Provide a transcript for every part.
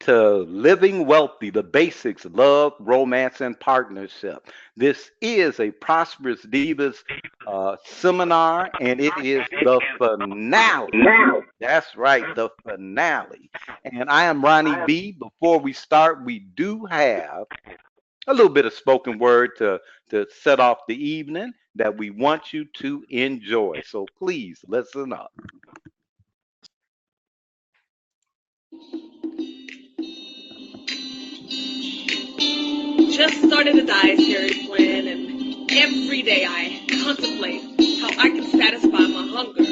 to Living Wealthy, the basics, love, romance, and partnership. This is a Prosperous Divas seminar, and it is the finale. That's right, the finale. And I am Ronnie B. Before we start, we do have a little bit of spoken word to set off the evening that we want you to enjoy. So please listen up. Just started a dietary plan, and every day I contemplate how I can satisfy my hunger.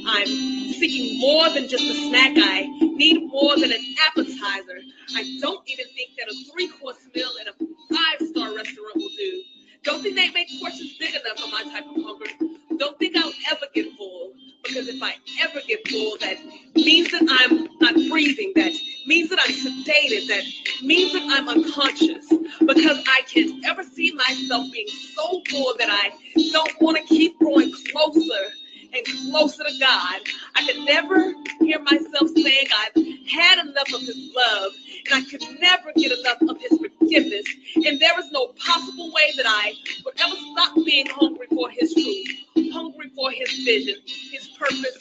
I'm seeking more than just a snack. I need more than an appetizer. I don't even think that a three-course meal at a five-star restaurant will do. Don't think they make portions big enough for my type of hunger. Don't think I'll ever get full. Because if I ever get full, that means that I'm not breathing. That means that I'm sedated. That means that I'm unconscious. Because I can't ever see myself being so full that I don't want to keep growing closer and closer to God. I could never hear myself saying I've had enough of His love, and I could never get enough of His forgiveness. And there is no possible way that I would ever stop being hungry for His truth, hungry for His vision, His purpose,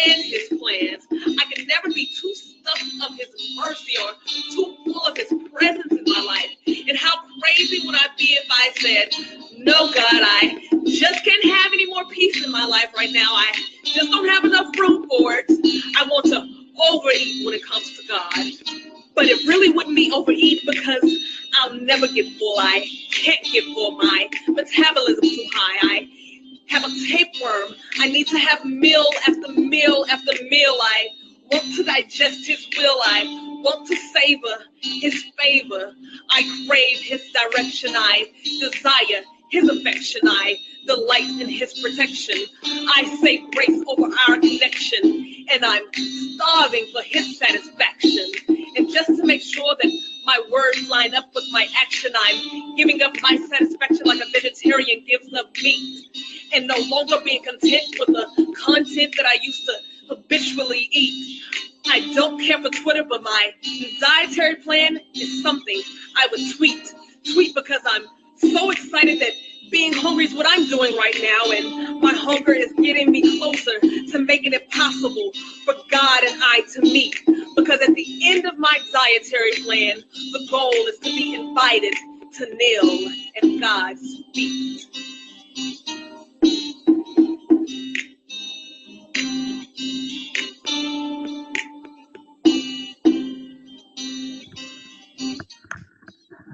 and His plans. I could never be too stuffed of His mercy or too full of His presence in my life. And how crazy would I be if I said, no, God, I just can't have any more peace in my life right now. I just don't have enough room for it. I want to overeat when it comes to God. But it really wouldn't be overeat because I'll never get full. I can't get full. My metabolism's too high. I have a tapeworm. I need to have meal after meal after meal. I want to digest His will. I want to savor His favor. I crave His direction. I desire His affection. I delight in His protection. I say grace over our connection. And I'm starving for His satisfaction. And just to make sure that my words line up with my action, I'm giving up my satisfaction like a vegetarian gives up meat. And no longer being content with the content that I used to habitually eat. I don't care for Twitter, but my dietary plan is something I would tweet. Tweet because I'm so excited that being hungry is what I'm doing right now, and my hunger is getting me closer to making it possible for God and I to meet. Because at the end of my dietary plan, the goal is to be invited to kneel at God's feet.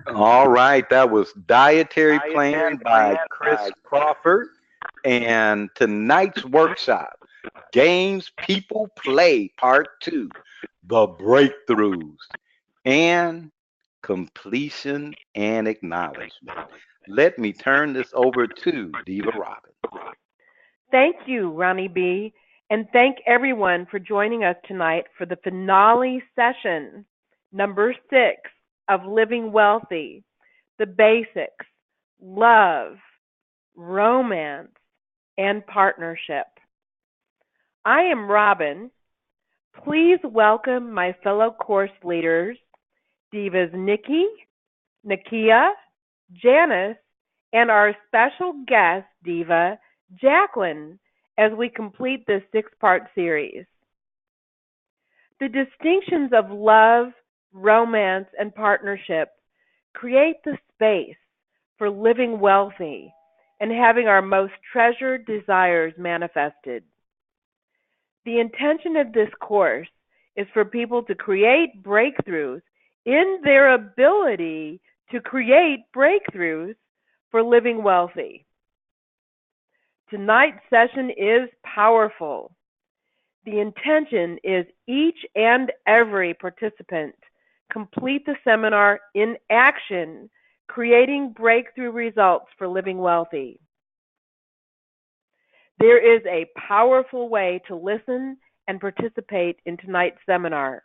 All right, that was Dietary Plan by Chris Crawford. And tonight's workshop, Games People Play Part 2, The Breakthroughs, and Completion and Acknowledgement. Let me turn this over to Diva Robin. Thank you, Ronnie B. And thank everyone for joining us tonight for the finale session, number 6 of Living Wealthy, the basics, love, romance, and partnership. I am Robin. Please welcome my fellow course leaders, Divas Nikki, Nakia, Janice, and our special guest diva, Jacqueline, as we complete this 6-part series. The distinctions of love, romance, and partnership create the space for living wealthy and having our most treasured desires manifested. The intention of this course is for people to create breakthroughs in their ability to create breakthroughs for living wealthy. Tonight's session is powerful. The intention is each and every participant complete the seminar in action, creating breakthrough results for living wealthy. There is a powerful way to listen and participate in tonight's seminar.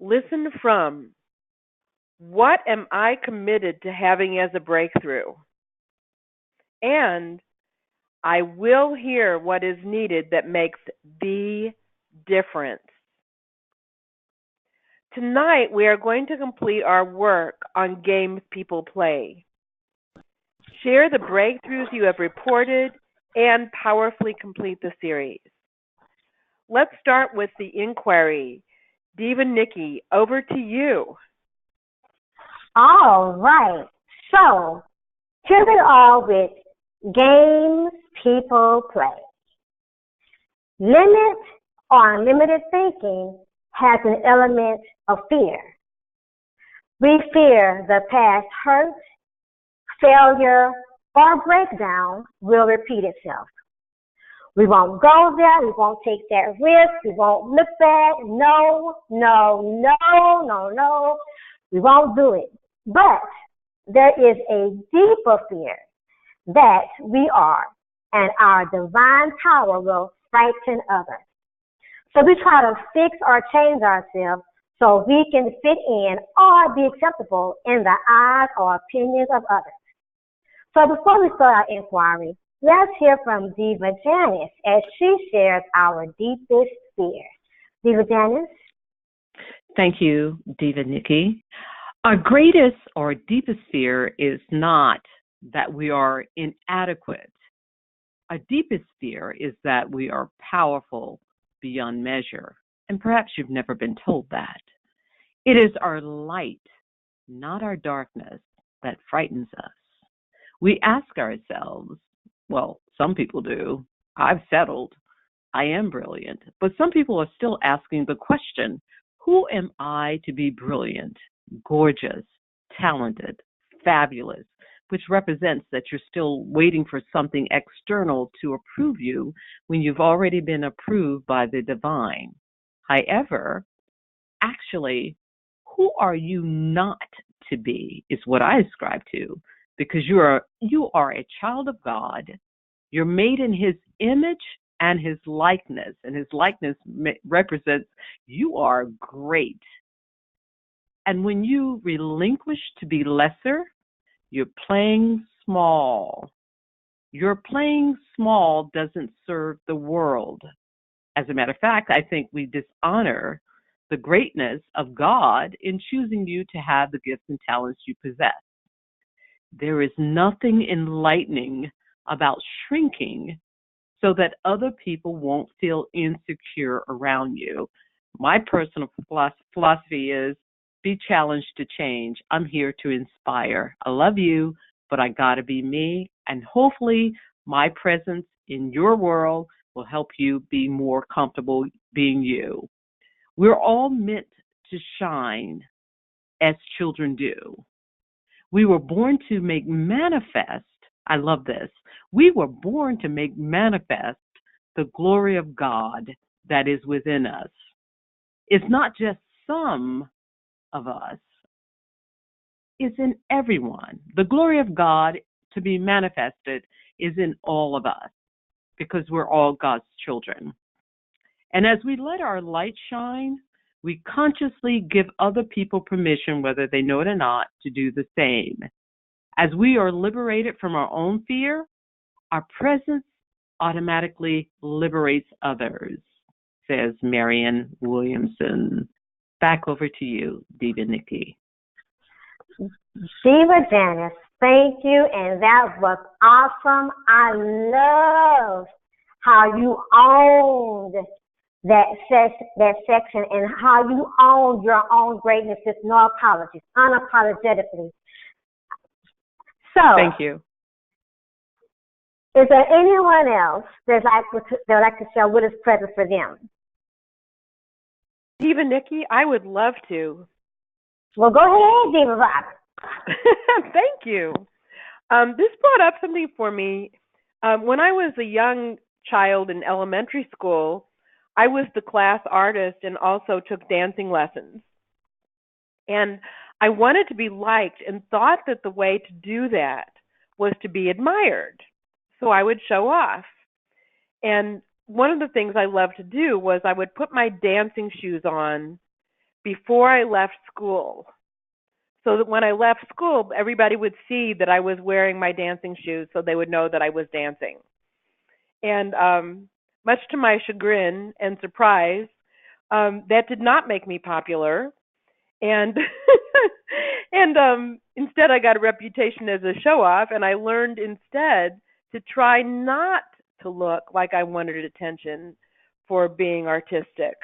Listen from, what am I committed to having as a breakthrough? And I will hear what is needed that makes the difference. Tonight, we are going to complete our work on games people play. Share the breakthroughs you have reported and powerfully complete the series. Let's start with the inquiry. Diva Nikki, over to you. All right. So, here we are with games people play. Limit or unlimited thinking has an element of fear. We fear the past hurt, failure, or breakdown will repeat itself. We won't go there. We won't take that risk. We won't look back. No, no, no, no, no. We won't do it. But there is a deeper fear that we are and our divine power will frighten others. So we try to fix or change ourselves so we can fit in or be acceptable in the eyes or opinions of others. So before we start our inquiry, let's hear from Diva Janice as she shares our deepest fears. Diva Janice? Thank you, Diva Nikki. Our greatest or deepest fear is not that we are inadequate. Our deepest fear is that we are powerful beyond measure, and perhaps you've never been told that. It is our light, not our darkness, that frightens us. We ask ourselves, well, some people do, I've settled, I am brilliant, but some people are still asking the question, who am I to be brilliant, gorgeous, talented, fabulous, which represents that you're still waiting for something external to approve you when you've already been approved by the divine. However, actually, who are you not to be is what I ascribe to, because you are a child of God. You're made in His image and His likeness, and His likeness represents you are great. And when you relinquish to be lesser, you're playing small. Your playing small doesn't serve the world. As a matter of fact, I think we dishonor the greatness of God in choosing you to have the gifts and talents you possess. There is nothing enlightening about shrinking so that other people won't feel insecure around you. My personal philosophy is be challenged to change. I'm here to inspire. I love you, but I gotta be me, and hopefully my presence in your world will help you be more comfortable being you. We're all meant to shine as children do. We were born to make manifest, I love this, we were born to make manifest the glory of God that is within us. It's not just some of us, it's in everyone. The glory of God to be manifested is in all of us because we're all God's children. And as we let our light shine, we consciously give other people permission, whether they know it or not, to do the same. As we are liberated from our own fear, our presence automatically liberates others, says Marianne Williamson. Back over to you, Diva Nikki. Diva Janice, thank you, and that was awesome. I love how you owned that section and how you own your own greatness with no apologies, unapologetically. So, thank you. Is there anyone else that would like to share what is present for them? Diva Nikki, I would love to. Well, go ahead, Diva Rob. Thank you. This brought up something for me. When I was a young child in elementary school, I was the class artist and also took dancing lessons. And I wanted to be liked and thought that the way to do that was to be admired. So I would show off. And one of the things I loved to do was I would put my dancing shoes on before I left school, so that when I left school, everybody would see that I was wearing my dancing shoes, so they would know that I was dancing. And much to my chagrin and surprise, that did not make me popular. And instead I got a reputation as a show off, and I learned instead to try not to look like I wanted attention for being artistic.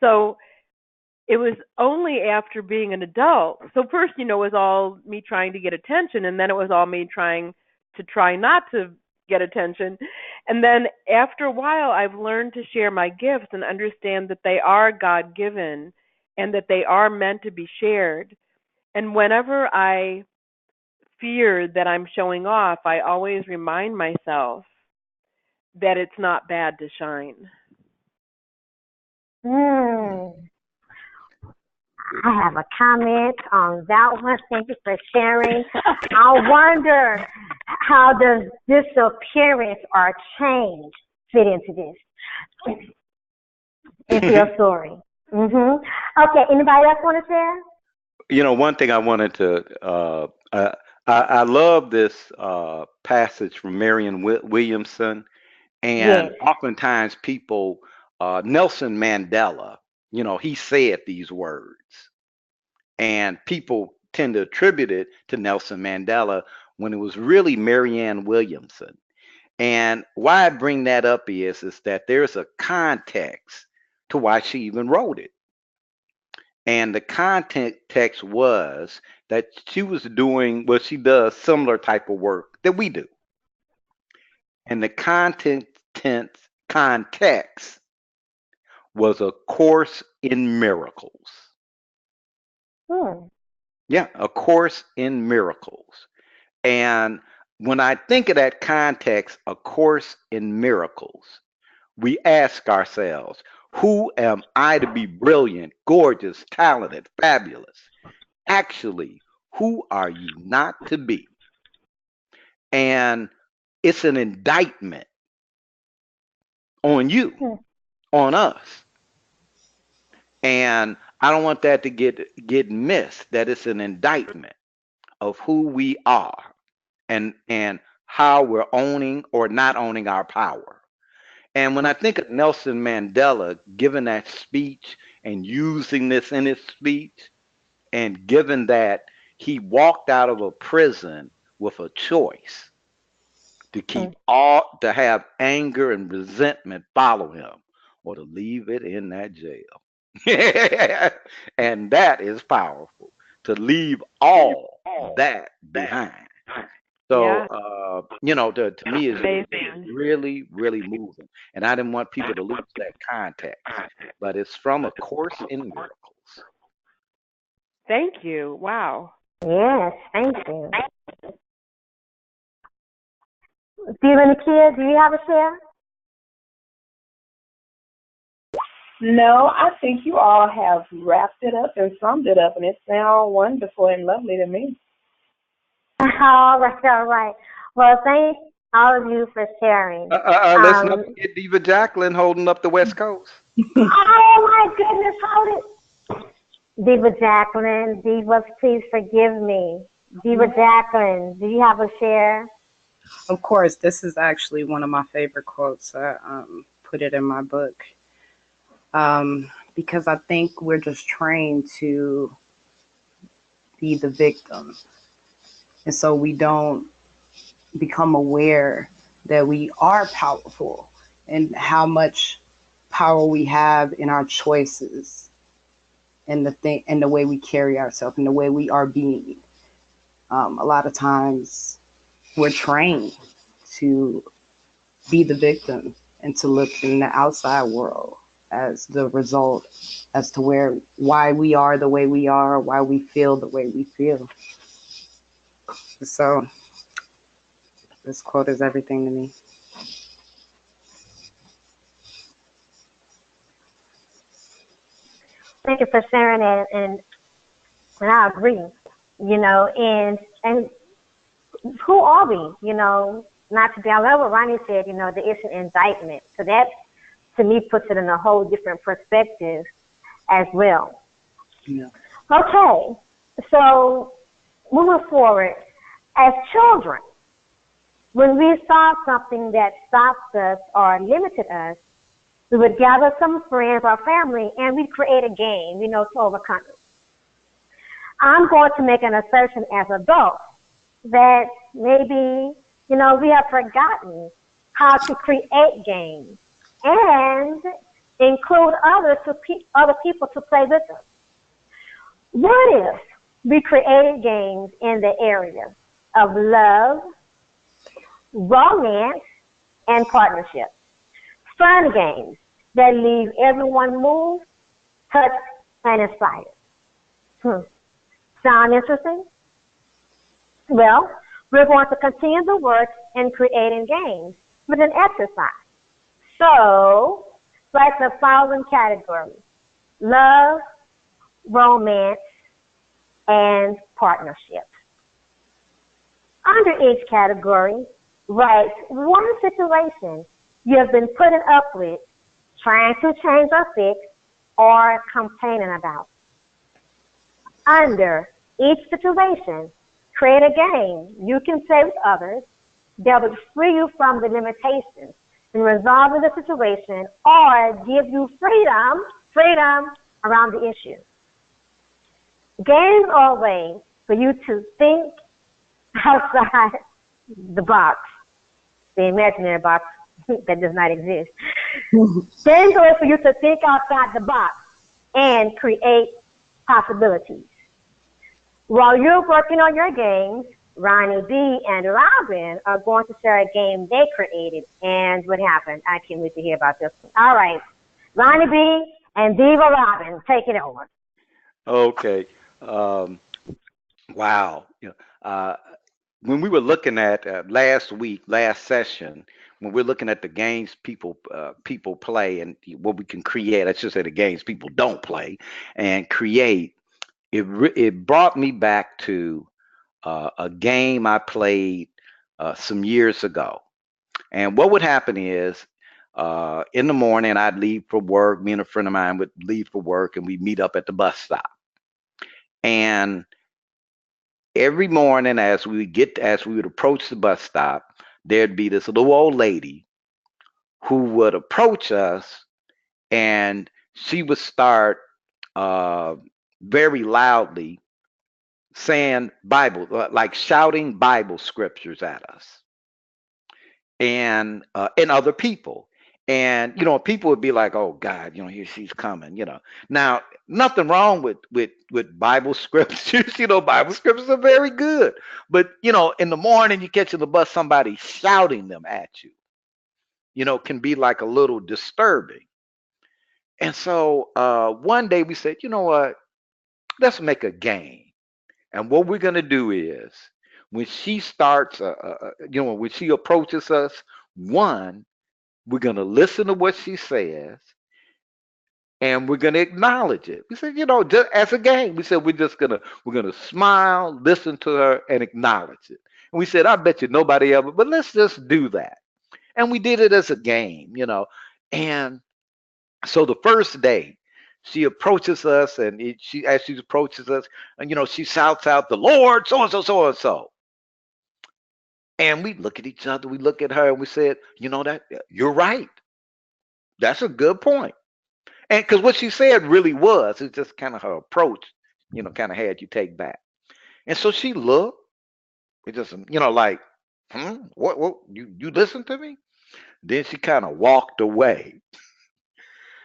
So it was only after being an adult. So first, it was all me trying to get attention, and then it was all me trying to try not to get attention. And then after a while, I've learned to share my gifts and understand that they are God-given and that they are meant to be shared. And whenever I fear that I'm showing off, I always remind myself that it's not bad to shine. I have a comment on that one. Thank you for sharing. I wonder, how does disappearance or change fit into this? Into your story. Okay, anybody else want to share? One thing I wanted to, I love this passage from Marianne Williamson, and Yes. oftentimes people, Nelson Mandela, he said these words, and people tend to attribute it to Nelson Mandela when it was really Marianne Williamson. And why I bring that up is that there's a context to why she even wrote it. And the context was that she was doing what she does, similar type of work that we do. And the context was a course in miracles. Yeah, a course in miracles. And when I think of that context, a course in miracles, we ask ourselves, who am I to be brilliant, gorgeous, talented, fabulous? Actually, who are you not to be? And it's an indictment on you, on us. And I don't want that to get missed, that it's an indictment of who we are and how we're owning or not owning our power. And when I think of Nelson Mandela giving that speech and using this in his speech, and given that he walked out of a prison with a choice to have anger and resentment follow him, or to leave it in that jail. And that is powerful, to leave all that behind. So, to me, it's really, really moving. And I didn't want people to lose that context, but it's from A Course in Miracles. Thank you. Wow. Yes, thank you. Steven and Kia, do you have a share? No, I think you all have wrapped it up and summed it up, and it sounds wonderful and lovely to me. All right. Well, thank all of you for sharing. Let's not forget Diva Jacqueline holding up the West Coast. Oh my goodness, hold it. Diva Jacqueline, Divas, please forgive me. Diva Jacqueline, do you have a share? Of course, this is actually one of my favorite quotes. I put it in my book because I think we're just trained to be the victim. And so we don't become aware that we are powerful and how much power we have in our choices and the way we carry ourselves and the way we are being. A lot of times we're trained to be the victim and to look in the outside world as the result as to why we are the way we are, why we feel the way we feel. So this quote is everything to me. Thank you for sharing that, and I agree. And who are we? Not to be. I love what Ronnie said. That it's an indictment. So that, to me, puts it in a whole different perspective as well. Yeah. Okay, so moving forward, as children, when we saw something that stopped us or limited us, We would gather some friends or family and we'd create a game, to overcome it. I'm going to make an assertion as adults that maybe, we have forgotten how to create games and include other people to play with us. What if we created games in the areas of love, romance, and partnership? Fun games that leave everyone moved, touched, and inspired. Sound interesting? Well, we're going to continue the work in creating games with an exercise. So, like the following categories: love, romance, and partnership. Under each category, write one situation you have been putting up with, trying to change or fix, or complaining about. Under each situation, create a game you can play with others that would free you from the limitations in resolving the situation or give you freedom around the issue. Games are a way for you to think outside the box, the imaginary box that does not exist. Games are a way for you to think outside the box and create possibilities. While you're working on your games, Ronnie B and Robin are going to share a game they created and what happened. I can't wait to hear about this one. All right, Ronnie B and Diva Robin, take it over. Okay. Um, wow. When we were looking at last week, last session, when we're looking at the games people play and what we can create, I should say the games people don't play and create, it brought me back to a game I played some years ago. And what would happen is, in the morning, I'd leave for work. Me and a friend of mine would leave for work, and we'd meet up at the bus stop. And every morning, as we would approach the bus stop, there'd be this little old lady who would approach us, and she would start uh, very loudly saying Bible, like shouting Bible scriptures at us and other people. And people would be like, "Oh God, here she's coming." Now, nothing wrong with Bible scriptures. Bible scriptures are very good. But in the morning, you catch in the bus somebody shouting them at you. Can be like a little disturbing. And so one day we said, you know what? Let's make a game. And what we're gonna do is, when she starts, when she approaches us, one, we're going to listen to what she says and we're going to acknowledge it. We said, just as a game, we said we're going to smile, listen to her and acknowledge it. And we said, I bet you nobody ever, but let's just do that. And we did it as a game. And so the first day she approaches us and as she approaches us, and she shouts out, the Lord, so and so, so and so. And we look at each other, we look at her, and we said, that you're right. That's a good point. And because what she said really was, it's just kind of her approach, kind of had you take back. And so she looked, it just, like, what, you listen to me? Then she kind of walked away.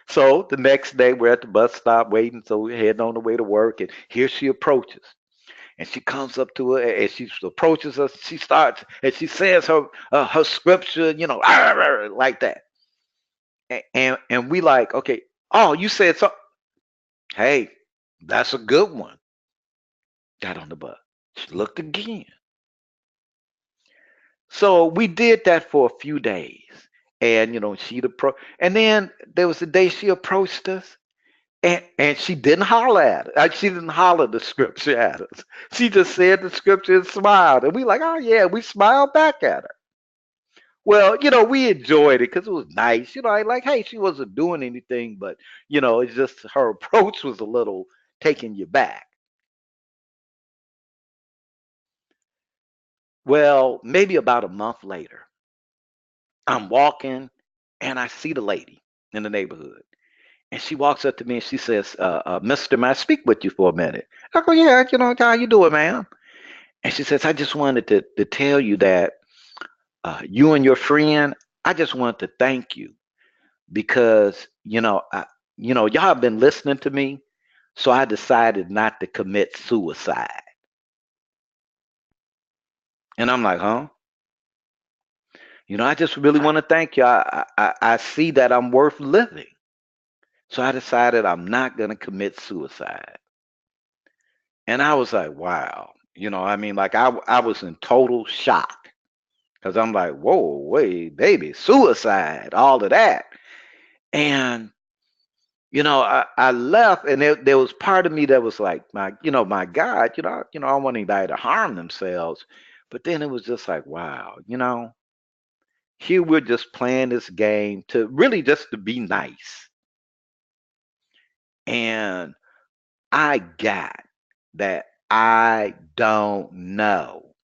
So the next day we're at the bus stop waiting, so we're heading on the way to work, and here she approaches. And she comes up to her and she approaches us. She starts and she says her scripture, like that. And we like, okay, oh, you said so. Hey, that's a good one. Got on the bus. She looked again. So we did that for a few days. And and then there was the day she approached us and she didn't holler at us. She didn't holler the scripture at us. She just said the scripture and smiled. And we like, oh yeah, we smiled back at her. Well, we enjoyed it because it was nice. Like, hey, she wasn't doing anything, but it's just her approach was a little taking you back. Well, maybe about a month later, I'm walking and I see the lady. in the neighborhood. And she walks up to me and she says, Mr. May I speak with you for a minute? I go, yeah, how you doing, ma'am? And she says, I just wanted to tell you that you and your friend, I just want to thank you because, y'all have been listening to me. So I decided not to commit suicide. And I'm like, huh? I just really want to thank you. I see that I'm worth living. So I decided I'm not going to commit suicide. And I was like, wow. Like I was in total shock because I'm like, whoa, wait, baby, suicide, all of that. And, I left and there was part of me that was like, my God, I don't want anybody to harm themselves. But then it was just like, wow, here we're just playing this game to really just to be nice. And I got that I don't know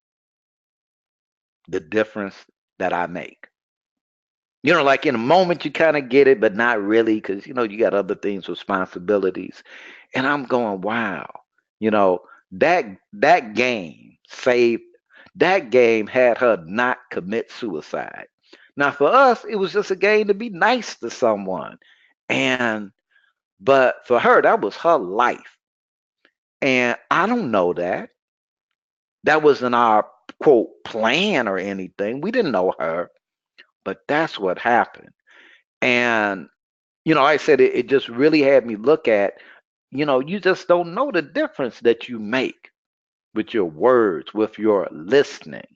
the difference that I make. Like in a moment you kind of get it, but not really because, you got other things, responsibilities. And I'm going, wow, you know, that that game saved that game had her not commit suicide. Now for us, it was just a game to be nice to someone. And but for her, that was her life. And I don't know that. That wasn't our quote plan or anything. We didn't know her, but that's what happened. And like I said, it just really had me look at, you just don't know the difference that you make with your words, with your listening,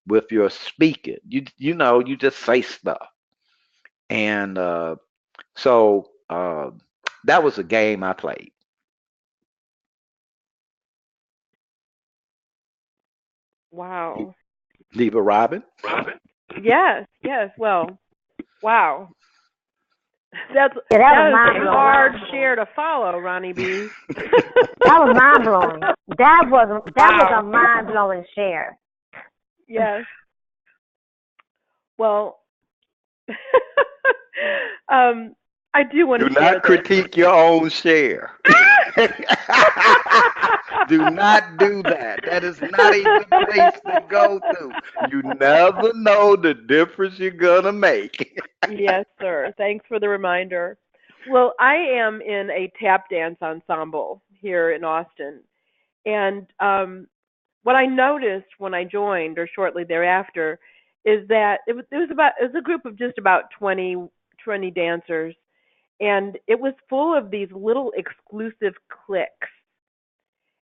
with your speaking. You just say stuff. And so that was a game I played. Wow. Diva Robin. Yes, yes. Well, wow. That's Yeah, that was that is mind a blowing. hard share to follow, Ronnie B. That was mind blowing. That was a Wow. mind blowing share. Yes. Well, um, I do want Do to share not this. critique your own share. Do not do that. That is not a good place to go to. You never know the difference you're gonna make. Yes, sir. Thanks for the reminder. Well, I am in a tap dance ensemble here in Austin, and what I noticed when I joined, or shortly thereafter, is that it was a group of just about 20 dancers, and it was full of these little exclusive cliques.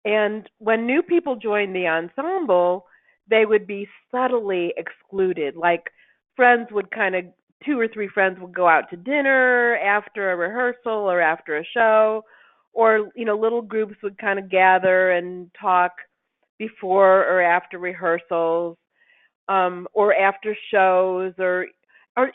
And when new people joined the ensemble, they would be subtly excluded. Like friends would kind of, two or three friends would go out to dinner after a rehearsal or after a show, or, little groups would kind of gather and talk before or after rehearsals, or after shows, or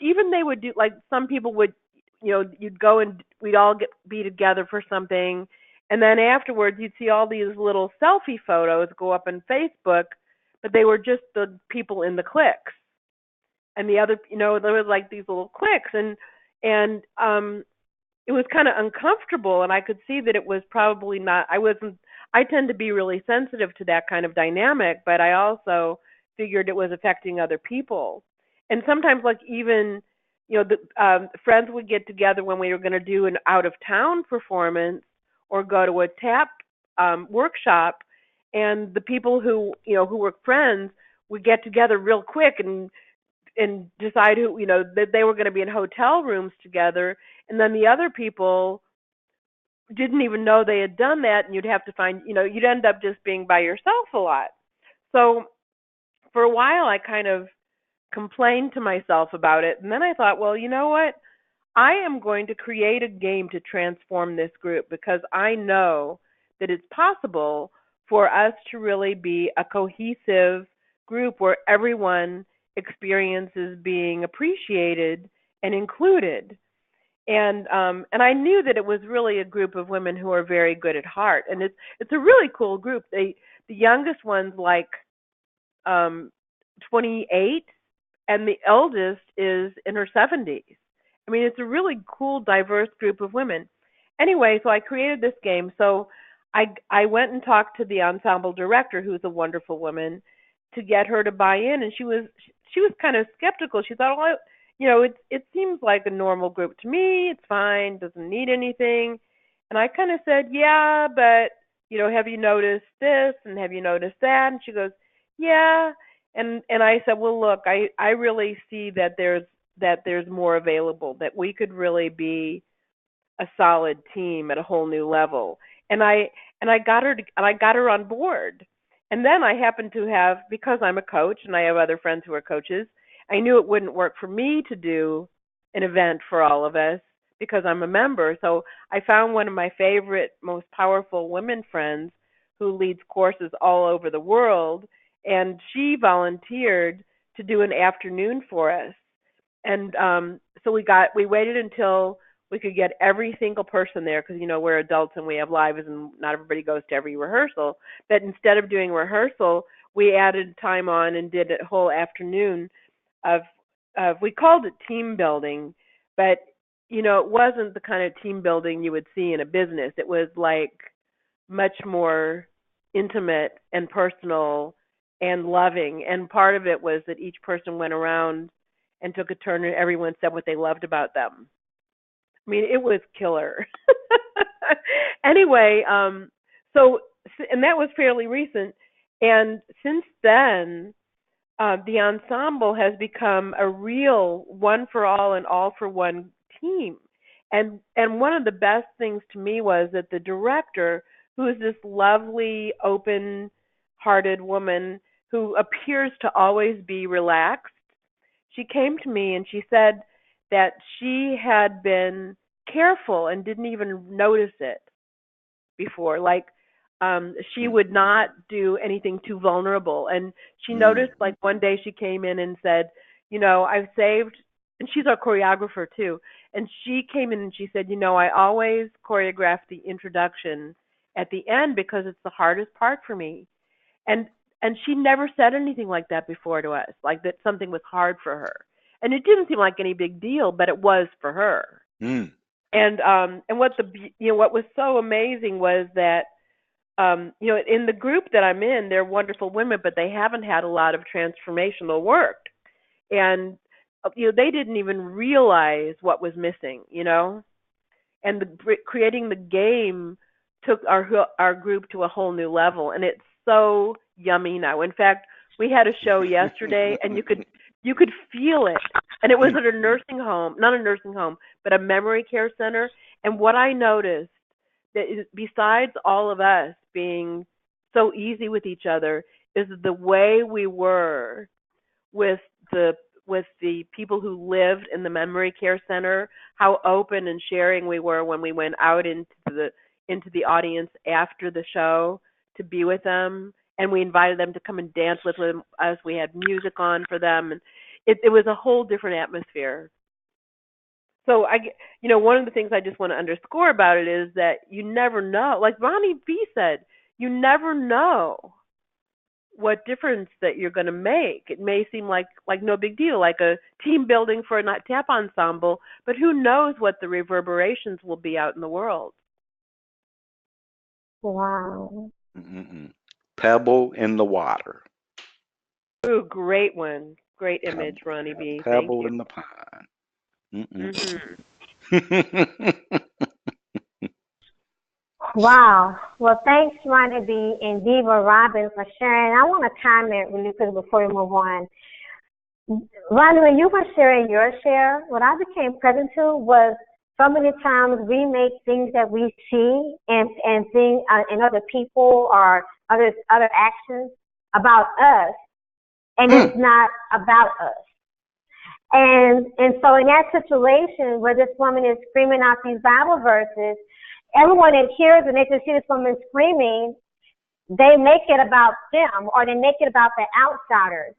even they would do like some people would, you'd go and we'd all be together for something, and then afterwards you'd see all these little selfie photos go up on Facebook, but they were just the people in the cliques, and the other, there was like these little cliques, and it was kind of uncomfortable, and I could see that it was probably not. I tend to be really sensitive to that kind of dynamic, but I also figured it was affecting other people. And sometimes, like even, friends would get together when we were going to do an out of town performance or go to a tap workshop, and the people who were friends would get together real quick and decide who, that they were going to be in hotel rooms together, and then the other people didn't even know they had done that, and you'd have to find, you'd end up just being by yourself a lot. So for a while I kind of complained to myself about it, and then I thought, well, you know what, I am going to create a game to transform this group, because I know that it's possible for us to really be a cohesive group where everyone experiences being appreciated and included. And I knew that it was really a group of women who are very good at heart, and it's a really cool group. The youngest one's like 28, and the eldest is in her 70s. I mean, it's a really cool, diverse group of women. Anyway, so I created this game. So I went and talked to the ensemble director, who's a wonderful woman, to get her to buy in, and she was kind of skeptical. She thought, well, it seems like a normal group to me. It's fine, doesn't need anything. And I kind of said, yeah, but have you noticed this and have you noticed that? And she goes, yeah. And I said, well, look, I really see that there's more available, that we could really be a solid team at a whole new level. And I got her on board. And then I happened to have, because I'm a coach and I have other friends who are coaches, I knew it wouldn't work for me to do an event for all of us because I'm a member. So I found one of my favorite, most powerful women friends who leads courses all over the world, and she volunteered to do an afternoon for us. And so we waited until we could get every single person there because we're adults and we have lives and not everybody goes to every rehearsal. But instead of doing rehearsal, we added time on and did a whole afternoon of we called it team building, but it wasn't the kind of team building you would see in a business. It was like much more intimate and personal and loving. And part of it was that each person went around and took a turn and everyone said what they loved about them. I mean, it was killer. Anyway, and that was fairly recent. And since then, the ensemble has become a real one for all and all for one team. And one of the best things to me was that the director, who is this lovely, open-hearted woman who appears to always be relaxed, she came to me and she said that she had been careful and didn't even notice it before. Like, she would not do anything too vulnerable. And she noticed, like, one day she came in and said, I've saved, and she's our choreographer too. And she came in and she said, I always choreograph the introduction at the end because it's the hardest part for me. And she never said anything like that before to us, like that something was hard for her. And it didn't seem like any big deal, but it was for her. And what was so amazing was that in the group that I'm in, they're wonderful women, but they haven't had a lot of transformational work, and they didn't even realize what was missing, and creating the game took our group to a whole new level, and it's so yummy now. In fact, we had a show yesterday, and you could feel it, and it was at a nursing home, not a nursing home, but a memory care center. And what I noticed, that is, besides all of us being so easy with each other, is the way we were with the people who lived in the memory care center, how open and sharing we were when we went out into the audience after the show to be with them, and we invited them to come and dance with us. We had music on for them, and it was a whole different atmosphere. So one of the things I just want to underscore about it is that you never know. Like Ronnie B said, you never know what difference that you're going to make. It may seem like no big deal, like a team building for a tap ensemble, but who knows what the reverberations will be out in the world. Wow. Pebble in the water. Ooh, great one. Great image, Ronnie B. Pebble in the pond. Wow. Well, thanks, Ronnie B. and Diva Robin, for sharing. I want to comment really quick before we move on. Ronnie, when you were sharing your share, what I became present to was so many times we make things that we see and things in other people or other actions about us, and it's not about us. And so in that situation where this woman is screaming out these Bible verses, everyone that hears and they just see this woman screaming, they make it about them or they make it about the outsiders.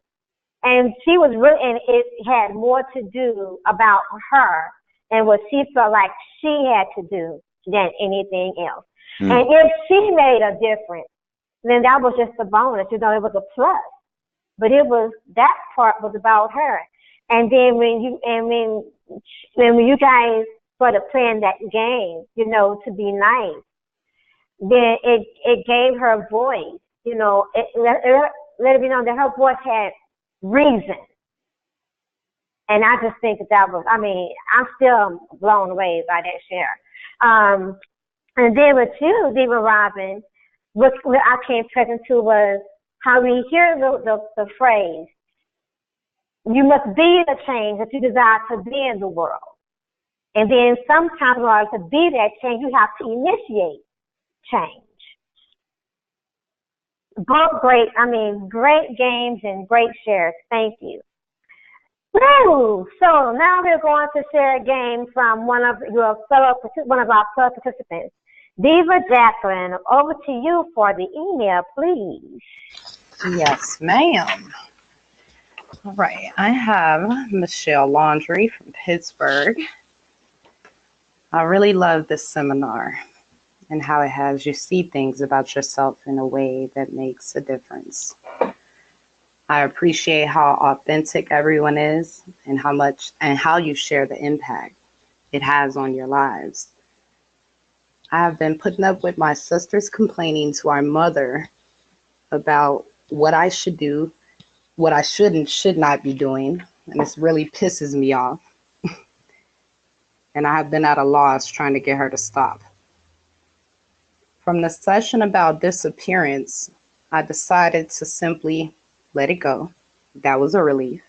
And she was really, and it had more to do about her and what she felt like she had to do than anything else. And if she made a difference, then that was just a bonus. It was a plus. But that part was about her. And then when when you guys started playing that game, you know, to be nice, then it gave her a voice. You know, it let it be known that her voice had reason. And I just think that was, I mean, I'm still blown away by that share. And then with you, Diva Robin, what I came present to was how we hear the phrase, you must be the change that you desire to be in the world. And then sometimes in order to be that change, you have to initiate change. Both great, I mean, great games and great shares. Thank you. Woo! So now we're going to share a game from one of our fellow participants. Diva Jacqueline, over to you for the email, please. Yes, ma'am. All right, I have Michelle Laundry from Pittsburgh. I really love this seminar and how it has you see things about yourself in a way that makes a difference. I appreciate how authentic everyone is and how you share the impact it has on your lives. I have been putting up with my sisters complaining to our mother about what I should do, what I should and should not be doing, and this really pisses me off. And I have been at a loss trying to get her to stop. From the session about disappearance, I decided to simply let it go. That was a relief.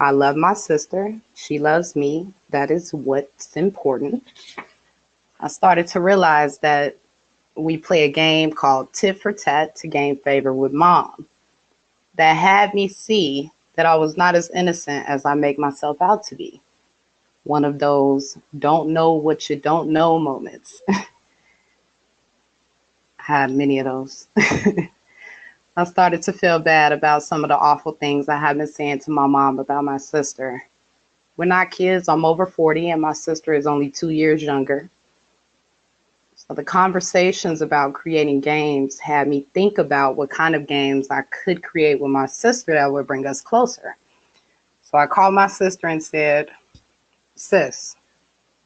I love my sister. She loves me. That is what's important. I started to realize that we play a game called tit for tat to gain favor with mom. That had me see that I was not as innocent as I make myself out to be. One of those don't know what you don't know moments. I had many of those. I started to feel bad about some of the awful things I had been saying to my mom about my sister. We're not kids. I'm over 40 and my sister is only 2 years younger. So the conversations about creating games had me think about what kind of games I could create with my sister that would bring us closer. So I called my sister and said, sis,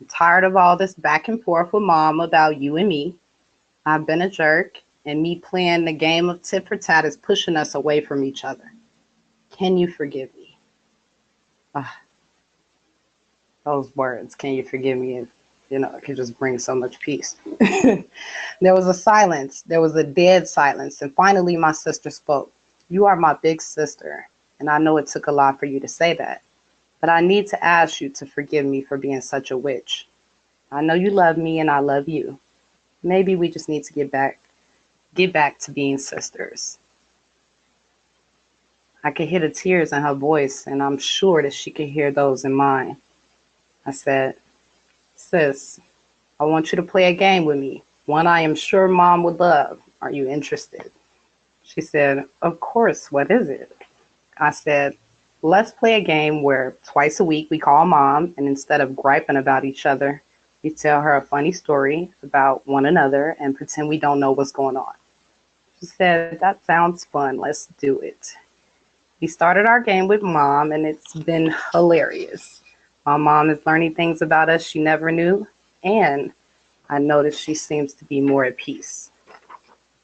I'm tired of all this back and forth with mom about you and me. I've been a jerk, and me playing the game of tit for tat is pushing us away from each other. Can you forgive me? Those words, can you forgive me? It could just bring so much peace. There was a silence. There was a dead silence. And finally, my sister spoke. You are my big sister, and I know it took a lot for you to say that. But I need to ask you to forgive me for being such a witch. I know you love me and I love you. Maybe we just need to get back to being sisters. I could hear the tears in her voice, and I'm sure that she could hear those in mine. I said, sis, I want you to play a game with me. One I am sure mom would love. Are you interested? She said, of course, what is it? I said, let's play a game where twice a week we call mom, and instead of griping about each other, we tell her a funny story about one another and pretend we don't know what's going on. She said, that sounds fun. Let's do it. We started our game with mom, and it's been hilarious. My mom is learning things about us she never knew, and I noticed she seems to be more at peace.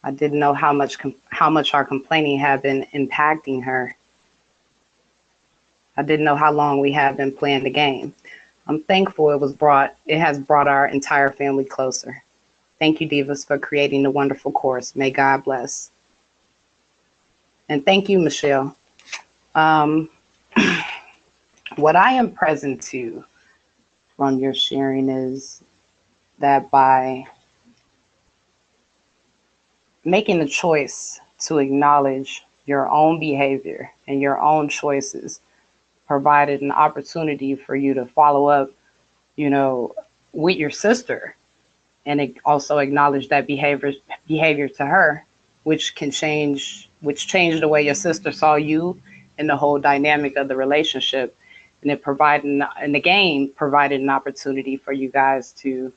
I didn't know how much our complaining had been impacting her. I didn't know how long we had been playing the game. I'm thankful it has brought our entire family closer. Thank you, Divas, for creating the wonderful course. May God bless. And thank you, Michelle. What I am present to from your sharing is that by making the choice to acknowledge your own behavior and your own choices provided an opportunity for you to follow up, with your sister, and it also acknowledge that behavior to her, which changed the way your sister saw you and the whole dynamic of the relationship. And the game provided an opportunity for you guys to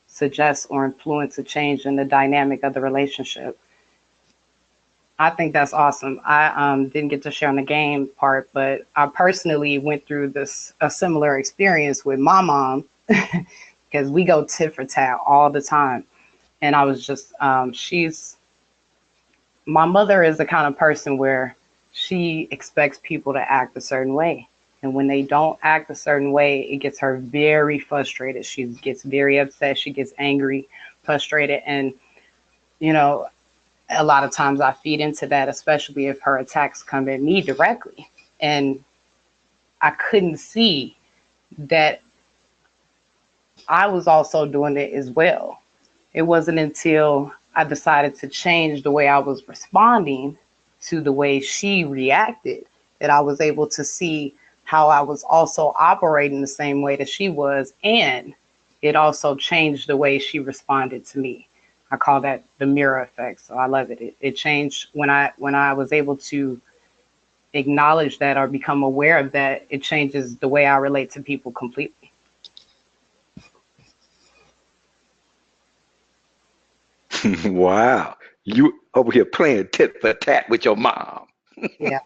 suggest or influence a change in the dynamic of the relationship. I think that's awesome. I didn't get to share on the game part, but I personally went through a similar experience with my mom because we go tit for tat all the time. And I was just, my mother is the kind of person where she expects people to act a certain way. And when they don't act a certain way, it gets her very frustrated. She gets very upset. She gets angry, frustrated. And, you know, a lot of times I feed into that, especially if her attacks come at me directly. And I couldn't see that I was also doing it as well. It wasn't until I decided to change the way I was responding to the way she reacted that I was able to see how I was also operating the same way that she was, and it also changed the way she responded to me. I call that the mirror effect. So I love it. It changed when I was able to acknowledge that or become aware of that. It changes the way I relate to people completely. Wow. You over here playing tit for tat with your mom. Yeah.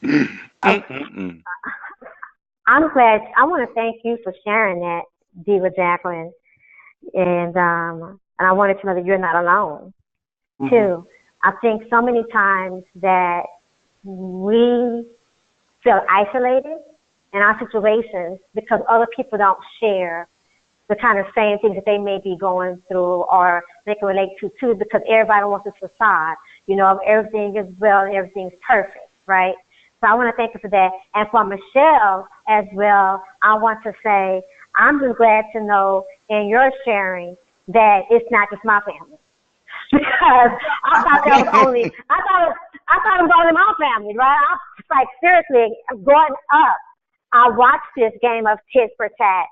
Mm-mm-mm. I'm glad. I want to thank you for sharing that, Diva Jacqueline, and I wanted to know that you're not alone. Mm-hmm. Too, I think so many times that we feel isolated in our situations because other people don't share the kind of same things that they may be going through or they can relate to too, because everybody wants a facade, everything is well and everything's perfect, right? So I want to thank you for that. And for Michelle as well, I want to say I'm just glad to know in your sharing that it's not just my family. Because I thought that was only I thought it was only my family, right? I was like, seriously, growing up, I watched this game of tit for tat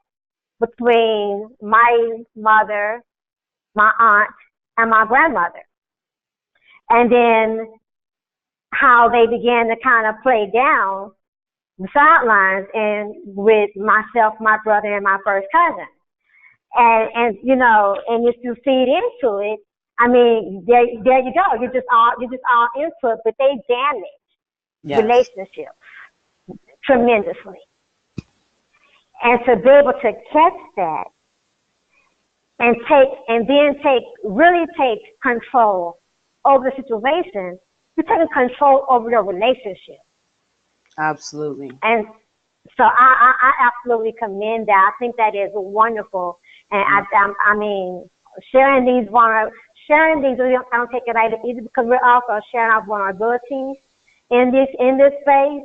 between my mother, my aunt, and my grandmother. And then how they began to kind of play down the sidelines and with myself, my brother, and my first cousin. And and if you feed into it, I mean, there you go. You're just all into it, but they damage Yes. relationships tremendously. And to be able to catch that and really take control over the situation, you're taking control over your relationship. Absolutely. And so I absolutely commend that. I think that is wonderful. And I mean, sharing these, I don't take it lightly either because we're also sharing our vulnerabilities in this space,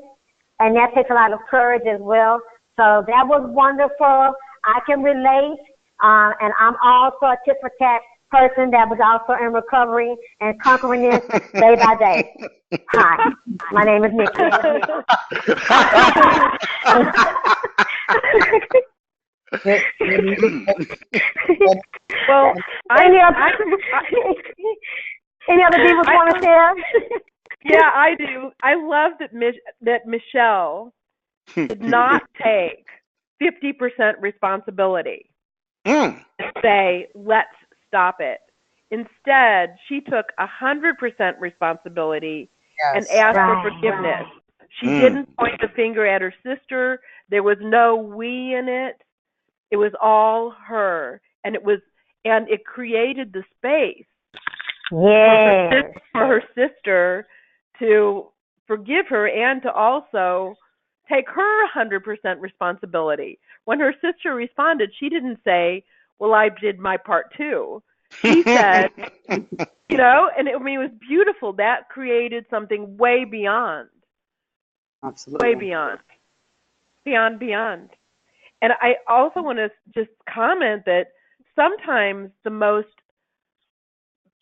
and that takes a lot of courage as well. So that was wonderful. I can relate, and I'm also a tit for tat person that was also in recovery and conquering this day by day. Hi, my name is Nikki. Well, any other people want to share? Yeah, I do. I love that Michelle did not take 50% responsibility Mm. and say, let's stop it. Instead, she took 100% responsibility and Yes. asked for Right. forgiveness. She Mm. didn't point the finger at her sister. There was no we in it. It was all her. And it created the space Yes. for her sister to forgive her and to also take her 100% responsibility. When her sister responded, she didn't say, well, I did my part too. She said, and it was beautiful. That created something way beyond, Absolutely. beyond. And I also want to just comment that sometimes the most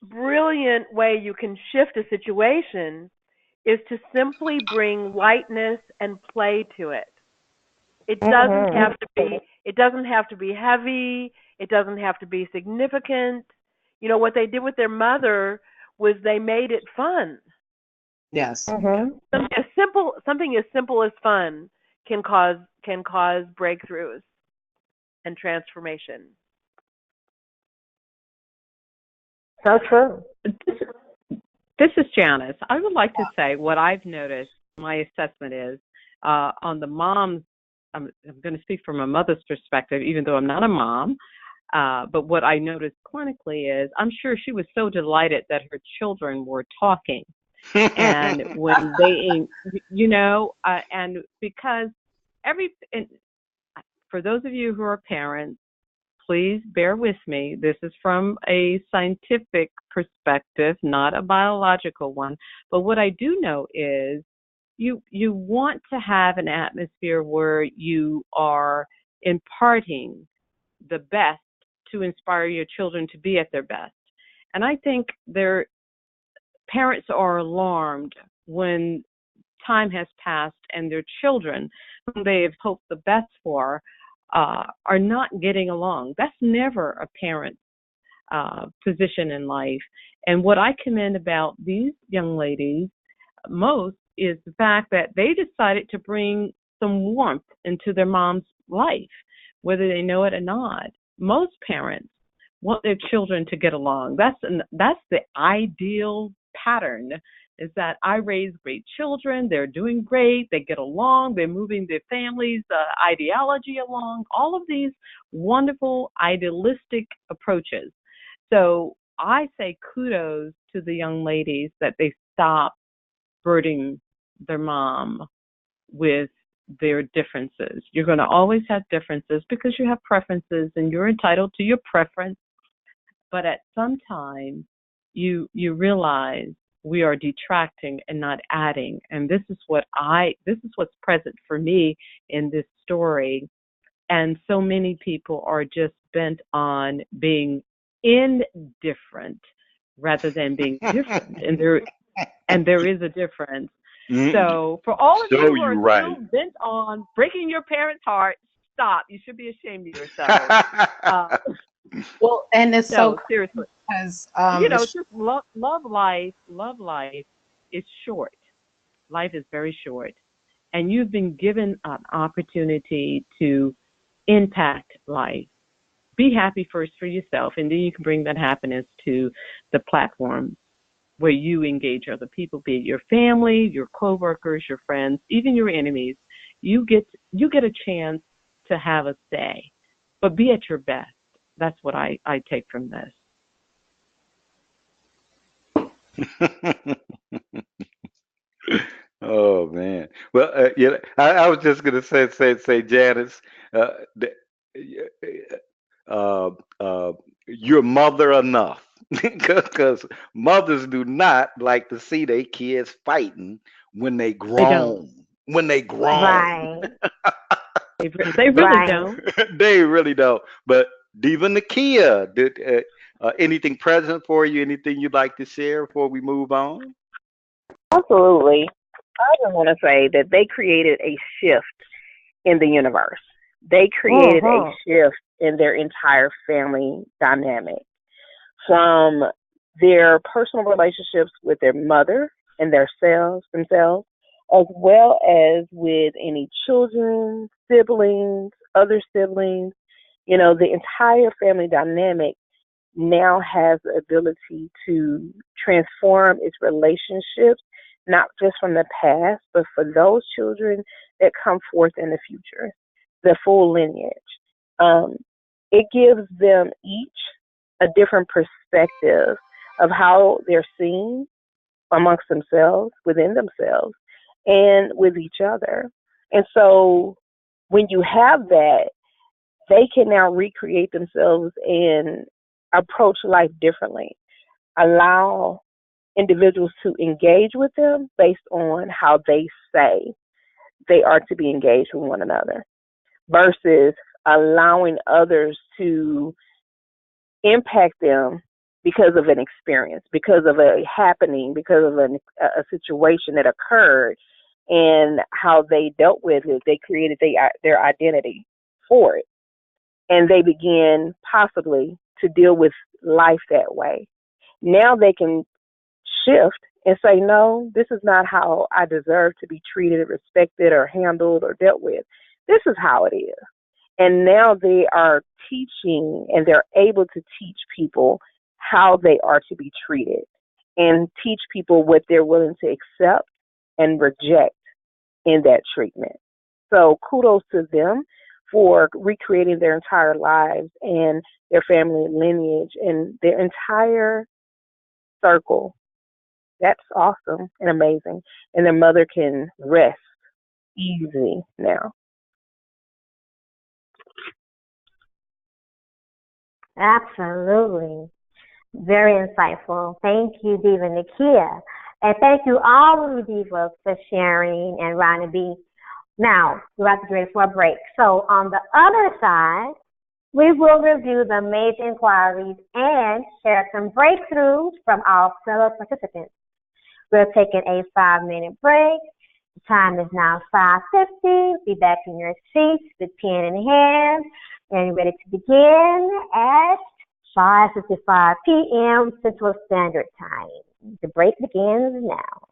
brilliant way you can shift a situation is to simply bring lightness and play to it. It doesn't have to be heavy. It doesn't have to be significant. What they did with their mother was they made it fun. Yes. Something as simple as fun can cause breakthroughs and transformation. So true. This is Janice. I would like to say what I've noticed, my assessment is on the moms, I'm going to speak from a mother's perspective, even though I'm not a mom. But what I noticed clinically is I'm sure she was so delighted that her children were talking. And when they, and because and for those of you who are parents, please bear with me. This is from a scientific perspective, not a biological one. But what I do know is you want to have an atmosphere where you are imparting the best to inspire your children to be at their best. And I think parents are alarmed when time has passed and their children, whom they have hoped the best for, are not getting along. That's never a parent's position in life. And what I commend about these young ladies most is the fact that they decided to bring some warmth into their mom's life, whether they know it or not. Most parents want their children to get along. That's the ideal pattern, is that I raise great children, they're doing great, they get along, they're moving their family's ideology along, all of these wonderful idealistic approaches. So I say kudos to the young ladies that they stop burdening their mom with their differences. You're going to always have differences because you have preferences and you're entitled to your preference. But at some time, you realize we are detracting and not adding. And this is what's present for me in this story. And so many people are just bent on being indifferent rather than being different. And there is a difference. So for all of you who are still bent on breaking your parents' heart, stop. You should be ashamed of yourself. Well, and it's so seriously, because just love life. Love life is short. Life is very short, and you've been given an opportunity to impact life. Be happy first for yourself, and then you can bring that happiness to the platform where you engage other people, be it your family, your coworkers, your friends, even your enemies. You get a chance to have a say, but be at your best. That's what I take from this. Oh man. Well, I was just gonna say, Janice, uh, th- uh, uh, you're mother enough, because mothers do not like to see their kids fighting when they They don't. grown. When they grown, Right. They really Right. don't. they really don't. But Diva Nakia, did anything present for you? Anything you'd like to share before we move on? Absolutely. I just want to say that they created a shift in the universe. They created a Uh-huh. shift in their entire family dynamic, from their personal relationships with their mother and themselves, as well as with any children, siblings, other siblings. The entire family dynamic now has the ability to transform its relationships, not just from the past, but for those children that come forth in the future, the full lineage. Um, it gives them each a different perspective of how they're seen amongst themselves, within themselves, and with each other. And so when you have that, they can now recreate themselves and approach life differently, allow individuals to engage with them based on how they say they are to be engaged with one another, versus allowing others to impact them because of an experience, because of a happening, because of a situation that occurred, and how they dealt with it. They created their identity for it, and they begin possibly to deal with life that way. Now they can shift and say, no, this is not how I deserve to be treated, respected, or handled, or dealt with. This is how it is. And now they are teaching, and they're able to teach people how they are to be treated and teach people what they're willing to accept and reject in that treatment. So kudos to them for recreating their entire lives and their family lineage and their entire circle. That's awesome and amazing. And their mother can rest easy now. Absolutely. Very insightful. Thank you, Diva Nakia. And thank you all of the Divas for sharing and Ronnie B. Now, we're about to get ready for a break. So on the other side, we will review the major inquiries and share some breakthroughs from our fellow participants. We're taking a 5-minute break. The time is now 5:50. Be back in your seats with pen in hand and ready to begin at 5:55 p.m. Central Standard Time. The break begins now.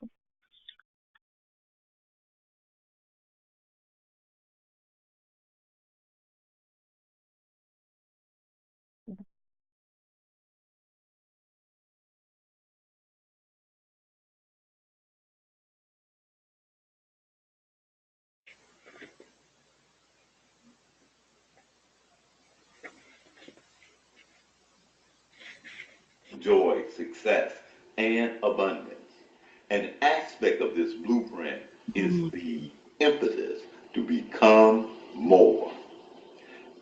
Joy, success, and abundance. An aspect of this blueprint is the impetus to become more.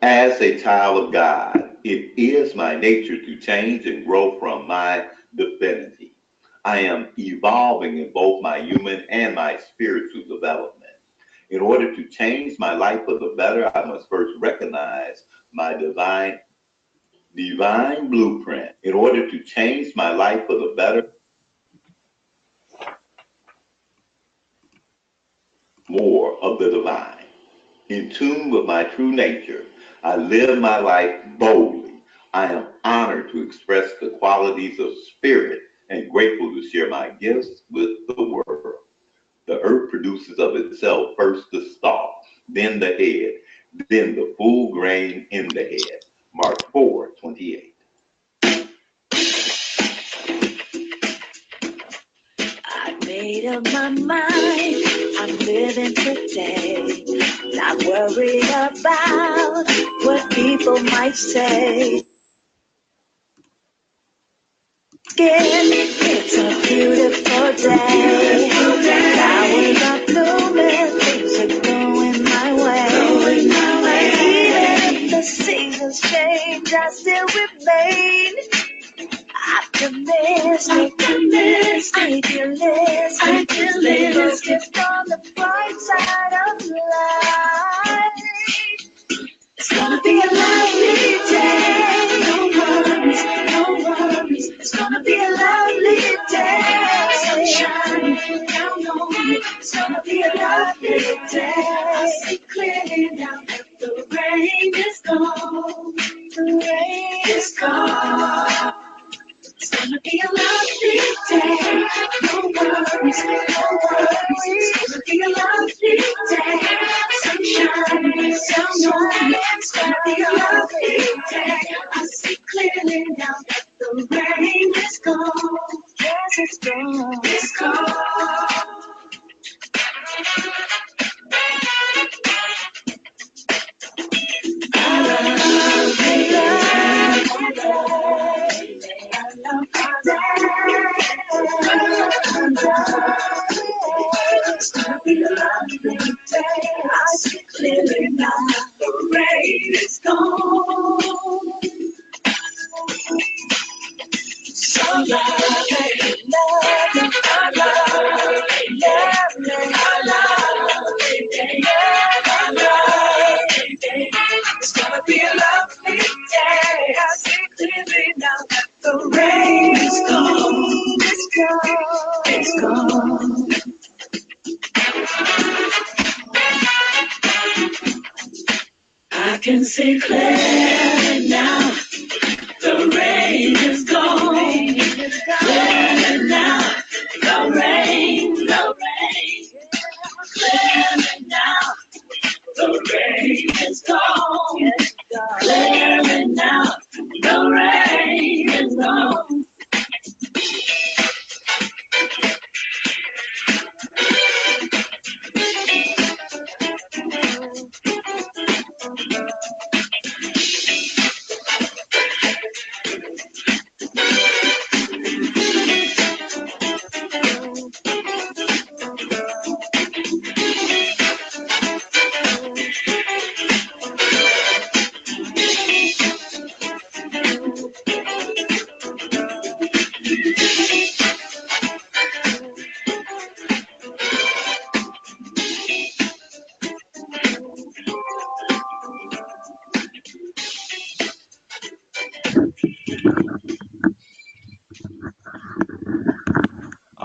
As a child of God, it is my nature to change and grow from my divinity. I am evolving in both my human and my spiritual development. In order to change my life for the better, I must first recognize my divine blueprint. In order to change my life for the better, more of the divine. In tune with my true nature, I live my life boldly. I am honored to express the qualities of spirit and grateful to share my gifts with the world. The earth produces of itself first the stalk, then the head, then the full grain in the head. Mark 4:28. I made up my mind, I'm living today, not worried about what people might say. It's a beautiful day, flowers are blooming, things are going my way. Even if the seasons change, I still remain optimistic, idealistic, on the bright side of life. It's gonna be a lovely day. No worries. It's gonna be a lovely day. Sunshine down on me. It's gonna be a lovely day. I see clearly now that the rain is gone. The rain is gone. It's gonna be a lovely day. No worries. It's gonna be a lovely day. Sunshine down on me. It's gonna be a lovely day. I see clearly now that the rain is gone. Yes, it's gone. It's gone. It's gonna be a lovely day. I see clearly now the rain is gone. So lovely, it's gonna be a lovely day. I see clearly now that the rain is gone. It's gone. It's gone. I can see clearly now. The rain is gone. Clearly now. The rain. Clearly now. The rain is gone. Clearly now. The rain is gone.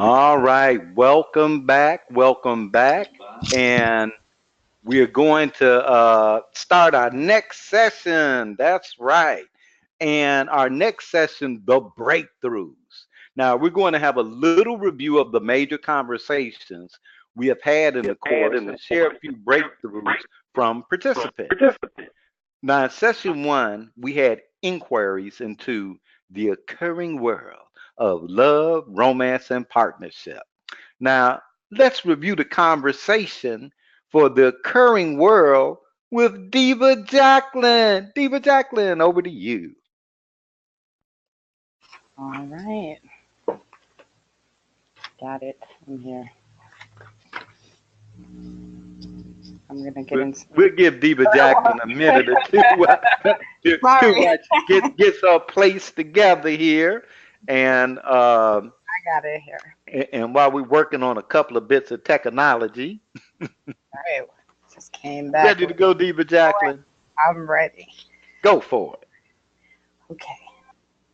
All right, welcome back. Welcome back. And we are going to start our next session. That's right. And our next session, the breakthroughs. Now, we're going to have a little review of the major conversations we have had in the course and share a few breakthroughs from participants. Now, in session one, we had inquiries into the occurring world of love, romance, and partnership. Now, let's review the conversation for the occurring world with Diva Jacqueline. Diva Jacqueline, over to you. All right. Got it. I'm here. I'm going to get into We'll give Diva Jacqueline a minute or two to get her place together here. And I got it here. and while we're working on a couple of bits of technology, All right. Just came back. ready to go, Diva Jacqueline? I'm ready. Go for it. Okay.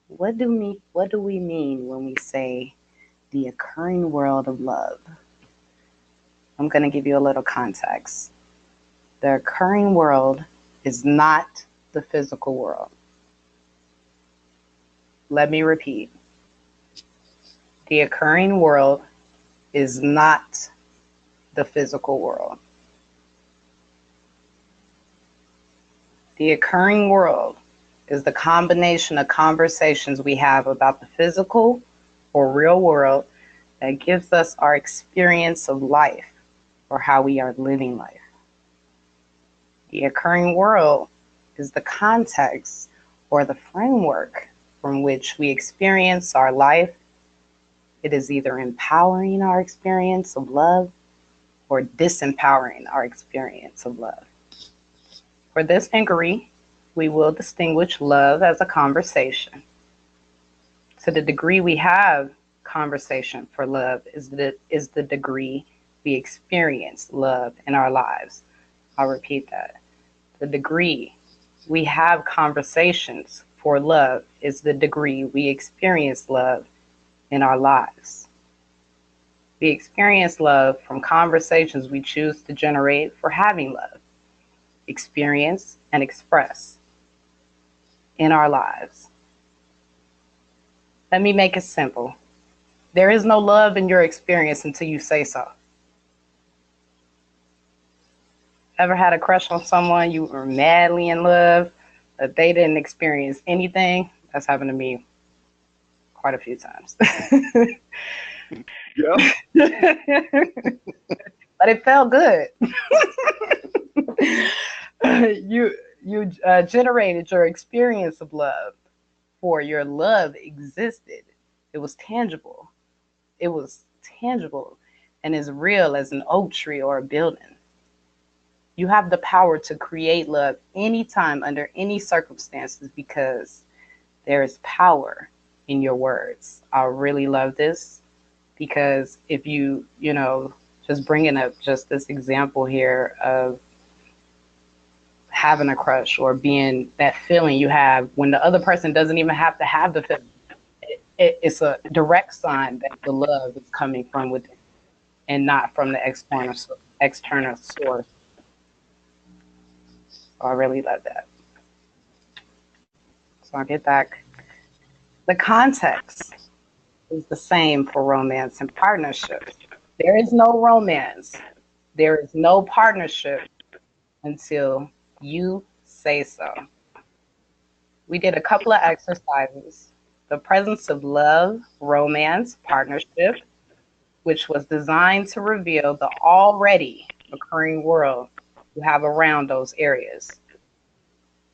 What do we mean when we say the occurring world of love? I'm going to give you a little context. The occurring world is not the physical world. Let me repeat. The occurring world is not the physical world. The occurring world is the combination of conversations we have about the physical or real world that gives us our experience of life or how we are living life. The occurring world is the context or the framework from which we experience our life. It is either empowering our experience of love or disempowering our experience of love. For this inquiry, we will distinguish love as a conversation. To the degree we have conversation for love is the degree we experience love in our lives. I'll repeat that. The degree we have conversations for love is the degree we experience love in our lives. We experience love from conversations we choose to generate for having love, experience, and express in our lives. Let me make it simple. There is no love in your experience until you say so. Ever had a crush on someone, you were madly in love, but they didn't experience anything? That's happened to me quite a few times. Yeah. But it felt good. You generated your experience of love, for your love existed. It was tangible. It was tangible and as real as an oak tree or a building. You have the power to create love anytime, under any circumstances, because there is power in your words. I really love this because if you just bringing up just this example here of having a crush or being that feeling you have when the other person doesn't even have to have the feeling, it's a direct sign that the love is coming from within and not from the external source. So I really love that. So I'll get back. The context is the same for romance and partnership. There is no romance. There is no partnership until you say so. We did a couple of exercises. The presence of love, romance, partnership, which was designed to reveal the already occurring world you have around those areas.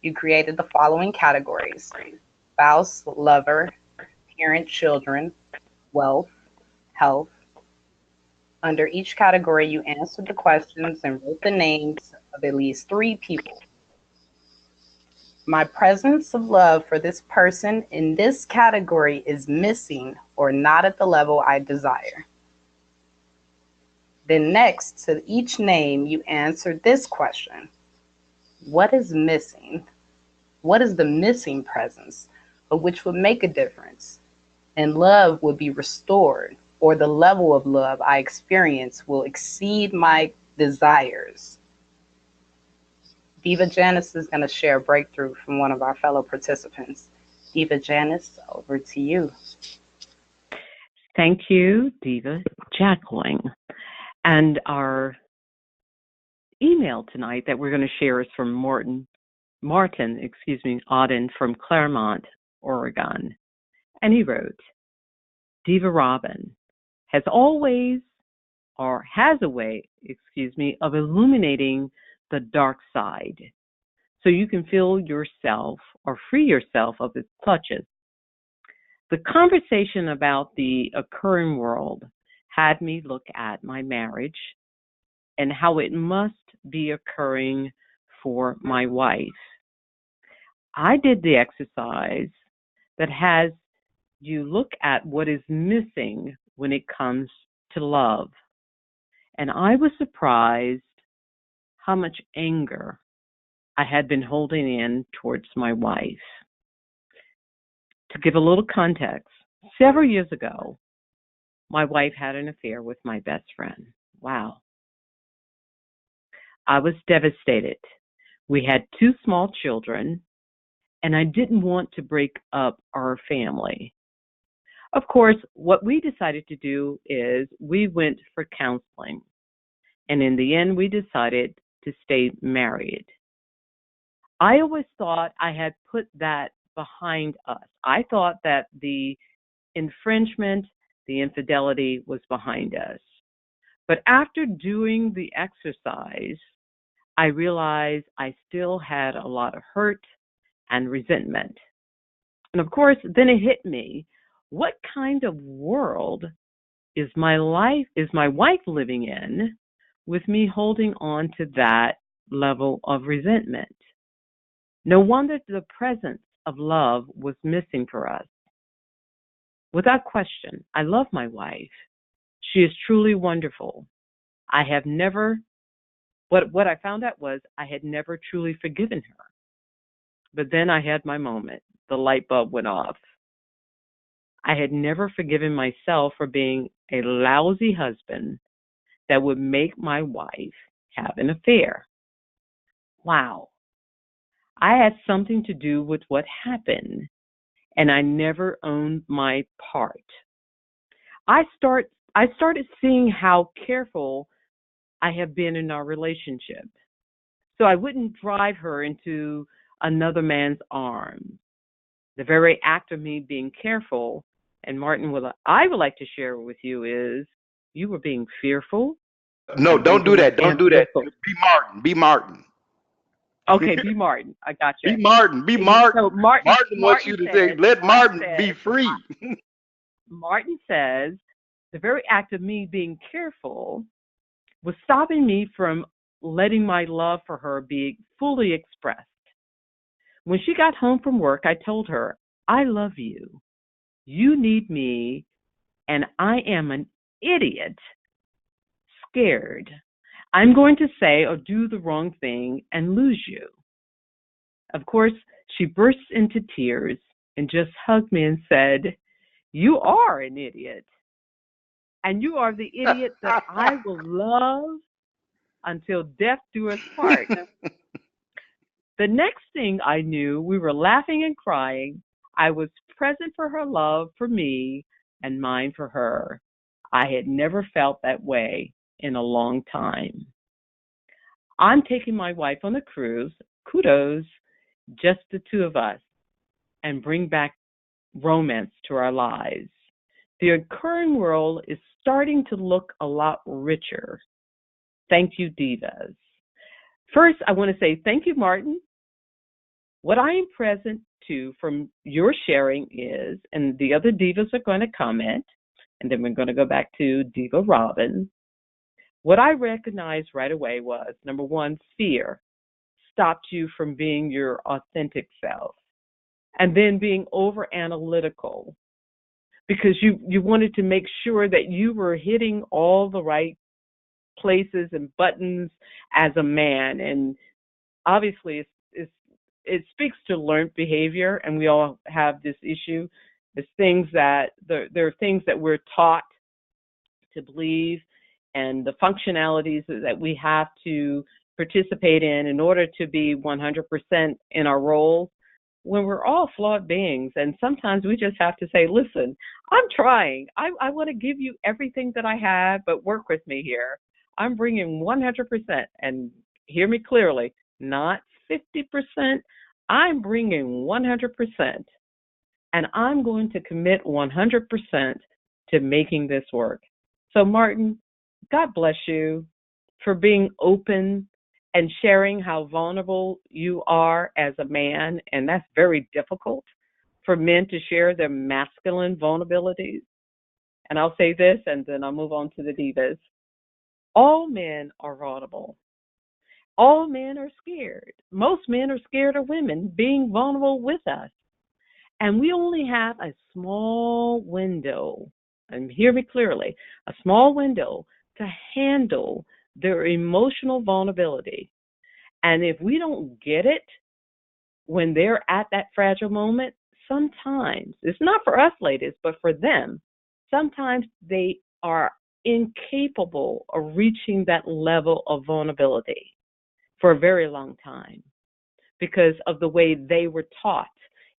You created the following categories: spouse, lover, parent, children, wealth, health. Under each category, you answered the questions and wrote the names of at least 3 people. My presence of love for this person in this category is missing or not at the level I desire. Then next to each name, you answered this question: what is missing? What is the missing presence of which would make a difference? And love would be restored or the level of love I experience will exceed my desires. Diva Janice is going to share a breakthrough from one of our fellow participants. Diva Janice, over to you. Thank you, Diva Jacqueline. And our email tonight that we're going to share is from Martin, Auden from Claremont, Oregon. And he wrote, Diva Robin has always, or has a way, of illuminating the dark side so you can feel yourself or free yourself of its clutches. The conversation about the occurring world had me look at my marriage and how it must be occurring for my wife. I did the exercise that has you look at what is missing when it comes to love. And I was surprised how much anger I had been holding in towards my wife. To give a little context, several years ago, my wife had an affair with my best friend. Wow. I was devastated. We had 2 small children, and I didn't want to break up our family. Of course, what we decided to do is we went for counseling, and in the end, we decided to stay married. I always thought I had put that behind us. I thought that the infringement, the infidelity was behind us. But after doing the exercise, I realized I still had a lot of hurt and resentment. And of course, then it hit me, what kind of world is my wife living in with me holding on to that level of resentment? No wonder the presence of love was missing for us. Without question, I love my wife. She is truly wonderful. I have never, what I found out was I had never truly forgiven her. But then I had my moment. The light bulb went off. I had never forgiven myself for being a lousy husband that would make my wife have an affair. Wow. I had something to do with what happened, and I never owned my part. I started seeing how careful I have been in our relationship, so I wouldn't drive her into another man's arms. The very act of me being careful, and Martin, I would like to share with you is you were being fearful. No, And don't do overly that. Don't do that. analytical. Be Martin. Be Martin. Okay, be Martin. I got Be you. Martin. Be So Martin. Martin wants you to say, let Martin Martin be says, free. Martin says, the very act of me being careful was stopping me from letting my love for her be fully expressed. When she got home from work, I told her, I love you. You need me, and I am an idiot, scared. I'm going to say or do the wrong thing and lose you. Of course, she burst into tears and just hugged me and said, you are an idiot. And you are the idiot that I will love until death do us part. The next thing I knew, we were laughing and crying. I was present for her love for me and mine for her. I had never felt that way in a long time. I'm taking my wife on a cruise. Kudos, just the 2 of us, and bring back romance to our lives. The occurring world is starting to look a lot richer. Thank you, Divas. First, I want to say thank you, Martin. What I am present to from your sharing is, and the other Divas are going to comment, and then we're going to go back to Diva Robin. What I recognized right away was, number 1, fear stopped you from being your authentic self, and then being over analytical because you wanted to make sure that you were hitting all the right places and buttons as a man. And obviously it speaks to learned behavior, and we all have this issue. It's things that there are things that we're taught to believe and the functionalities that we have to participate in order to be 100% in our roles, when we're all flawed beings. And sometimes we just have to say, listen, I'm trying. I want to give you everything that I have, but work with me here. I'm bringing 100%, and hear me clearly, not 50%. I'm bringing 100%, and I'm going to commit 100% to making this work. So, Martin, God bless you for being open and sharing how vulnerable you are as a man, and that's very difficult for men to share their masculine vulnerabilities. And I'll say this, and then I'll move on to the divas. All men are vulnerable. All men are scared. Most men are scared of women being vulnerable with us. And we only have a small window, and hear me clearly, a small window to handle their emotional vulnerability. And if we don't get it when they're at that fragile moment, sometimes, it's not for us ladies, but for them, sometimes they are incapable of reaching that level of vulnerability for a very long time because of the way they were taught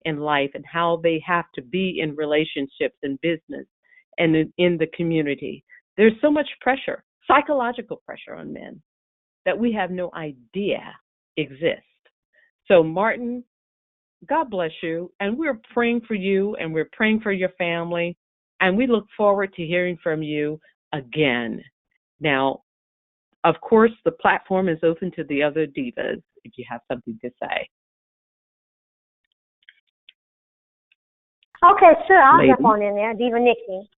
in life and how they have to be in relationships and business and in the community. There's so much pressure, psychological pressure on men that we have no idea exists. So, Martin, God bless you, and we're praying for you, and we're praying for your family, and we look forward to hearing from you again. Now, of course, the platform is open to the other divas if you have something to say. Okay, sure. I'll Lady. jump on in there, Diva Nikki.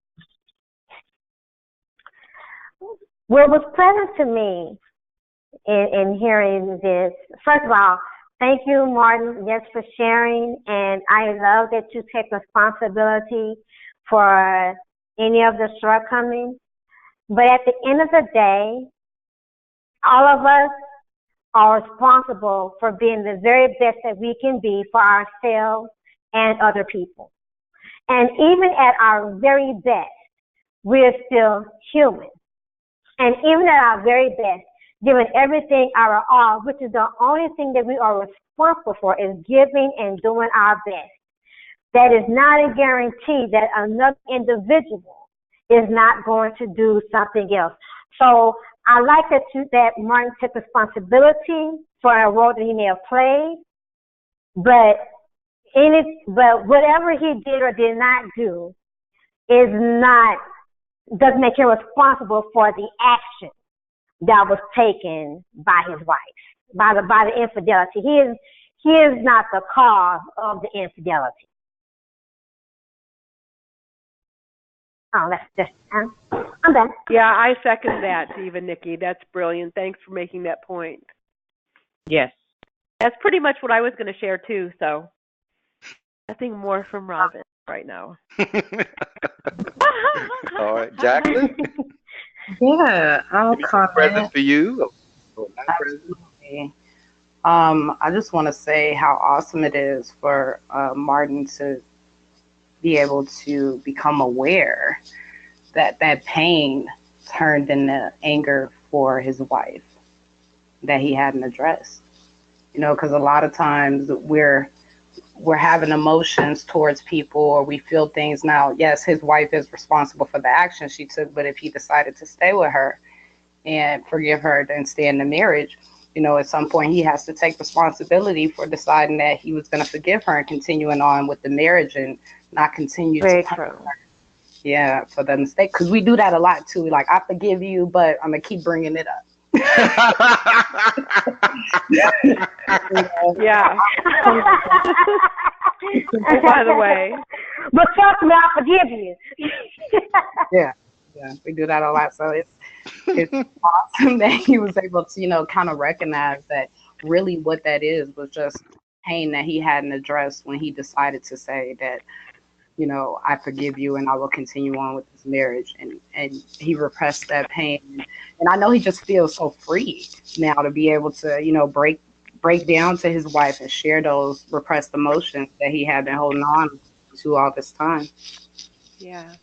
What was pleasant to me in hearing this, first of all, thank you, Martin, yes, for sharing. And I love that you take responsibility for any of the shortcomings. But at the end of the day, all of us are responsible for being the very best that we can be for ourselves and other people. And even at our very best, we're still human. And even at our very best, giving everything our all, which is the only thing that we are responsible for, is giving and doing our best. That is not a guarantee that another individual is not going to do something else. So I like that Martin took responsibility for a role that he may have played, but whatever he did or did not do doesn't make him responsible for the action that was taken by his wife, by the infidelity. He is not the cause of the infidelity. Oh, that's just, I'm done. Yeah, I second that, Diva Nikki. That's brilliant. Thanks for making that point. Yes. That's pretty much what I was going to share too, so nothing more from Robin right now. All right, Jacqueline. Yeah, I'll comment. Present for you. Absolutely. I just want to say how awesome it is for Martin to be able to become aware that that pain turned into anger for his wife that he hadn't addressed. You know, because a lot of times we're having emotions towards people, or we feel things. Now, yes, his wife is responsible for the action she took, but if he decided to stay with her and forgive her and stay in the marriage, you know, at some point he has to take responsibility for deciding that he was going to forgive her and continuing on with the marriage and not continue Very to true. Yeah, for the mistake, because we do that a lot too. Like, I forgive you, but I'm gonna keep bringing it up. Yeah. By the way. But trust me, I forgive you. Yeah, we do that a lot. So it's awesome that he was able to, you know, kind of recognize that really what that is was just pain that he hadn't addressed when he decided to say that, you know, I forgive you and I will continue on with this marriage. And he repressed that pain. And I know he just feels so free now to be able to, you know, break down to his wife and share those repressed emotions that he had been holding on to all this time. Yeah.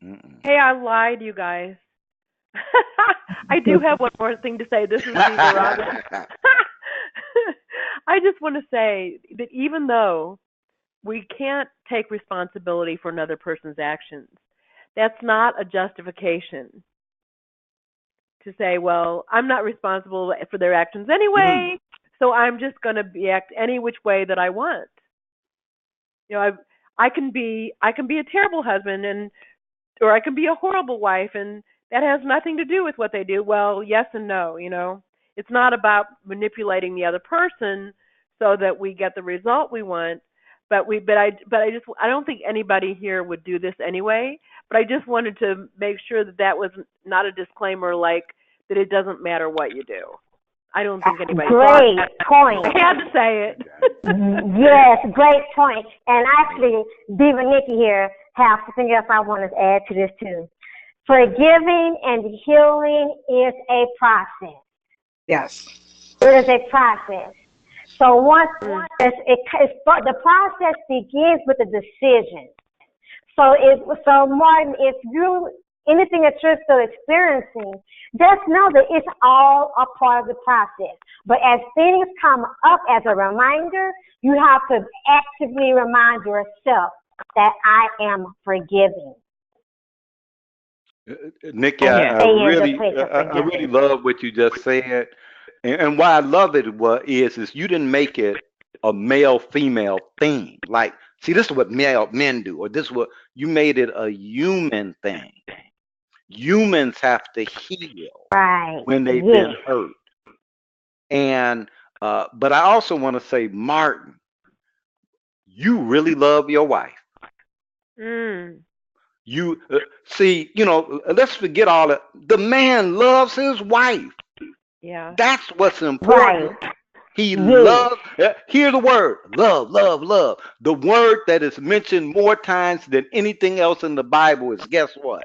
Mm-mm. Hey, I lied, you guys. I do have one more thing to say. This is Diva Robin. I just want to say that even though we can't take responsibility for another person's actions, that's not a justification to say, well, I'm not responsible for their actions anyway, so I'm just going to act any which way that I want. You know, I can be a terrible husband, and or I can be a horrible wife, and that has nothing to do with what they do. Well, yes and no. You know, it's not about manipulating the other person so that we get the result we want. But I don't think anybody here would do this anyway. But I just wanted to make sure that that was not a disclaimer, like that it doesn't matter what you do. I don't think anybody. Great point. I had to say it. Yes, great point. And actually, Diva Nikki here has something else I want to add to this too. Forgiving and healing is a process. Yes. It is a process. So once the process begins with a decision. So Martin, if you anything that you're still experiencing, just know that it's all a part of the process. But as things come up as a reminder, you have to actively remind yourself that I am forgiving. Nikki, I really love what you just said, and why I love it is you didn't make it a male female thing. Like, see, this is what men do, or this is what you made it a human thing. Humans have to heal when they've been hurt, and but I also want to say, Martin, you really love your wife. You see, let's forget all that. The man loves his wife. Yeah. That's what's important. Right. He loves, hear the word, love, love, love. The word that is mentioned more times than anything else in the Bible is, guess what?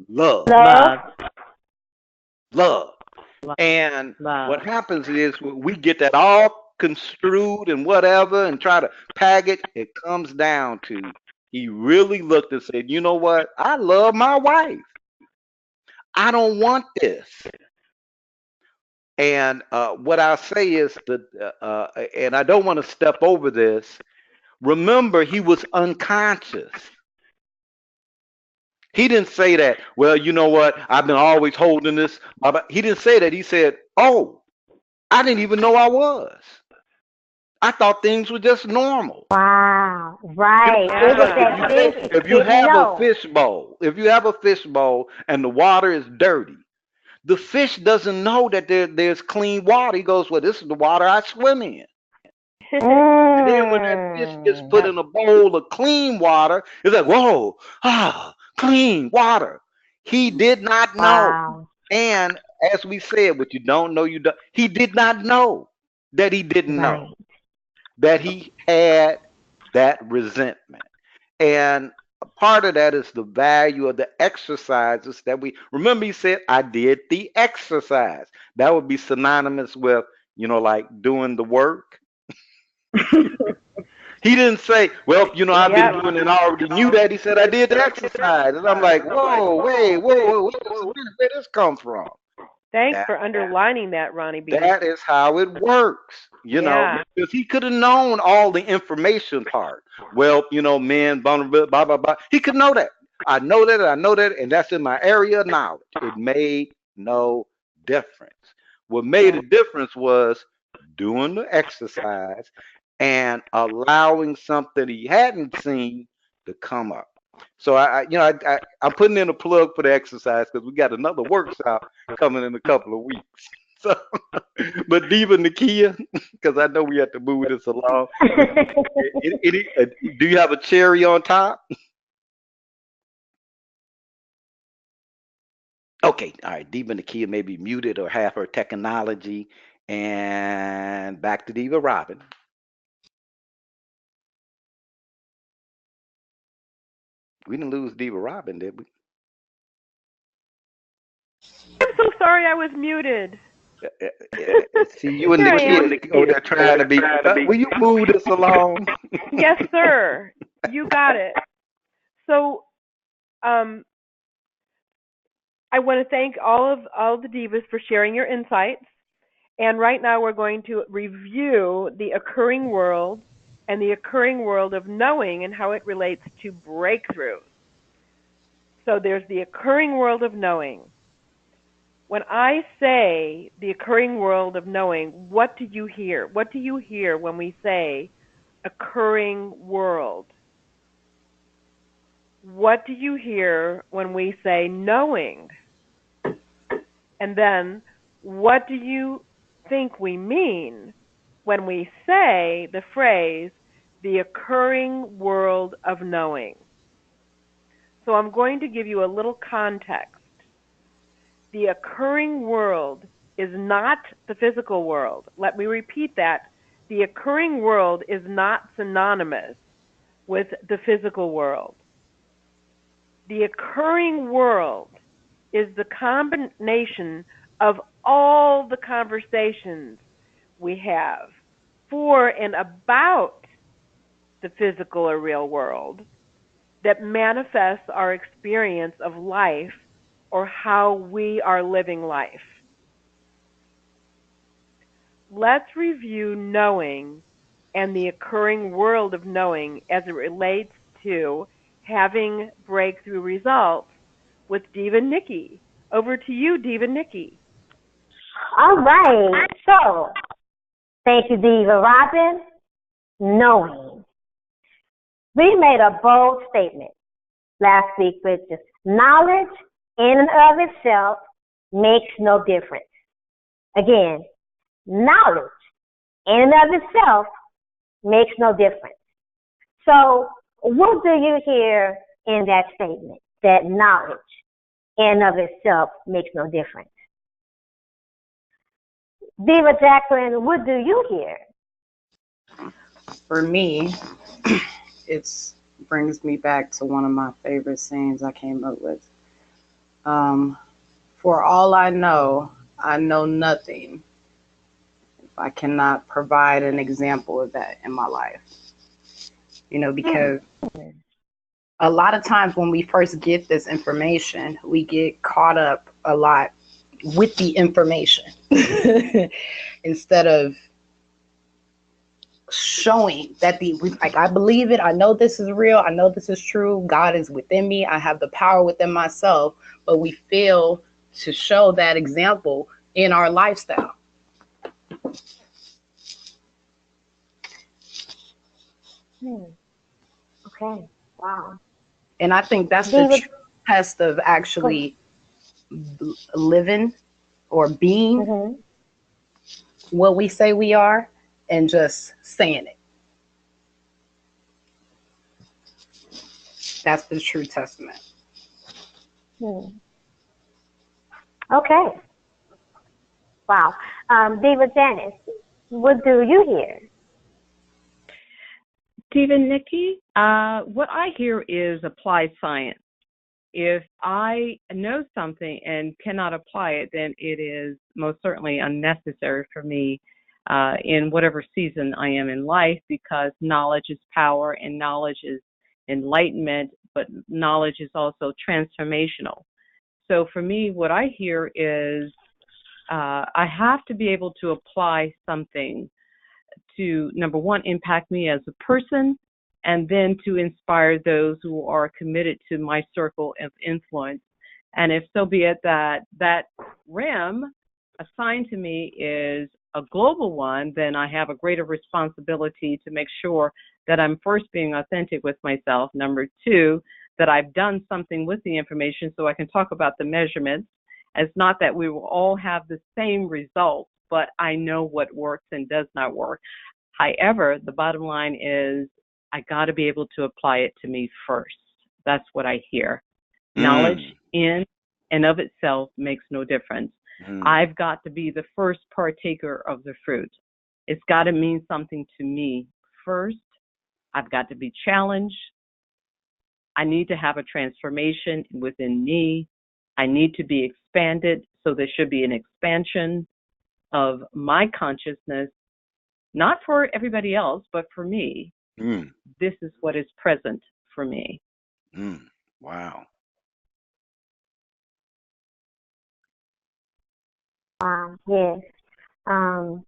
Love. Love. Love. And what happens is we get that all construed and whatever and try to package. It comes down to he really looked and said, you know what? I love my wife. I don't want this. And what I'll say is that, and I don't want to step over this, remember he was unconscious. He didn't say that, well, you know what? I've been always holding this. He didn't say that. He said, oh, I didn't even know I was. I thought things were just normal. Wow, right. If you have a fishbowl and the water is dirty, the fish doesn't know that there's clean water. He goes, well, this is the water I swim in. And then when that fish gets put in a bowl of clean water, it's like, whoa, clean water. He did not know. Wow. And as we said, what you don't know, you don't. He did not know that he didn't know that he had that resentment. And a part of that is the value of the exercises that we remember. He said, I did the exercise. That would be synonymous with, like doing the work. He didn't say, well, I've been doing it. I already knew that. He said, I did the exercise. And I'm like, whoa, wait, whoa, where did this come from? Thanks for underlining that, Ronnie B. That is how it works, because he could have known all the information part. Well, men, vulnerability, blah, blah, blah. He could know that. I know that, and that's in my area of knowledge. It made no difference. What made a difference was doing the exercise and allowing something he hadn't seen to come up. So I'm putting in a plug for the exercise because we got another workshop coming in a couple of weeks. So, but Diva Nakia, because I know we have to move this along. Do you have a cherry on top? Okay, all right. Diva Nakia may be muted or have her technology, and back to Diva Robin. We didn't lose Diva Robin, did we? I'm so sorry I was muted. See, you and the kid over there trying to be. Will you move this along? Yes, sir. You got it. So, I want to thank all the divas for sharing your insights. And right now we're going to review the occurring world and the occurring world of knowing and how it relates to breakthroughs. So there's the occurring world of knowing. When I say the occurring world of knowing, what do you hear? What do you hear when we say occurring world? What do you hear when we say knowing? And then, what do you think we mean when we say the phrase, the occurring world of knowing? So I'm going to give you a little context. The occurring world is not the physical world. Let me repeat that. The occurring world is not synonymous with the physical world. The occurring world is the combination of all the conversations we have for and about the physical or real world that manifests our experience of life or how we are living life. Let's review knowing and the occurring world of knowing as it relates to having breakthrough results with Diva Nikki. Over to you, Diva Nikki. All right. So, thank you, Diva Robin. Knowing. We made a bold statement last week, which is knowledge in and of itself makes no difference. Again, knowledge in and of itself makes no difference. So, what do you hear in that statement? That knowledge in and of itself makes no difference. Diva Jacqueline, what do you hear? For me, it brings me back to one of my favorite sayings I came up with. For all I know nothing if I cannot provide an example of that in my life. You know, because a lot of times when we first get this information, we get caught up a lot with the information instead of showing that I believe it, I know this is real, I know this is true, God is within me, I have the power within myself, but we fail to show that example in our lifestyle. Okay, wow. And I think that's the true test of actually living or being what we say we are and just saying it. That's the true testament. Okay. Wow. Diva Janice, what do you hear? Diva Nikki, what I hear is applied science. If I know something and cannot apply it, then it is most certainly unnecessary for me in whatever season I am in life, because knowledge is power and knowledge is enlightenment, but knowledge is also transformational. So for me, what I hear is I have to be able to apply something to, number one, impact me as a person, and then to inspire those who are committed to my circle of influence. And if so be it that realm assigned to me is a global one, then I have a greater responsibility to make sure that I'm first being authentic with myself. Number two, that I've done something with the information so I can talk about the measurements. It's not that we will all have the same results, but I know what works and does not work. However, the bottom line is I got to be able to apply it to me first. That's what I hear. Knowledge in and of itself makes no difference. I've got to be the first partaker of the fruit. It's got to mean something to me first. I've got to be challenged. I need to have a transformation within me. I need to be expanded. So there should be an expansion of my consciousness, not for everybody else, but for me. This is what is present for me. Wow. Yes. Um,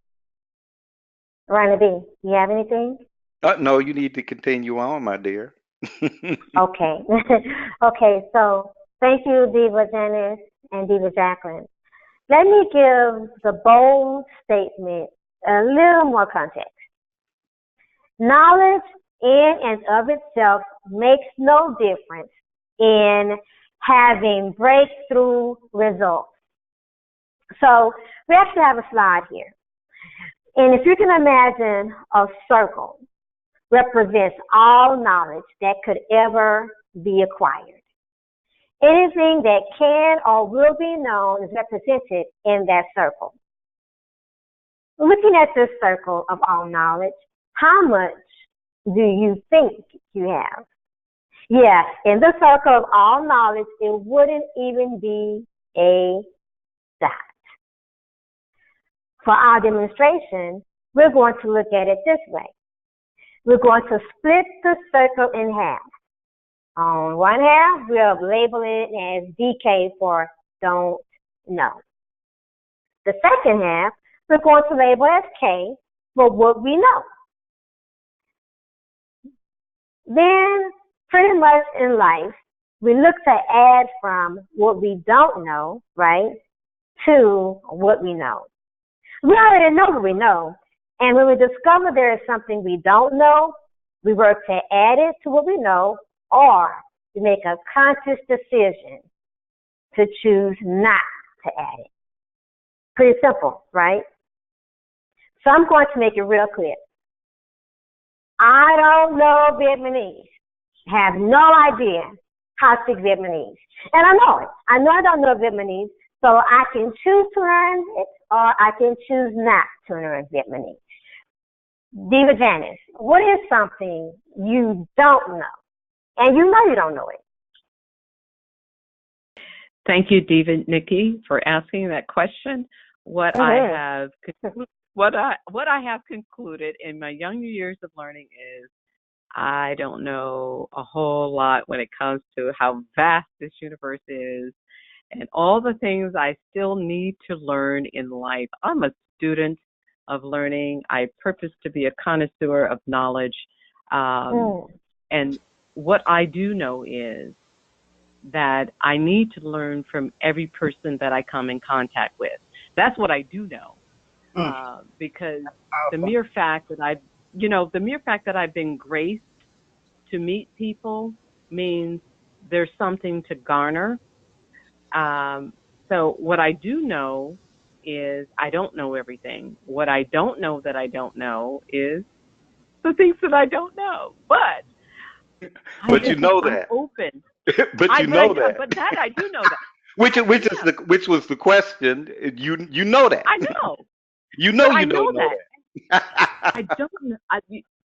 Rhonda B, you have anything? No, you need to continue on, my dear. Okay. Okay, so thank you, Diva Janice and Diva Jacqueline. Let me give the bold statement a little more context. Knowledge in and of itself makes no difference in having breakthrough results. So we actually have a slide here. And if you can imagine a circle represents all knowledge that could ever be acquired. Anything that can or will be known is represented in that circle. Looking at this circle of all knowledge, how much do you think you have? Yeah, in the circle of all knowledge, it wouldn't even be a dot. For our demonstration, we're going to look at it this way. We're going to split the circle in half. On one half, we'll label it as DK for don't know. The second half, we're going to label as K for what we know. Then, pretty much in life, we look to add from what we don't know, right, to what we know. We already know what we know, and when we discover there is something we don't know, we work to add it to what we know, or we make a conscious decision to choose not to add it. Pretty simple, right? So I'm going to make it real clear. I don't know Vietnamese. Have no idea how to speak Vietnamese. And I know it. I know I don't know Vietnamese, so I can choose to learn it or I can choose not to learn Vietnamese. Diva Janice, what is something you don't know? And you know you don't know it. Thank you, Diva Nikki, for asking that question. What I have concluded in my younger years of learning is I don't know a whole lot when it comes to how vast this universe is and all the things I still need to learn in life. I'm a student of learning. I purpose to be a connoisseur of knowledge. And what I do know is that I need to learn from every person that I come in contact with. That's what I do know. Because the mere fact that I've been graced to meet people means there's something to garner. So what I do know is I don't know everything. What I don't know that I don't know is the things that I don't know. But But you know I'm that. open. But you know that. But that I do know that. Which was the question. You know that. I know. You know I you know don't know that. I don't know.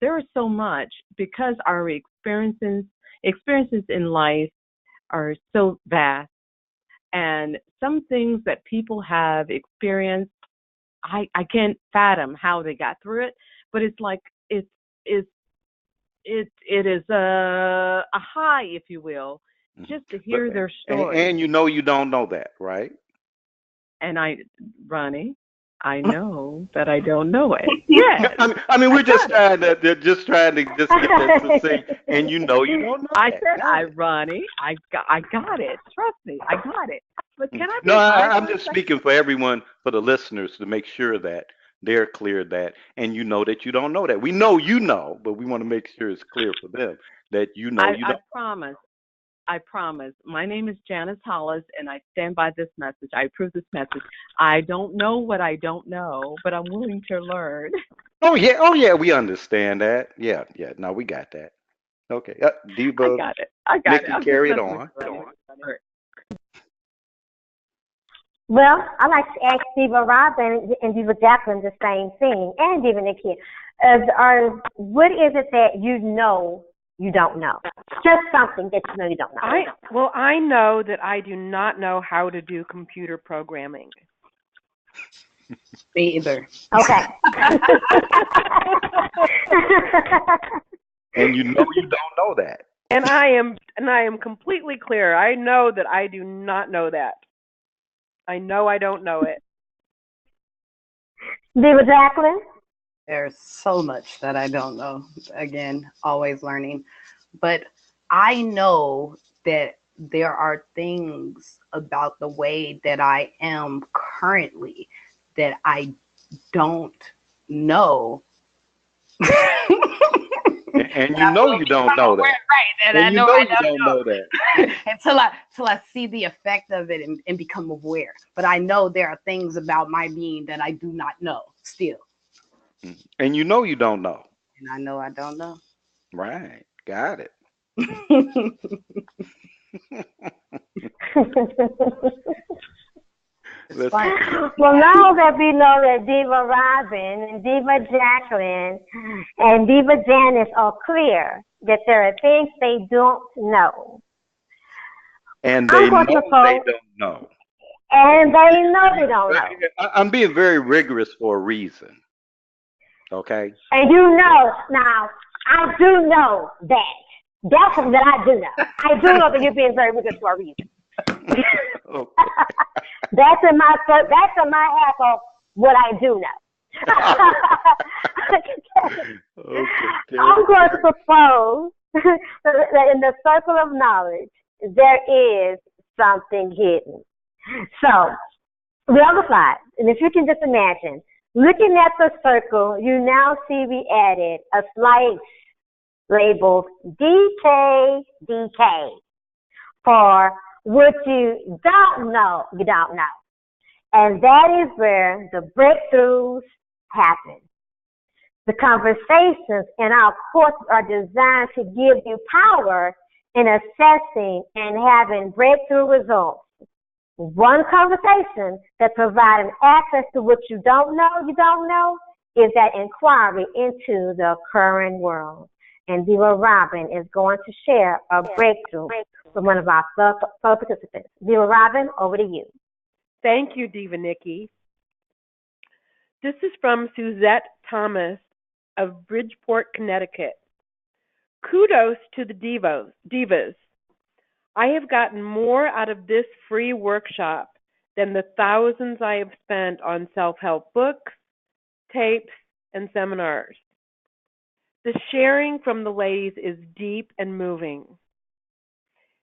There is so much because our experiences in life are so vast, and some things that people have experienced, I can't fathom how they got through it. But it's like it is a high, if you will, just to hear their story. And you know you don't know that, right? And Ronnie, I know that I don't know it. Yes. I mean, we're just trying to get that succinct, and you know you don't know I that. said, Ronnie, I got it. Trust me, I got it. But can I be No, honest I'm for a just second? speaking for everyone, for the listeners, to make sure that they're clear that, and you know that you don't know that. We know you know, but we want to make sure it's clear for them that you know you I don't. promise. I promise. My name is Janice Hollis, and I stand by this message. I approve this message. I don't know what I don't know, but I'm willing to learn. Oh yeah, we understand that. Yeah, yeah. No, we got that. Okay, I Diva, got it. I got it. Nikki, I'm just carry it messing with on. you, Ronnie. All right. Well, I like to ask Diva Robin and Diva Jacqueline the same thing, and Diva Nikki. What is it that you know you don't know? Just something that you know you don't know. I know that I do not know how to do computer programming. Me either. Okay. And you know you don't know that. And I am completely clear. I know that I do not know that. I know I don't know it. Diva Jacqueline? There's so much that I don't know. Again, always learning. But I know that there are things about the way that I am currently that I don't know. And you know you don't know that. Right, and And you know you don't know that. until I see the effect of it and become aware. But I know there are things about my being that I do not know still. And you know you don't know. And I know I don't know. Right. Got it. It's Let's fun. Well, now that we know that Diva Robin and Diva Jacqueline and Diva Janice are clear that there are things they don't know, and I'm they going to know they propose, don't know. and they know they don't know. I'm being very rigorous for a reason. Okay. And you know, now, I do know that. That's something that I do know. I do know that you're being very rigorous for a reason. Okay. That's in my half of what I do know. Okay. I'm going to propose that in the circle of knowledge there is something hidden. So the other side, and if you can just imagine, looking at the circle, you now see we added a slice labeled DK for what you don't know, you don't know. And that is where the breakthroughs happen. The conversations in our courses are designed to give you power in assessing and having breakthrough results. One conversation that provides access to what you don't know, is that inquiry into the current world. And Diva Robin is going to share a breakthrough from one of our participants. Diva Robin, over to you. Thank you, Diva Nikki. This is from Suzette Thomas of Bridgeport, Connecticut. Kudos to the divas. I have gotten more out of this free workshop than the thousands I have spent on self-help books, tapes, and seminars. The sharing from the ladies is deep and moving.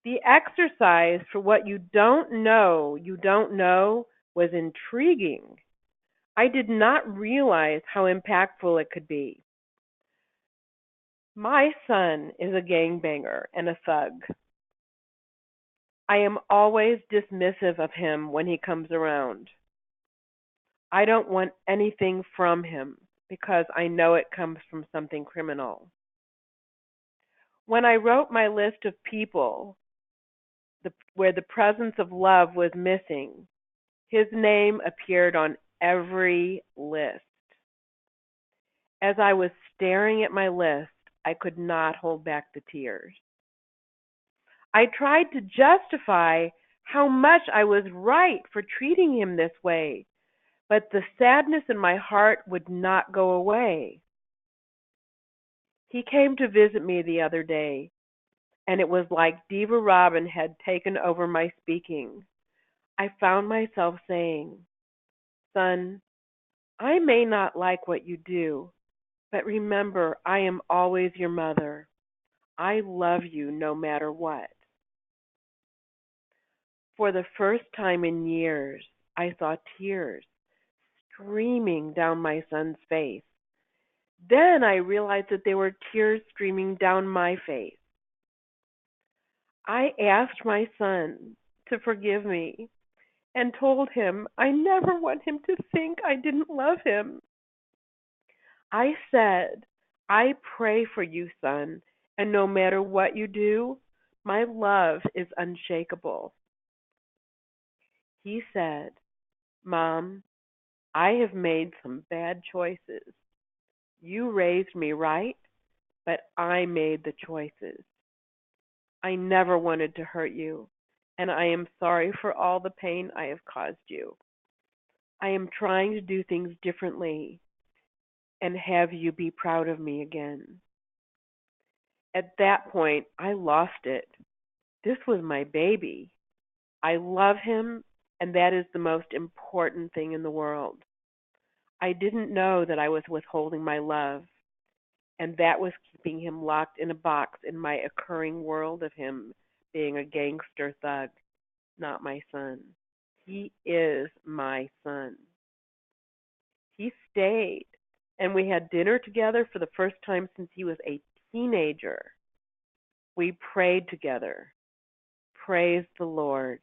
The exercise for what you don't know was intriguing. I did not realize how impactful it could be. My son is a gangbanger and a thug. I am always dismissive of him when he comes around. I don't want anything from him because I know it comes from something criminal. When I wrote my list of people where the presence of love was missing, his name appeared on every list. As I was staring at my list, I could not hold back the tears. I tried to justify how much I was right for treating him this way, but the sadness in my heart would not go away. He came to visit me the other day, and it was like Diva Robin had taken over my speaking. I found myself saying, "Son, I may not like what you do, but remember, I am always your mother. I love you no matter what." For the first time in years, I saw tears streaming down my son's face. Then I realized that there were tears streaming down my face. I asked my son to forgive me and told him I never want him to think I didn't love him. I said, "I pray for you, son, and no matter what you do, my love is unshakable." He said, "Mom, I have made some bad choices. You raised me right, but I made the choices. I never wanted to hurt you, and I am sorry for all the pain I have caused you. I am trying to do things differently and have you be proud of me again." At that point, I lost it. This was my baby. I love him, and that is the most important thing in the world. I didn't know that I was withholding my love, and that was keeping him locked in a box in my occurring world of him being a gangster thug, not my son. He is my son. He stayed, and we had dinner together for the first time since he was a teenager. We prayed together. Praise the Lord.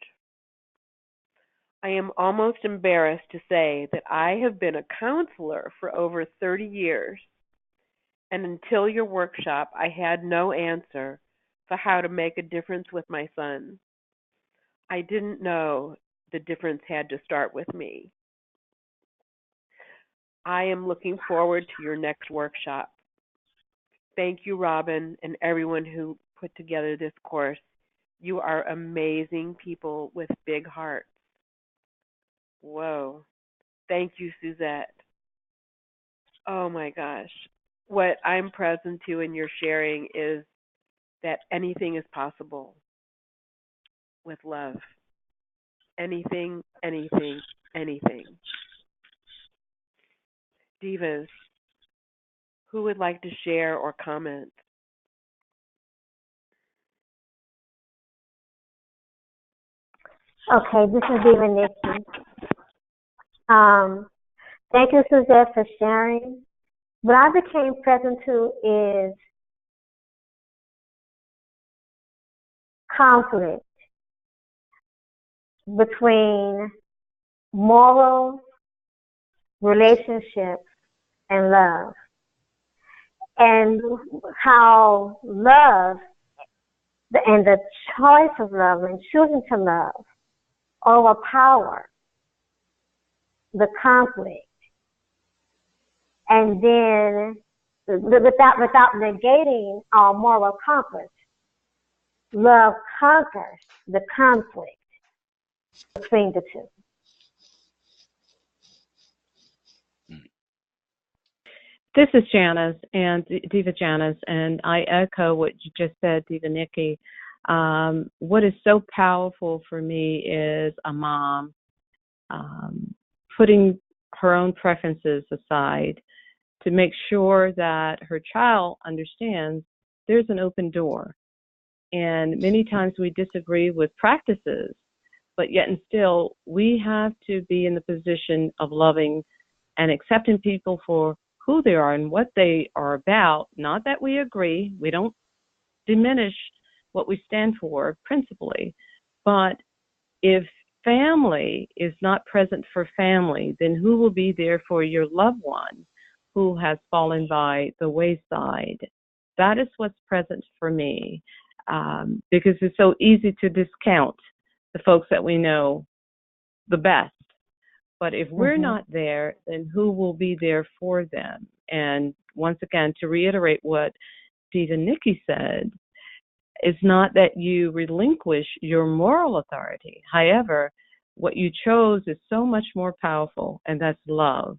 I am almost embarrassed to say that I have been a counselor for over 30 years, and until your workshop, I had no answer for how to make a difference with my son. I didn't know the difference had to start with me. I am looking forward to your next workshop. Thank you, Robin, and everyone who put together this course. You are amazing people with big hearts. Whoa. Thank you, Suzette. Oh my gosh. What I'm present to in your sharing is that anything is possible with love. Anything, anything, anything. Divas, who would like to share or comment? Okay, this is Diva Nikki. Thank you, Suzette, for sharing. What I became present to is conflict between morals, relationships, and love. And how love and the choice of love and choosing to love overpower the conflict. And then without negating our moral compass, love conquers the conflict between the two. This is Janice and Diva Janice, and I echo what you just said, Diva Nikki. What is so powerful for me is a mom putting her own preferences aside to make sure that her child understands there's an open door. And many times we disagree with practices, but yet and still we have to be in the position of loving and accepting people for who they are and what they are about. Not that we agree, we don't diminish what we stand for principally, but if family is not present for family, then who will be there for your loved one who has fallen by the wayside? That is what's present for me, because it's so easy to discount the folks that we know the best. But if we're not there, then who will be there for them? And once again, to reiterate what Diva Nikki said, it's not that you relinquish your moral authority. However, what you chose is so much more powerful, and that's love.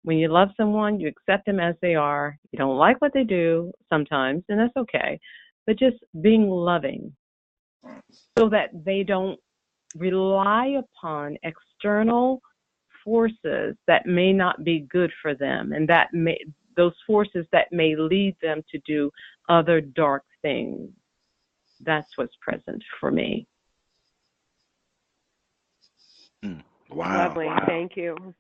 When you love someone, you accept them as they are. You don't like what they do sometimes, and that's okay. But just being loving so that they don't rely upon external forces that may not be good for them, and that those forces that may lead them to do other dark things. That's what's present for me. Wow. Lovely. Thank you.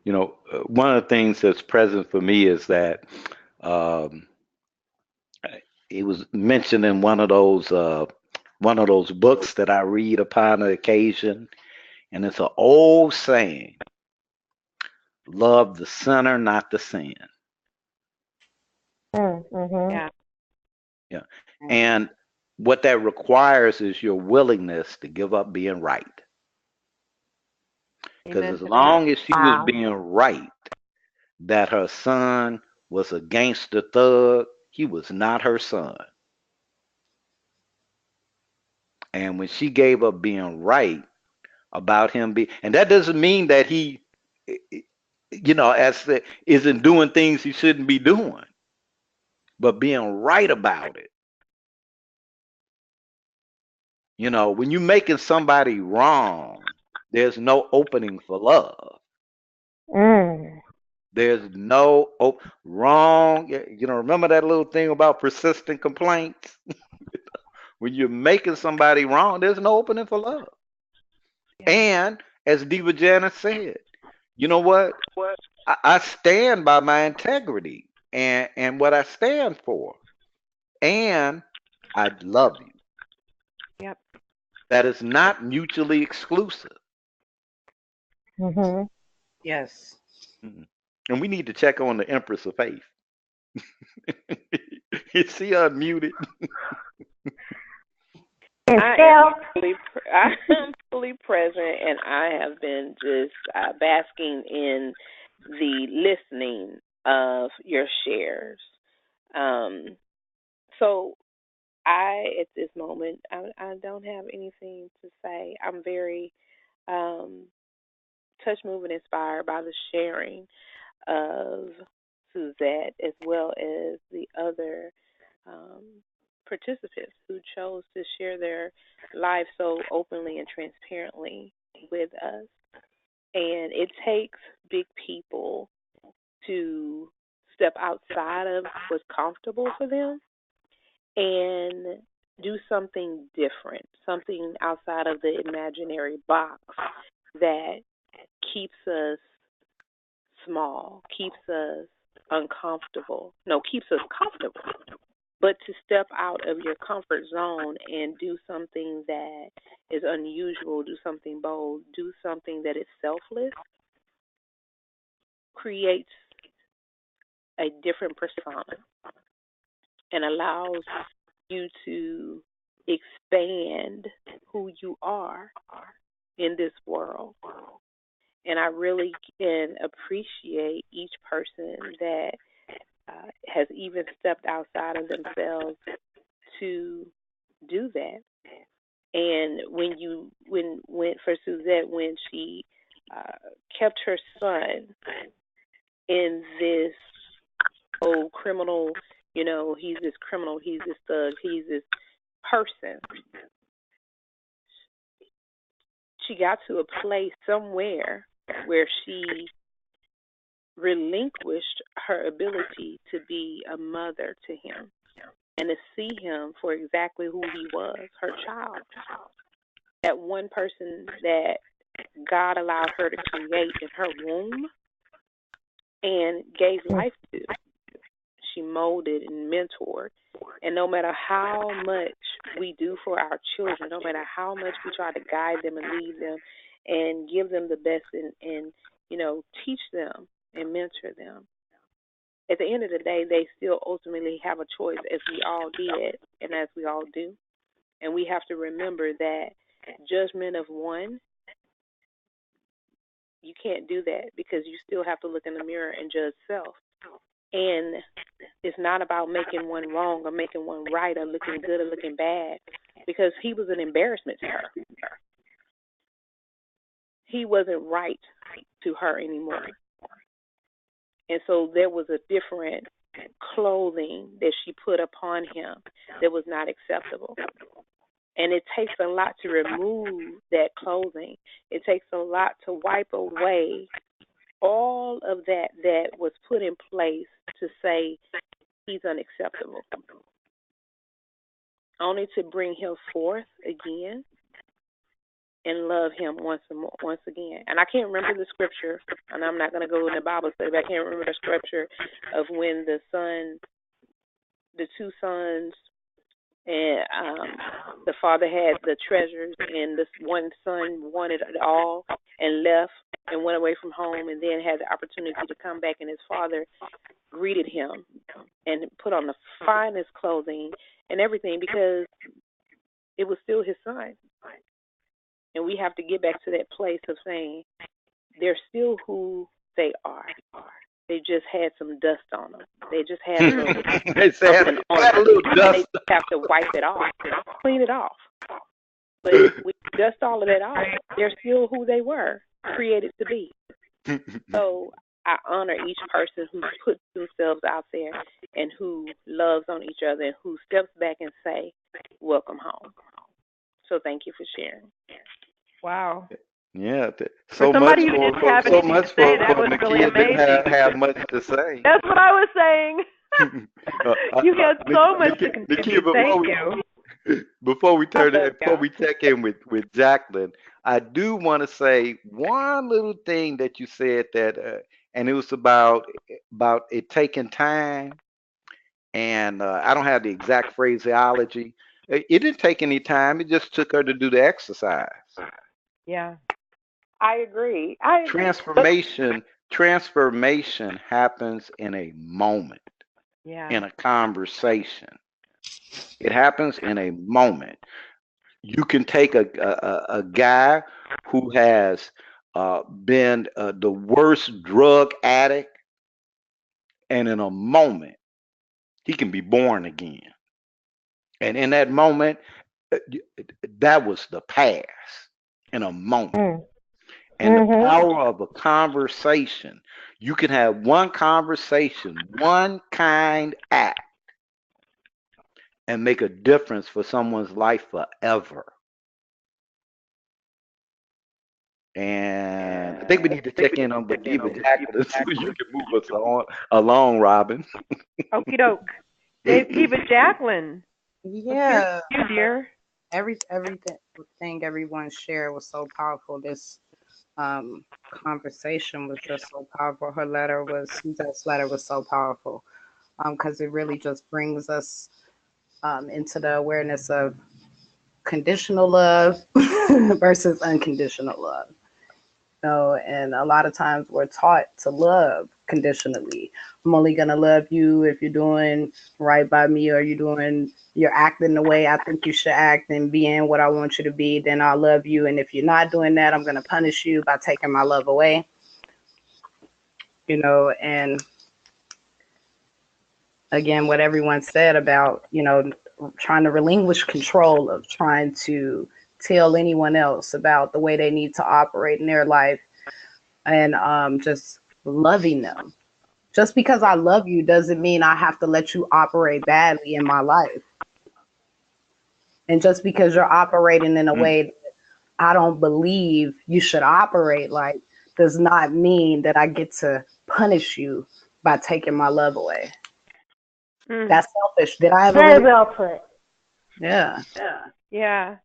You know, one of the things that's present for me is that it was mentioned in one of those books that I read upon occasion, and it's an old saying: "Love the sinner, not the sin." Yeah. Yeah, and what that requires is your willingness to give up being right. Because Amen as to that. long as she was Wow. being right, that her son was a gangster thug, he was not her son. And when she gave up being right about him being, and that doesn't mean that he, isn't doing things he shouldn't be doing, but being right about it. When you're making somebody wrong, there's no opening for love. Mm. There's no wrong. Remember that little thing about persistent complaints? When you're making somebody wrong, there's no opening for love. And as Diva Janice said, you know what? I stand by my integrity and what I stand for. And I love you. Yep. That is not mutually exclusive. Mhm. Yes. Mhm. And we need to check on the Empress of Faith. Is she unmuted? And I am self. I am fully present, and I have been just basking in the listening of your shares. Um, so at this moment, I don't have anything to say. I'm very um, touched, moved, and inspired by the sharing of Suzette as well as the other um, participants who chose to share their lives so openly and transparently with us. And it takes big people to step outside of what's comfortable for them and do something different, something outside of the imaginary box that keeps us small, keeps us uncomfortable. No, keeps us comfortable. But to step out of your comfort zone and do something that is unusual, do something bold, do something that is selfless, creates a different persona and allows you to expand who you are in this world. And I really can appreciate each person that has even stepped outside of themselves to do that. And when for Suzette, when she kept her son in this criminal, he's this criminal, he's this thug, he's this person, she got to a place somewhere where she relinquished her ability to be a mother to him and to see him for exactly who he was, her child. That one person that God allowed her to create in her womb and gave life to. She molded and mentored. And no matter how much we do for our children, no matter how much we try to guide them and lead them and give them the best and teach them and mentor them, at the end of the day, they still ultimately have a choice, as we all did and as we all do. And we have to remember that judgment of one, you can't do that because you still have to look in the mirror and judge self. And it's not about making one wrong or making one right or looking good or looking bad, because he was an embarrassment to her. He wasn't right to her anymore. And so there was a different clothing that she put upon him that was not acceptable. And it takes a lot to remove that clothing. It takes a lot to wipe away all of that was put in place to say he's unacceptable, only to bring him forth again and love him once again. And I can't remember the scripture, and I'm not going to go in the Bible study, but I can't remember the scripture of when the two sons, and the father had the treasures, and this one son wanted it all and left and went away from home, and then had the opportunity to come back, and his father greeted him and put on the finest clothing and everything, because it was still his son. And we have to get back to that place of saying they're still who they are. They just had some dust on them. They just had a little They said something on had a them. little And they dust. just have to wipe it off, clean it off. But we dust all of that off. They're still who they were created to be. So I honor each person who puts themselves out there and who loves on each other and who steps back and say, welcome home. So thank you for sharing. Wow. Yeah, For so much somebody who didn't have so anything to much say, that for was really Nakia didn't amazing. have much to say. That's what I was saying. You had so much to Nakia, contribute. Thank you. I love before y'all. we check in with Jacqueline, I do want to say one little thing that you said that, and it was about it taking time, and I don't have the exact phraseology. It didn't take any time. It just took her to do the exercise. Yeah. I agree. I agree. But Transformation happens in a moment, Yeah. in a conversation. It happens in a moment. You can take a guy who has been the worst drug addict, and in a moment, he can be born again. And in that moment, that was the past in a moment. Mm. And the Mhm. power of a conversation, you can have one conversation, one kind act, and make a difference for someone's life forever. And I think we need to check in on the Diva Jacqueline so you can move us on along, Robin. Okie doke. Diva Jacqueline, let's hear Yeah, from you, dear. everything everyone shared was so powerful. This conversation was just so powerful. Suzette's letter was so powerful because it really just brings us into the awareness of conditional love versus unconditional love. And a lot of times we're taught to love conditionally. I'm only gonna love you if you're doing right by me, or you're acting the way I think you should act and being what I want you to be, then I'll love you. And if you're not doing that, I'm gonna punish you by taking my love away. And again, what everyone said about, trying to relinquish control of trying to tell anyone else about the way they need to operate in their life, and just loving them. Just because I love you doesn't mean I have to let you operate badly in my life. And just because you're operating in a Mm. way that I don't believe you should operate like does not mean that I get to punish you by taking my love away. Mm. That's selfish. Did I ever Very really? well put. Yeah. Yeah.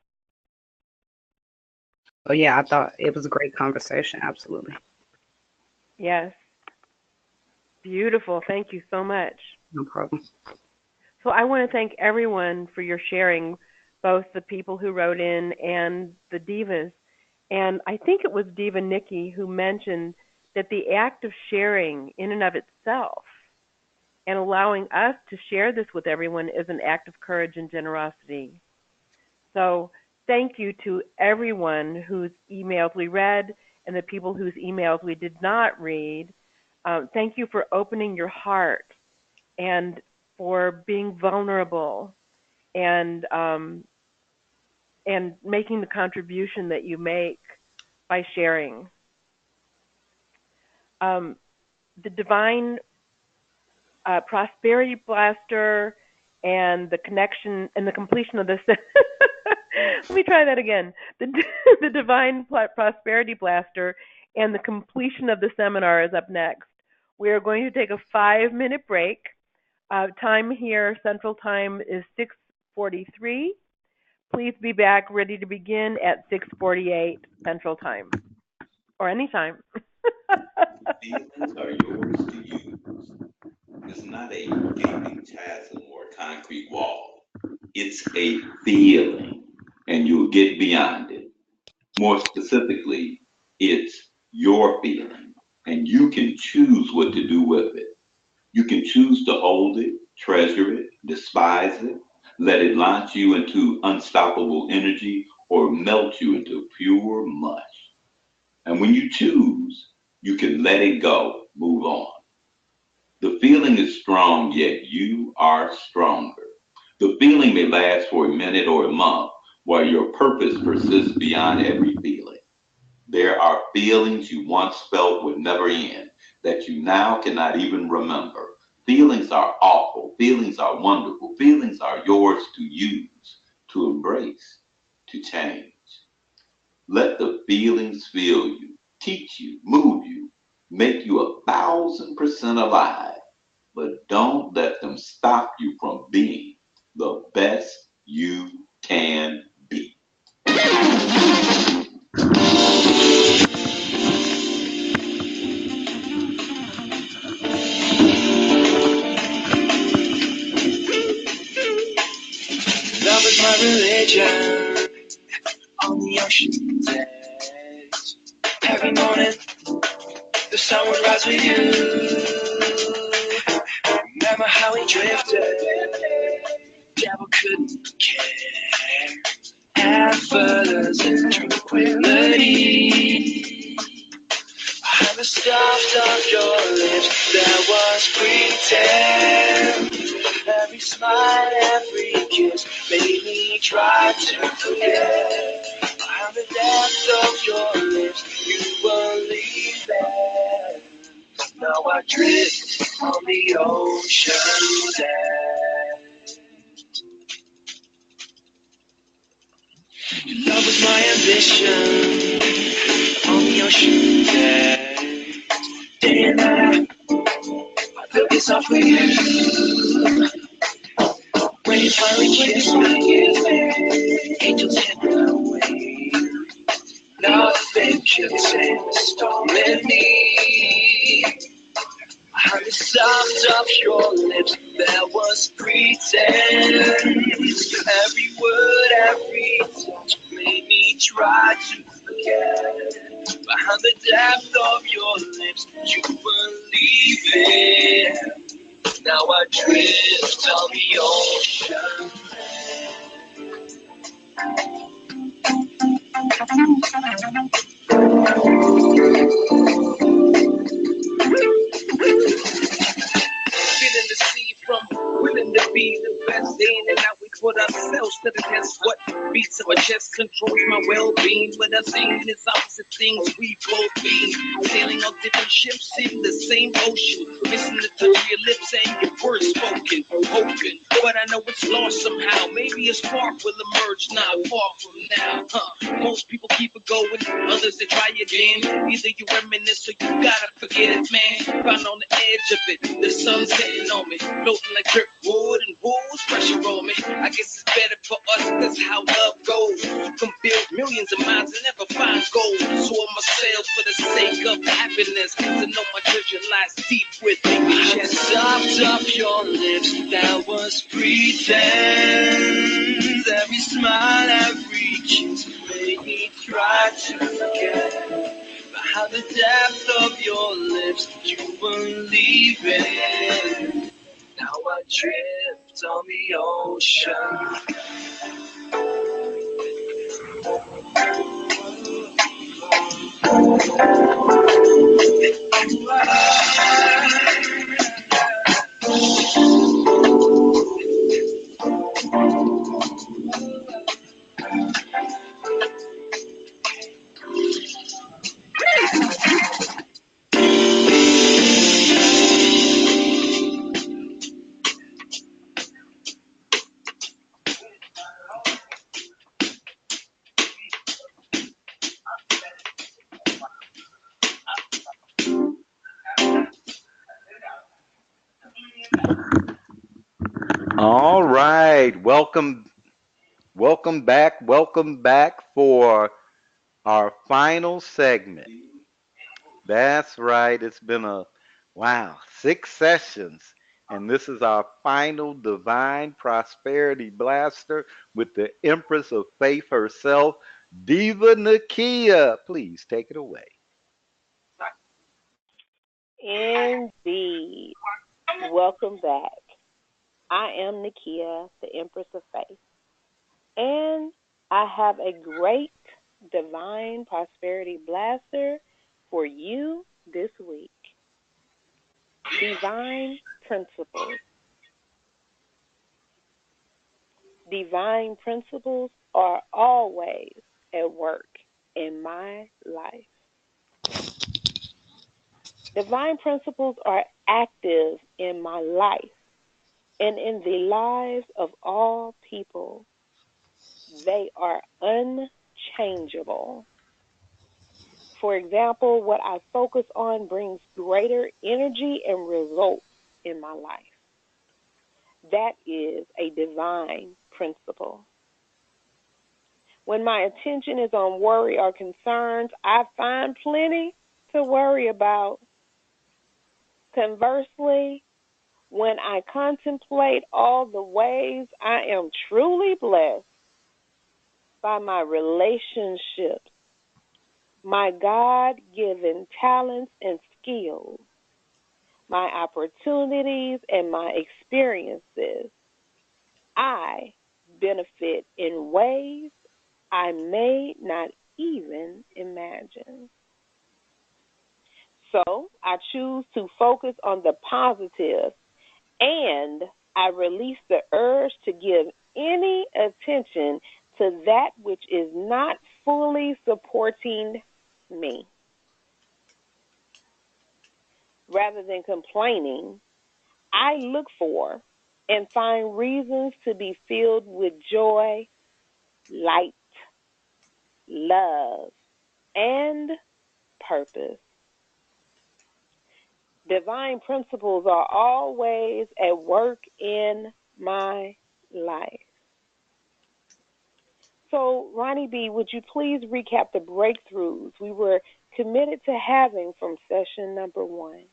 So yeah, I thought it was a great conversation. Absolutely. Yes. Beautiful. Thank you so much. No problem. So I want to thank everyone for your sharing, both the people who wrote in and the divas. And I think it was Diva Nikki who mentioned that the act of sharing in and of itself and allowing us to share this with everyone is an act of courage and generosity. So thank you to everyone whose emails we read and the people whose emails we did not read. Thank you for opening your heart and for being vulnerable and making the contribution that you make by sharing. Um, the divine prosperity blaster and the connection and the completion of this. Let me try that again. The, the divine prosperity blaster and the completion of the seminar is up next. We are going to take a 5-minute break. Time here, Central Time is 6:43. Please be back ready to begin at 6:48 Central Time or anytime. Feelings are yours to use. It's not a gaping chasm or a concrete wall. It's a feeling, and you'll get beyond it. More specifically, it's your feeling, and you can choose what to do with it. You can choose to hold it, treasure it, despise it, let it launch you into unstoppable energy, or melt you into pure mush. And when you choose, you can let it go, move on. The feeling is strong, yet you are stronger. The feeling may last for a minute or a month, while your purpose persists beyond every feeling. There are feelings you once felt would never end that you now cannot even remember. Feelings are awful. Feelings are wonderful. Feelings are yours to use, to embrace, to change. Let the feelings fill you, teach you, move you, make you 1,000% alive. But don't let them stop you from being the best you can be. Love is my religion on the ocean's edge. Every morning, the sun would rise with you. Remember how we drifted? Devil couldn't care. Effortless and tranquility. Behind the soft of your lips, there was pretend. Every smile, every kiss made me try to forget. Behind the depth of your lips, you were leaving. Now I drift on the ocean's edge. Your love was my ambition on the ocean's edge. Day and night, I built this up for you. When you finally kissed me, angels hit my way. Nothing could stand the storm in me. Behind the soft of your lips, there was pretend. Every word, every touch made me try to forget. Behind the depth of your lips, you were leaving. Now I drift on the ocean. Feeling the sea from willing to be the best. Day in and out, we put ourselves to the test. What beats of our chest controls my well-being. But I've seen is opposite things we both been. Sailing on different ships in the same ocean. Missing the touch of your lips and your words spoken. Hoping, but I know it's lost somehow. Maybe a spark will emerge not far from now. Most people keep it going, others they try again. Either you reminisce or you gotta forget it, man. Found on the edge of it, the sun's setting on me, floating like dirt wood and wolves pressure on me. I guess it's better for us, that's how love goes. You can build millions of miles and never find gold. So I'ma sail for the sake of happiness, to know my treasure lies deep within me. Just soft up your lips, that was pretend. Every smile, every kiss made me try to forget. Behind the depth of your lips, you were leaving. Now I drift on the ocean. All right. Welcome back for our final segment. That's right. It's been a wow, 6 sessions. And this is our final divine prosperity blaster with the Empress of Faith herself, Diva Nakia. Please take it away. Indeed. Welcome back. I am Nakia, the Empress of Faith, and I have a great divine prosperity blaster for you this week. Divine principles. Divine principles are always at work in my life. Divine principles are active in my life and in the lives of all people. They are unchangeable. For example, what I focus on brings greater energy and results in my life. That is a divine principle. When my attention is on worry or concerns, I find plenty to worry about. Conversely, when I contemplate all the ways I am truly blessed by my relationships, my God given talents and skills, my opportunities, and my experiences, I benefit in ways I may not even imagine. So I choose to focus on the positive, and I release the urge to give any attention to that which is not fully supporting me. Rather than complaining, I look for and find reasons to be filled with joy, light, love, and purpose. Divine principles are always at work in my life. So, Ronnie B., would you please recap the breakthroughs we were committed to having from session number 1?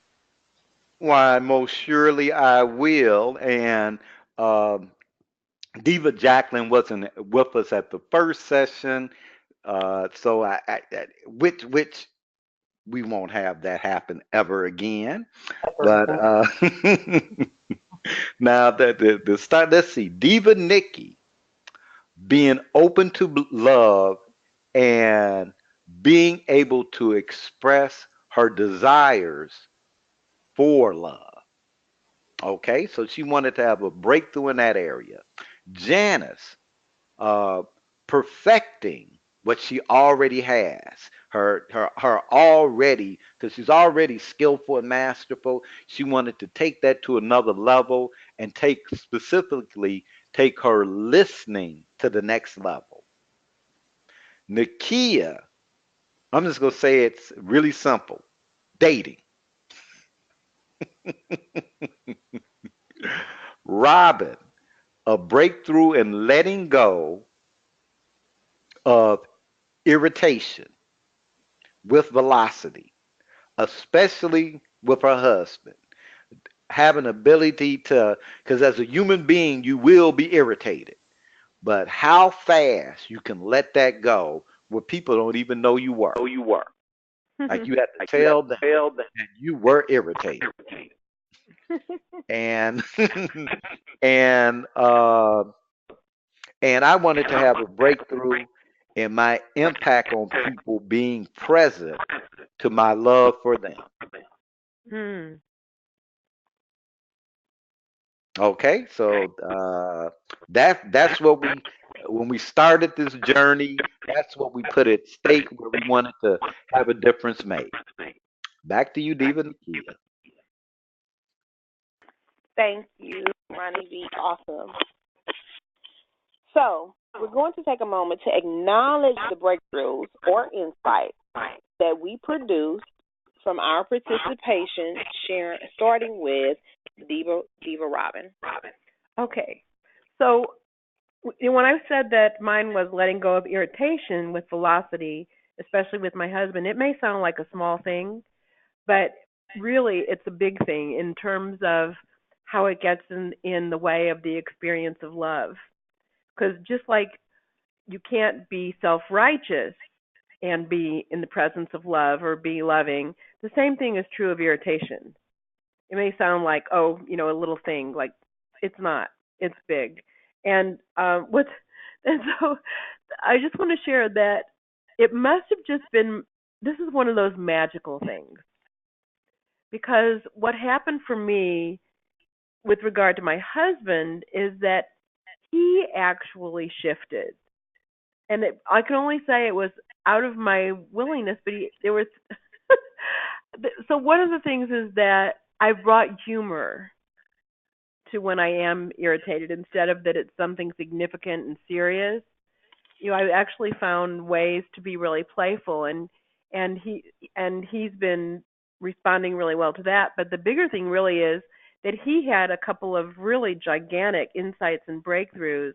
Why, most surely I will. And um Diva Jacqueline wasn't with us at the first session, so which we won't have that happen ever again. But now that the start, let's see, Diva Nikki being open to love and being able to express her desires for love. Okay, so she wanted to have a breakthrough in that area. Janice, uh, perfecting what she already has. Her already, because she's already skillful and masterful. She wanted to take that to another level and take her listening to the next level. Nakia, I'm just gonna say it's really simple. Dating. Robin, a breakthrough in letting go of irritation with velocity, especially with her husband. Have an ability to, because as a human being, you will be irritated, but how fast you can let that go where people don't even know you were. Like you have to tell them that you were irritated. And and and I wanted to have a breakthrough in my impact on people being present to my love for them. Hmm. Okay, so that's what we when we started this journey, that's what we put at stake where we wanted to have a difference made. Back to you, Diva Nakia. Thank you, Ronnie B. Awesome. So, we're going to take a moment to acknowledge the breakthroughs or insights that we produced from our participation, starting with Diva Robin. Okay. So when I said that mine was letting go of irritation with velocity, especially with my husband, it may sound like a small thing, but really it's a big thing in terms of how it gets in the way of the experience of love. Because just like you can't be self-righteous and be in the presence of love or be loving, the same thing is true of irritation. It may sound like, oh, a little thing. Like it's not. It's big. And what? And so I just want to share that it must have just been. This is one of those magical things because what happened for me with regard to my husband is that he actually shifted, and I can only say it was out of my willingness, but there was. So one of the things is that I brought humor to when I am irritated instead of that it's something significant and serious. I actually found ways to be really playful and he's been responding really well to that. But the bigger thing really is that he had a couple of really gigantic insights and breakthroughs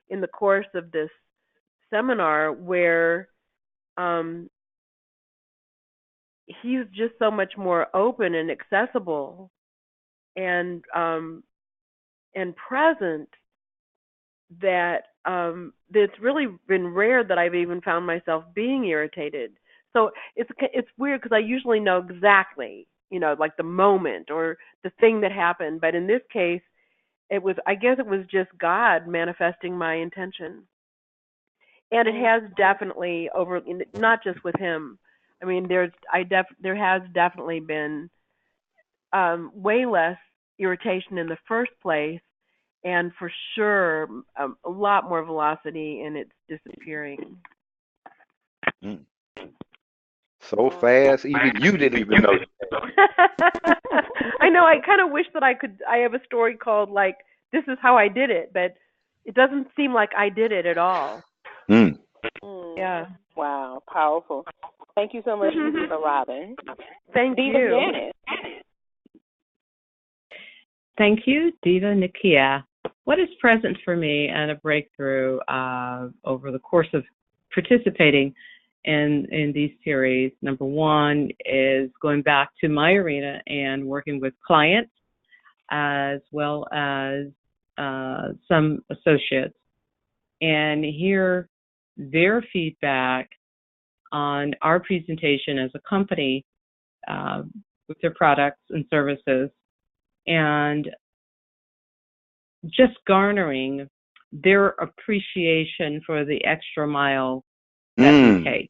in the course of this seminar where he's just so much more open and accessible and present that it's really been rare that I've even found myself being irritated. So it's weird because I usually know exactly, like the moment or the thing that happened. But in this case, I guess it was just God manifesting my intention. And it has definitely not just with him. I mean, there has definitely been way less irritation in the first place, and for sure a lot more velocity in its disappearing. Mm. So fast, even you didn't even know. I know. I kind of wish that I have a story called like "This is how I did it," but it doesn't seem like I did it at all. Mm. Yeah. Wow, powerful. Thank you so much, Diva Robin. Thank Diva you. Janet. Thank you, Diva Nikia. What is present for me and a breakthrough over the course of participating in these series? Number one is going back to my arena and working with clients as well as some associates and hear their feedback on our presentation as a company with their products and services, and just garnering their appreciation for the extra mile that we take.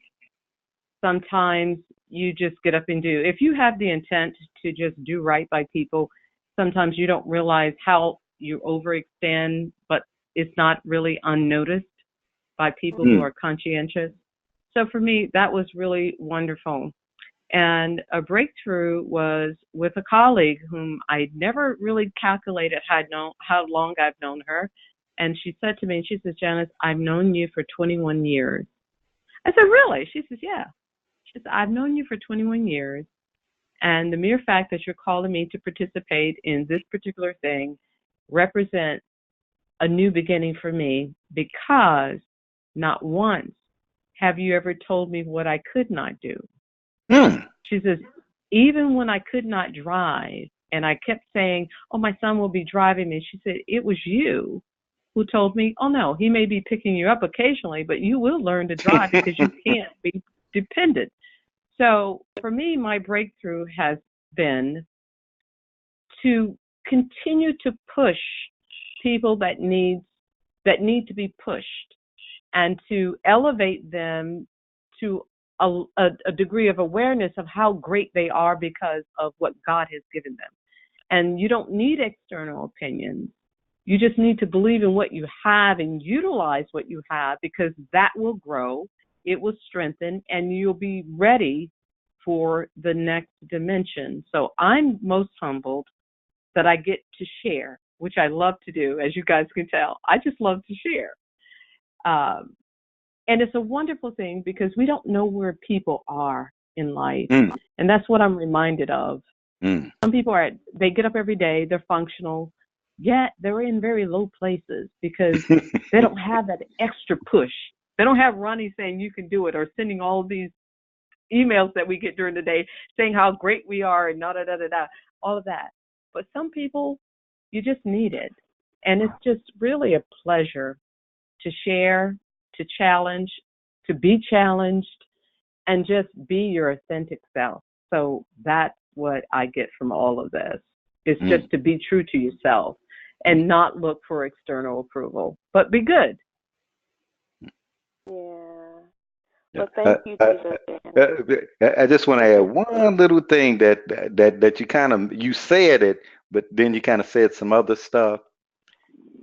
Sometimes you just get up and do. If you have the intent to just do right by people, sometimes you don't realize how you overextend, but it's not really unnoticed by people who are conscientious. So for me, that was really wonderful. And a breakthrough was with a colleague whom I never really calculated how long I've known her. And she said to me, she says, "Janice, I've known you for 21 years. I said, "Really?" She says, "Yeah." She said, "I've known you for 21 years. And the mere fact that you're calling me to participate in this particular thing represents a new beginning for me, because not once have you ever told me what I could not do." She says, "Even when I could not drive and I kept saying, oh, my son will be driving me," she said, "it was you who told me, oh, no, he may be picking you up occasionally, but you will learn to drive because you can't be dependent." So for me, my breakthrough has been to continue to push people that need to be pushed, and to elevate them to a degree of awareness of how great they are because of what God has given them. And you don't need external opinions. You just need to believe in what you have and utilize what you have, because that will grow, it will strengthen, and you'll be ready for the next dimension. So I'm most humbled that I get to share, which I love to do, as you guys can tell. I just love to share. And it's a wonderful thing because we don't know where people are in life. And that's what I'm reminded of. Some people they get up every day, they're functional, yet they're in very low places because they don't have that extra push. They don't have Ronnie saying you can do it, or sending all these emails that we get during the day saying how great we are and all of that. But some people, you just need it. And it's just really a pleasure to share, to challenge, to be challenged, and just be your authentic self. So that's what I get from all of this. It's just to be true to yourself and not look for external approval, but be good. Yeah. Well, thank you, Diva. I just want to add one little thing that you said it, but then you kind of said some other stuff.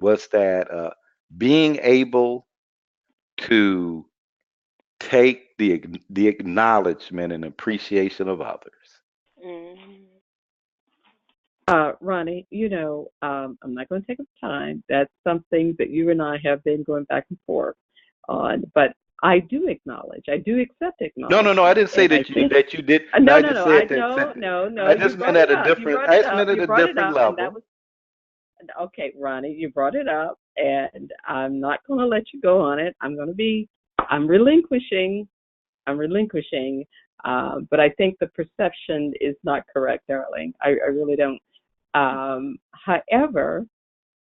Was that being able to take the acknowledgement and appreciation of others. Ronnie, I'm not going to take up time. That's something that you and I have been going back and forth on. But I do acknowledge. I do accept No. I acknowledgement, didn't say and I that think you did. No, no, I no, just no. said that. No. I You just meant brought at it a up. different. I just meant at You a brought it different up, and that level. was okay, Ronnie. You brought it up, and I'm not going to let you go on it. I'm relinquishing. But I think the perception is not correct, darling. I really don't. However,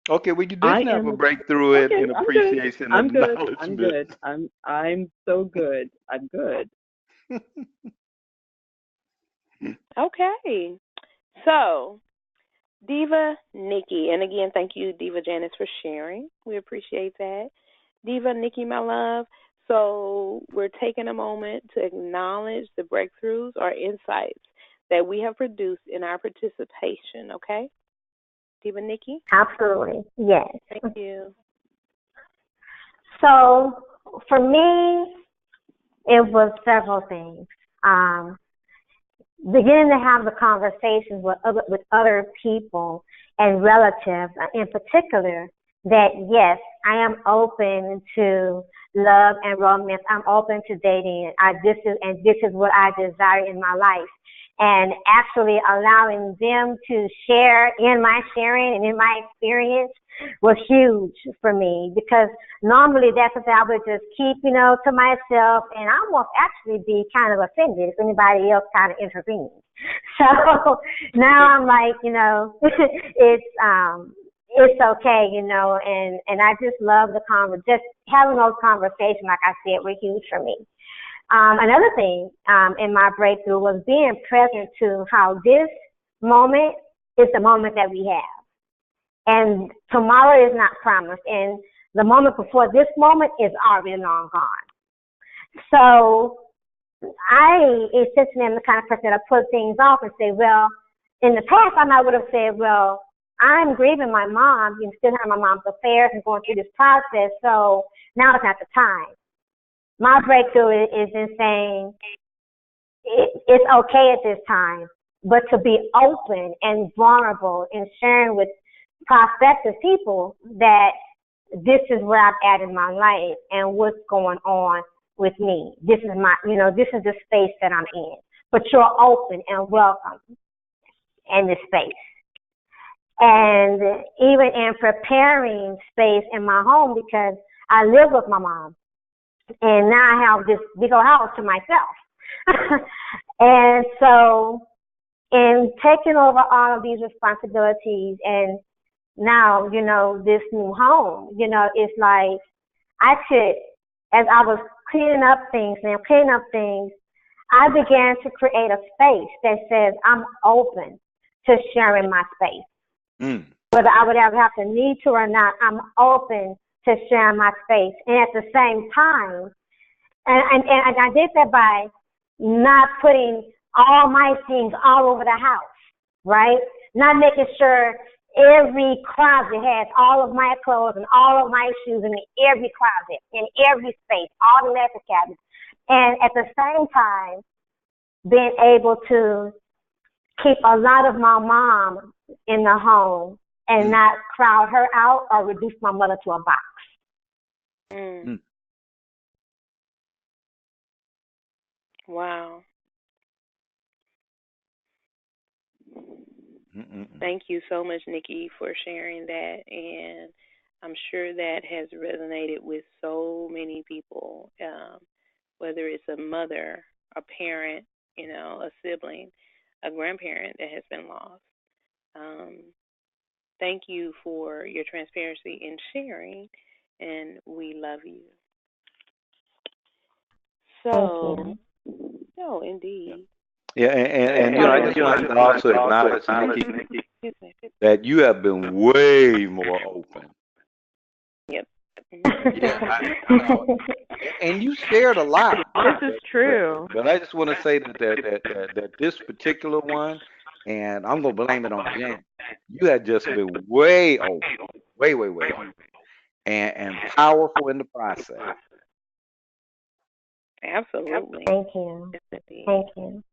Okay, well, you I didn't have a am breakthrough okay. in I'm good. appreciation I'm and good. I'm acknowledgement. good. I'm so good. I'm good. Okay. So, Diva Nikki, and again, thank you, Diva Janice, for sharing. We appreciate that. Diva Nikki, my love. So, we're taking a moment to acknowledge the breakthroughs or insights that we have produced in our participation, okay? Diva Nikki? Absolutely, yes. Thank you. So for me, it was several things. Beginning to have the conversations with other people and relatives in particular, that yes, I am open to love and romance. I'm open to dating. This is what I desire in my life. And actually allowing them to share in my sharing and in my experience was huge for me, because normally that's what I would just keep, to myself, and I almost actually be kind of offended if anybody else kind of intervenes. So now I'm like, it's okay, and I just love just having those conversations, like I said, were huge for me. Another thing in my breakthrough was being present to how this moment is the moment that we have. And tomorrow is not promised. And the moment before this moment is already long gone. So I essentially am the kind of person that put things off and say, well, in the past I might would have said, well, I'm grieving my mom, still having my mom's affairs and going through this process, so now is not the time. My breakthrough is in saying it's okay at this time, but to be open and vulnerable and sharing with prospective people that this is where I'm at in my life and what's going on with me. This is this is the space that I'm in. But you're open and welcome in this space. And even in preparing space in my home, because I live with my mom, and now I have this big old house to myself. And so in taking over all of these responsibilities and now, this new home, it's like I could, as I was cleaning up things, I began to create a space that says I'm open to sharing my space. Whether I would ever have to need to or not, I'm open to sharing my space. And at the same time, and I did that by not putting all my things all over the house, right? Not making sure every closet has all of my clothes and all of my shoes in every closet, in every space, all the medicine cabinets. And at the same time, being able to keep a lot of my mom in the home and not crowd her out or reduce my mother to a box. Wow. Thank you so much, Nikki, for sharing that. And I'm sure that has resonated with so many people, whether it's a mother, a parent, a sibling, a grandparent that has been lost. Thank you for your transparency and sharing, and we love you. So, no, indeed. Yeah, and I just wanted to also acknowledge, Nikki, that you have been way more open. Yep. Yeah, and you shared a lot. This is true. But I just want to say that this particular one, and I'm gonna blame it on Jen. You had just been way open, way open, and powerful in the process. Absolutely. Thank you. Thank you.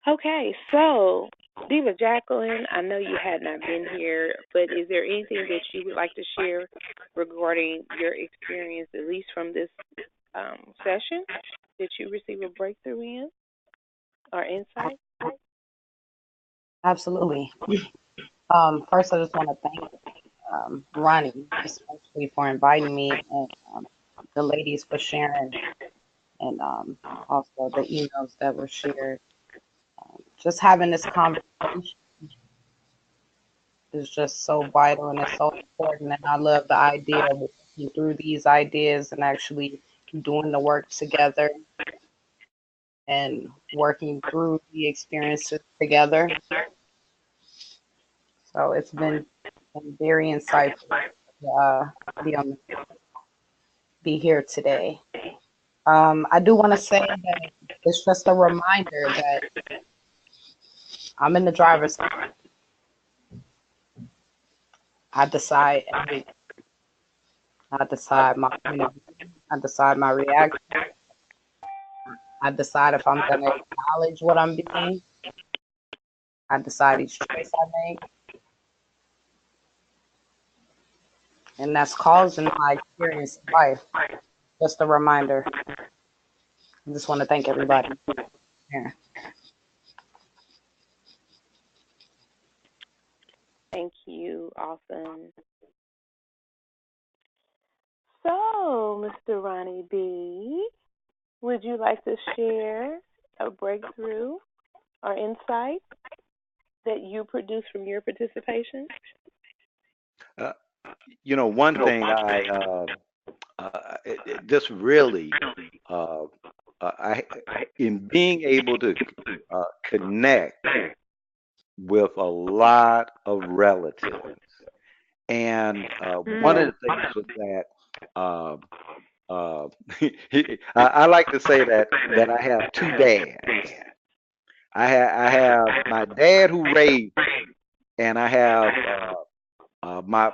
Okay, so Diva Jacqueline, I know you had not been here, but is there anything that you would like to share regarding your experience, at least from this session, that you received a breakthrough in or insight? Absolutely. First, I just want to thank Ronnie, especially for inviting me, and the ladies for sharing, and also the emails that were shared. Just having this conversation is just so vital and it's so important. And I love the idea of working through these ideas and actually doing the work together and working through the experiences together. So it's been very insightful to be here today. I do want to say that it's just a reminder that I'm in the driver's seat. I decide everything. I decide my point of view. I decide my reaction. I decide if I'm going to acknowledge what I'm doing. I decide each choice I make. And that's causing my experience in life. Just a reminder. I just want to thank everybody here. Thank you. Awesome. So, Mr. Ronnie B., would you like to share a breakthrough or insight that you produced from your participation? One thing just really, in being able to connect with a lot of relatives, and one of the things was that I like to say that I have two dads. I have my dad who raised me, and I have my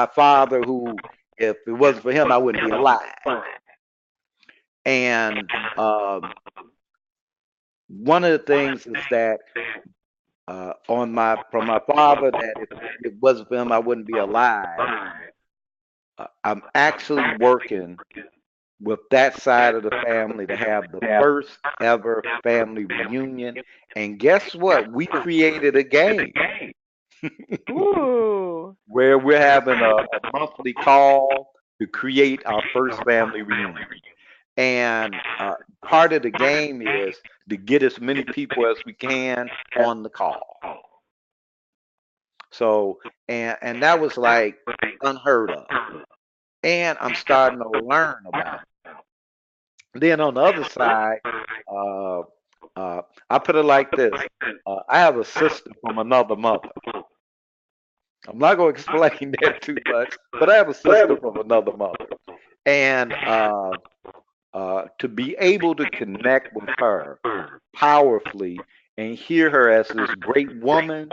father who, if it wasn't for him, I wouldn't be alive. And one of the things is that from my father, that if it wasn't for him, I wouldn't be alive. I'm actually working with that side of the family to have the first ever family reunion. And guess what? We created a game. Ooh. Where we're having a monthly call to create our first family reunion. And part of the game is to get as many people as we can on the call. So, and that was like unheard of. And I'm starting to learn about it. Then on the other side, I put it like this. I have a sister from another mother. I'm not going to explain that too much, but I have a sister from another mother. And to be able to connect with her powerfully and hear her as this great woman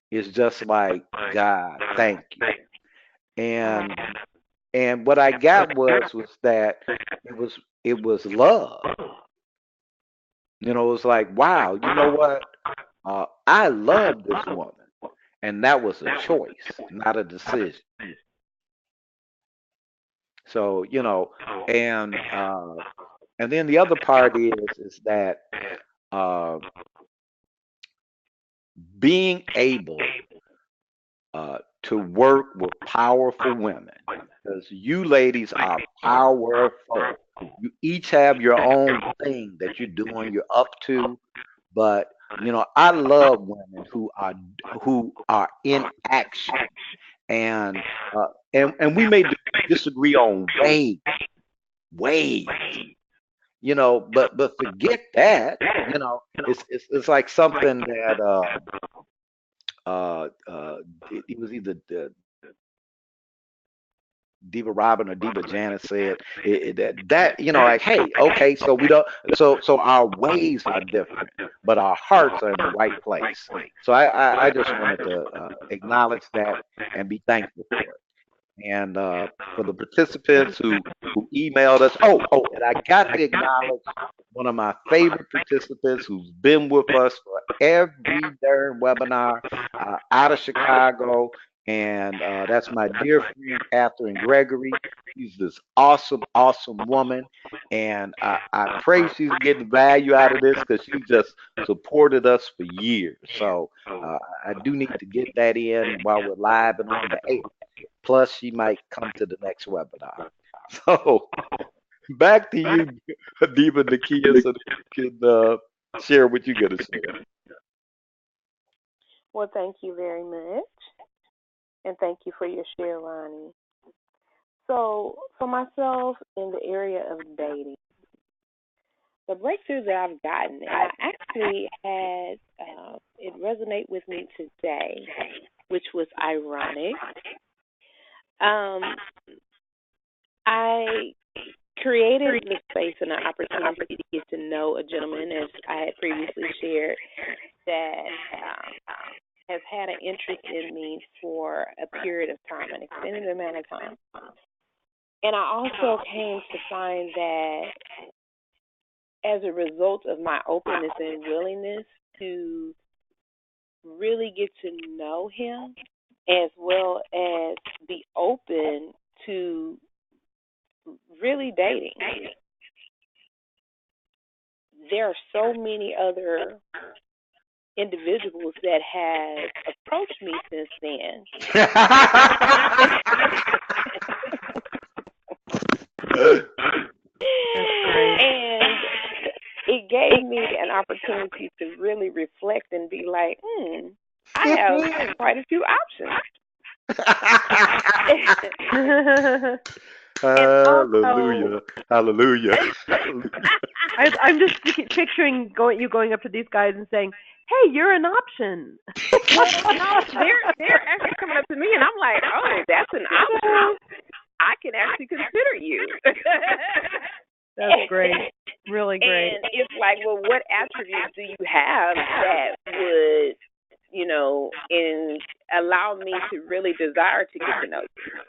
is just like, God, thank you. And what I got was that it was love. It was like, wow, you know what? I love this woman. And that was a choice, not a decision. So, and then the other part is that being able to work with powerful women, because you ladies are powerful. You each have your own thing that you're doing, you're up to, but I love women who are in action, and we may disagree on ways, but forget that. It's like something that it was either Diva Robin or Diva Janet said that like, hey, okay, so we don't, so our ways are different, but our hearts are in the right place. So I just wanted to acknowledge that and be thankful for it. And for the participants who emailed us, and I got to acknowledge one of my favorite participants who's been with us every darn webinar out of Chicago. And that's my dear friend, Catherine Gregory. She's this awesome, awesome woman. And I pray she's getting value out of this because she just supported us for years. So I do need to get that in while we're live and on the air. Plus, she might come to the next webinar. So back to you, Diva Nakia, so that you can share what you're going to share. Well, thank you very much. And thank you for your share, Ronnie. So, for myself in the area of dating, the breakthrough that I've gotten, and I actually had it resonate with me today, which was ironic. I created the space and the opportunity to get to know a gentleman, as I had previously shared, that has had an interest in me for a period of time, an extended amount of time. And I also came to find that as a result of my openness and willingness to really get to know him, as well as be open to really dating, there are so many other individuals that have approached me since then. And it gave me an opportunity to really reflect and be like, I have quite a few options. Hallelujah. Hallelujah. I'm just picturing you going up to these guys and saying, "Hey, you're an option." Well, no, they're actually coming up to me, and I'm like, "Oh, that's an option. I can actually consider you." That's great. Really great. And it's like, well, what attributes do you have that would, allow me to really desire to get to know you?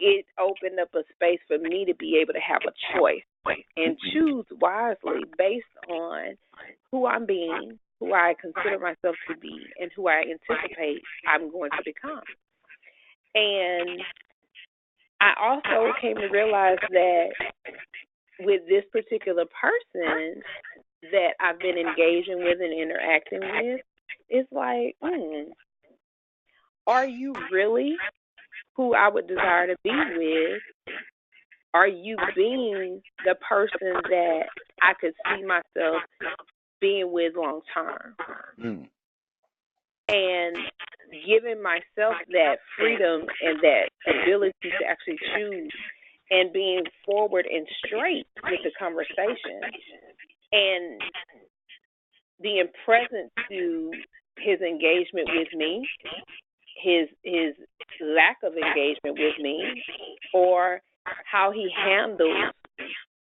It opened up a space for me to be able to have a choice and choose wisely based on who I'm being, who I consider myself to be, and who I anticipate I'm going to become. And I also came to realize that with this particular person that I've been engaging with and interacting with, it's like, are you really who I would desire to be with? Are you being the person that I could see myself being with long term? And giving myself that freedom and that ability to actually choose and being forward and straight with the conversation and being present to his engagement with me, his lack of engagement with me, or how he handles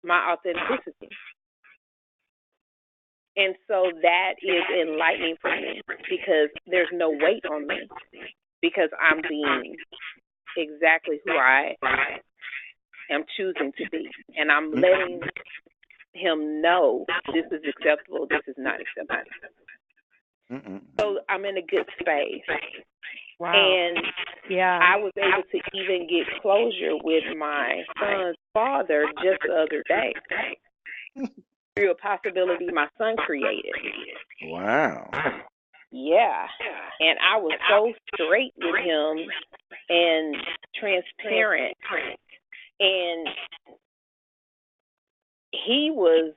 my authenticity. And so that is enlightening for me because there's no weight on me because I'm being exactly who I am choosing to be. And I'm letting him know this is acceptable, this is not acceptable. So I'm in a good space. Wow. And I was able to even get closure with my son's father just the other day through a possibility my son created. Wow. Yeah. And I was so straight with him and transparent. And he was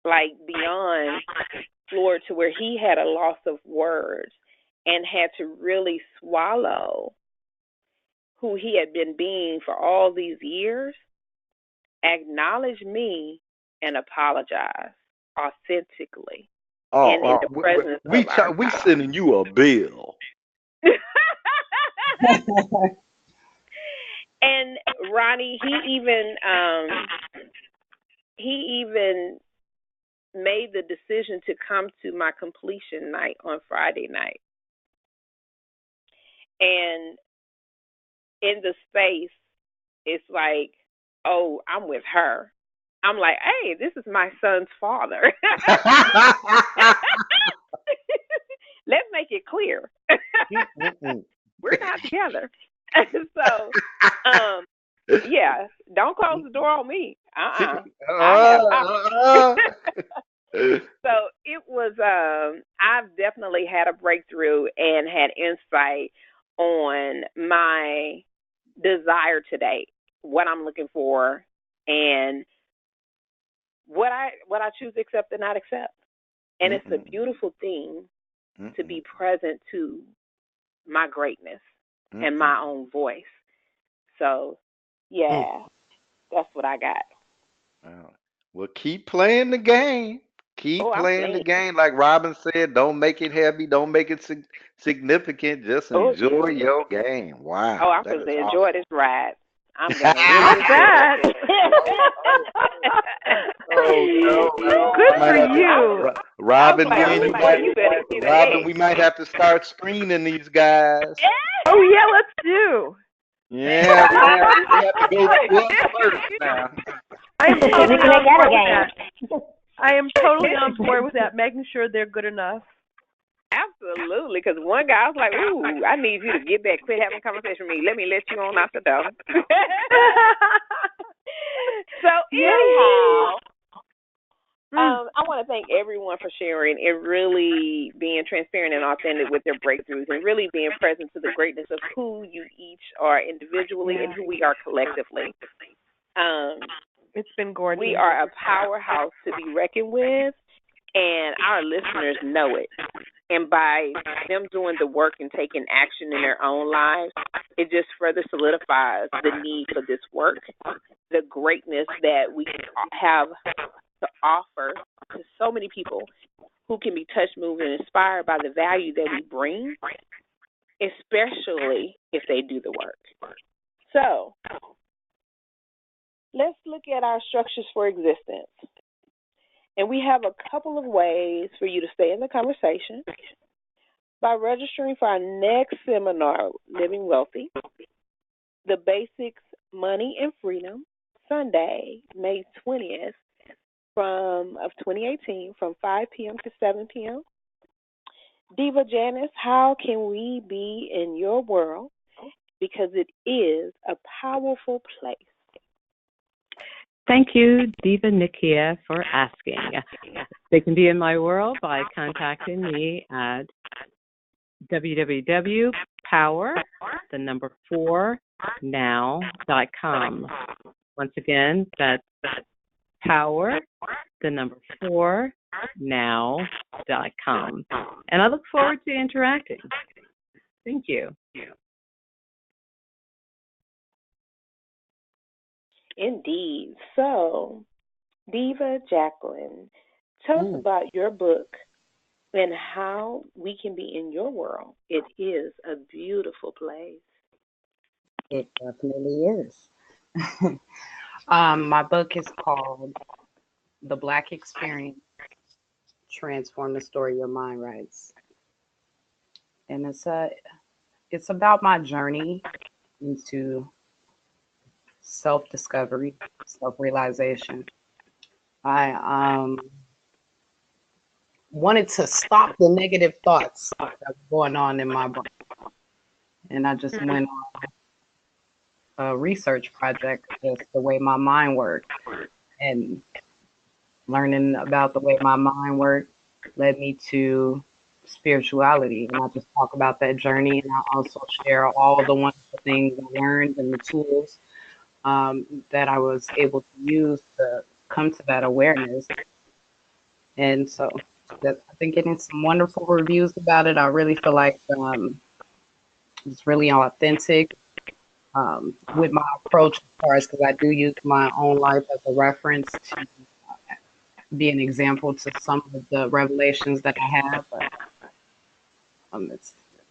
like beyond floored to where he had a loss of words and had to really swallow who he had been being for all these years, acknowledge me, and apologize authentically. And in the presence of we sending you a bill. And Ronnie, he even made the decision to come to my completion night on Friday night. And in the space, it's like, oh, I'm with her. I'm like, hey, this is my son's father. let's make it clear. We're not together. So, yeah, don't close the door on me. I have So it was I've definitely had a breakthrough and had insight on my desire today, what I'm looking for, and what I choose to accept and not accept. And it's a beautiful thing to be present to my greatness and my own voice. So, yeah, that's what I got. Wow. Well, keep playing the game. Keep I'm playing the playing. game. Like Robin said, don't make it heavy. Don't make it significant. Just enjoy your game. Wow. I'm That supposed is to awesome. enjoy this ride. I'm gonna Love really that. Good for you. Robin, like, you better get Robin, ahead. we might have to start screening these guys. Oh yeah, let's do. Yeah, we have to go through us first now. I am We totally can on make that a board with game. that. I am totally on board with that, making sure they're good enough. Absolutely, because one guy was like, "Ooh, I need you to get back, quit having a conversation with me. Let me let you on out the door." So anyhow, I want to thank everyone for sharing and really being transparent and authentic with their breakthroughs, and really being present to the greatness of who you each are individually and who we are collectively. It's been gorgeous. We are a powerhouse to be reckoned with, and our listeners know it. And by them doing the work and taking action in their own lives, it just further solidifies the need for this work, the greatness that we have to offer to so many people who can be touched, moved, and inspired by the value that we bring, especially if they do the work. So, let's look at our structures for existence. And we have a couple of ways for you to stay in the conversation by registering for our next seminar, Living Wealthy, The Basics, Money, and Freedom, Sunday, May 20th of 2018 from 5 p.m. to 7 p.m. Diva Janice, how can we be in your world? Because it is a powerful place. Thank you, Diva Nikia, for asking. They can be in my world by contacting me at www.power4now.com. Once again, that's power4now.com. And I look forward to interacting. Thank you. Indeed. So, Diva Jacqueline, tell us about your book and how we can be in your world. It is a beautiful place. It definitely is. My book is called The Black Experience, Transform the Story Your Mind Writes. And it's about my journey into self-discovery, self-realization. I wanted to stop the negative thoughts that were going on in my brain. And I just went on a research project, just the way my mind worked. And learning about the way my mind worked led me to spirituality. And I just talk about that journey. And I also share all the wonderful things I learned and the tools that I was able to use to come to that awareness. And so I've been getting some wonderful reviews about it. I really feel like it's really authentic with my approach as far as, because I do use my own life as a reference to be an example to some of the revelations that I have. But,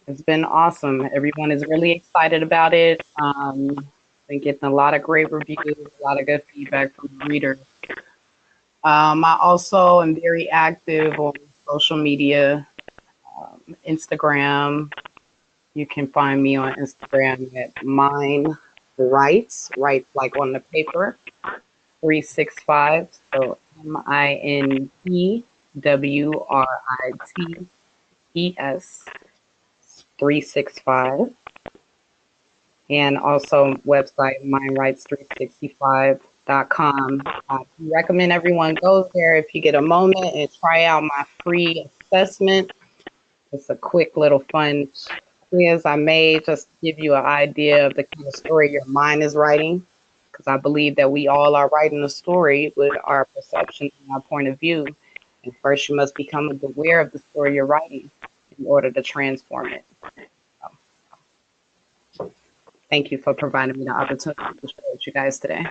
it's been awesome. Everyone is really excited about it. Been getting a lot of great reviews, a lot of good feedback from the readers. I also am very active on social media, Instagram. You can find me on Instagram at Mine Writes, write like on the paper, 365. So MINEWRIT mindrights365, and also website mindrights365.com. I recommend everyone goes there if you get a moment and try out my free assessment. It's a quick little fun quiz I made just to give you an idea of the kind of story your mind is writing, because I believe that we all are writing a story with our perception and our point of view. And first, you must become aware of the story you're writing in order to transform it. So, thank you for providing me the opportunity to share with you guys today.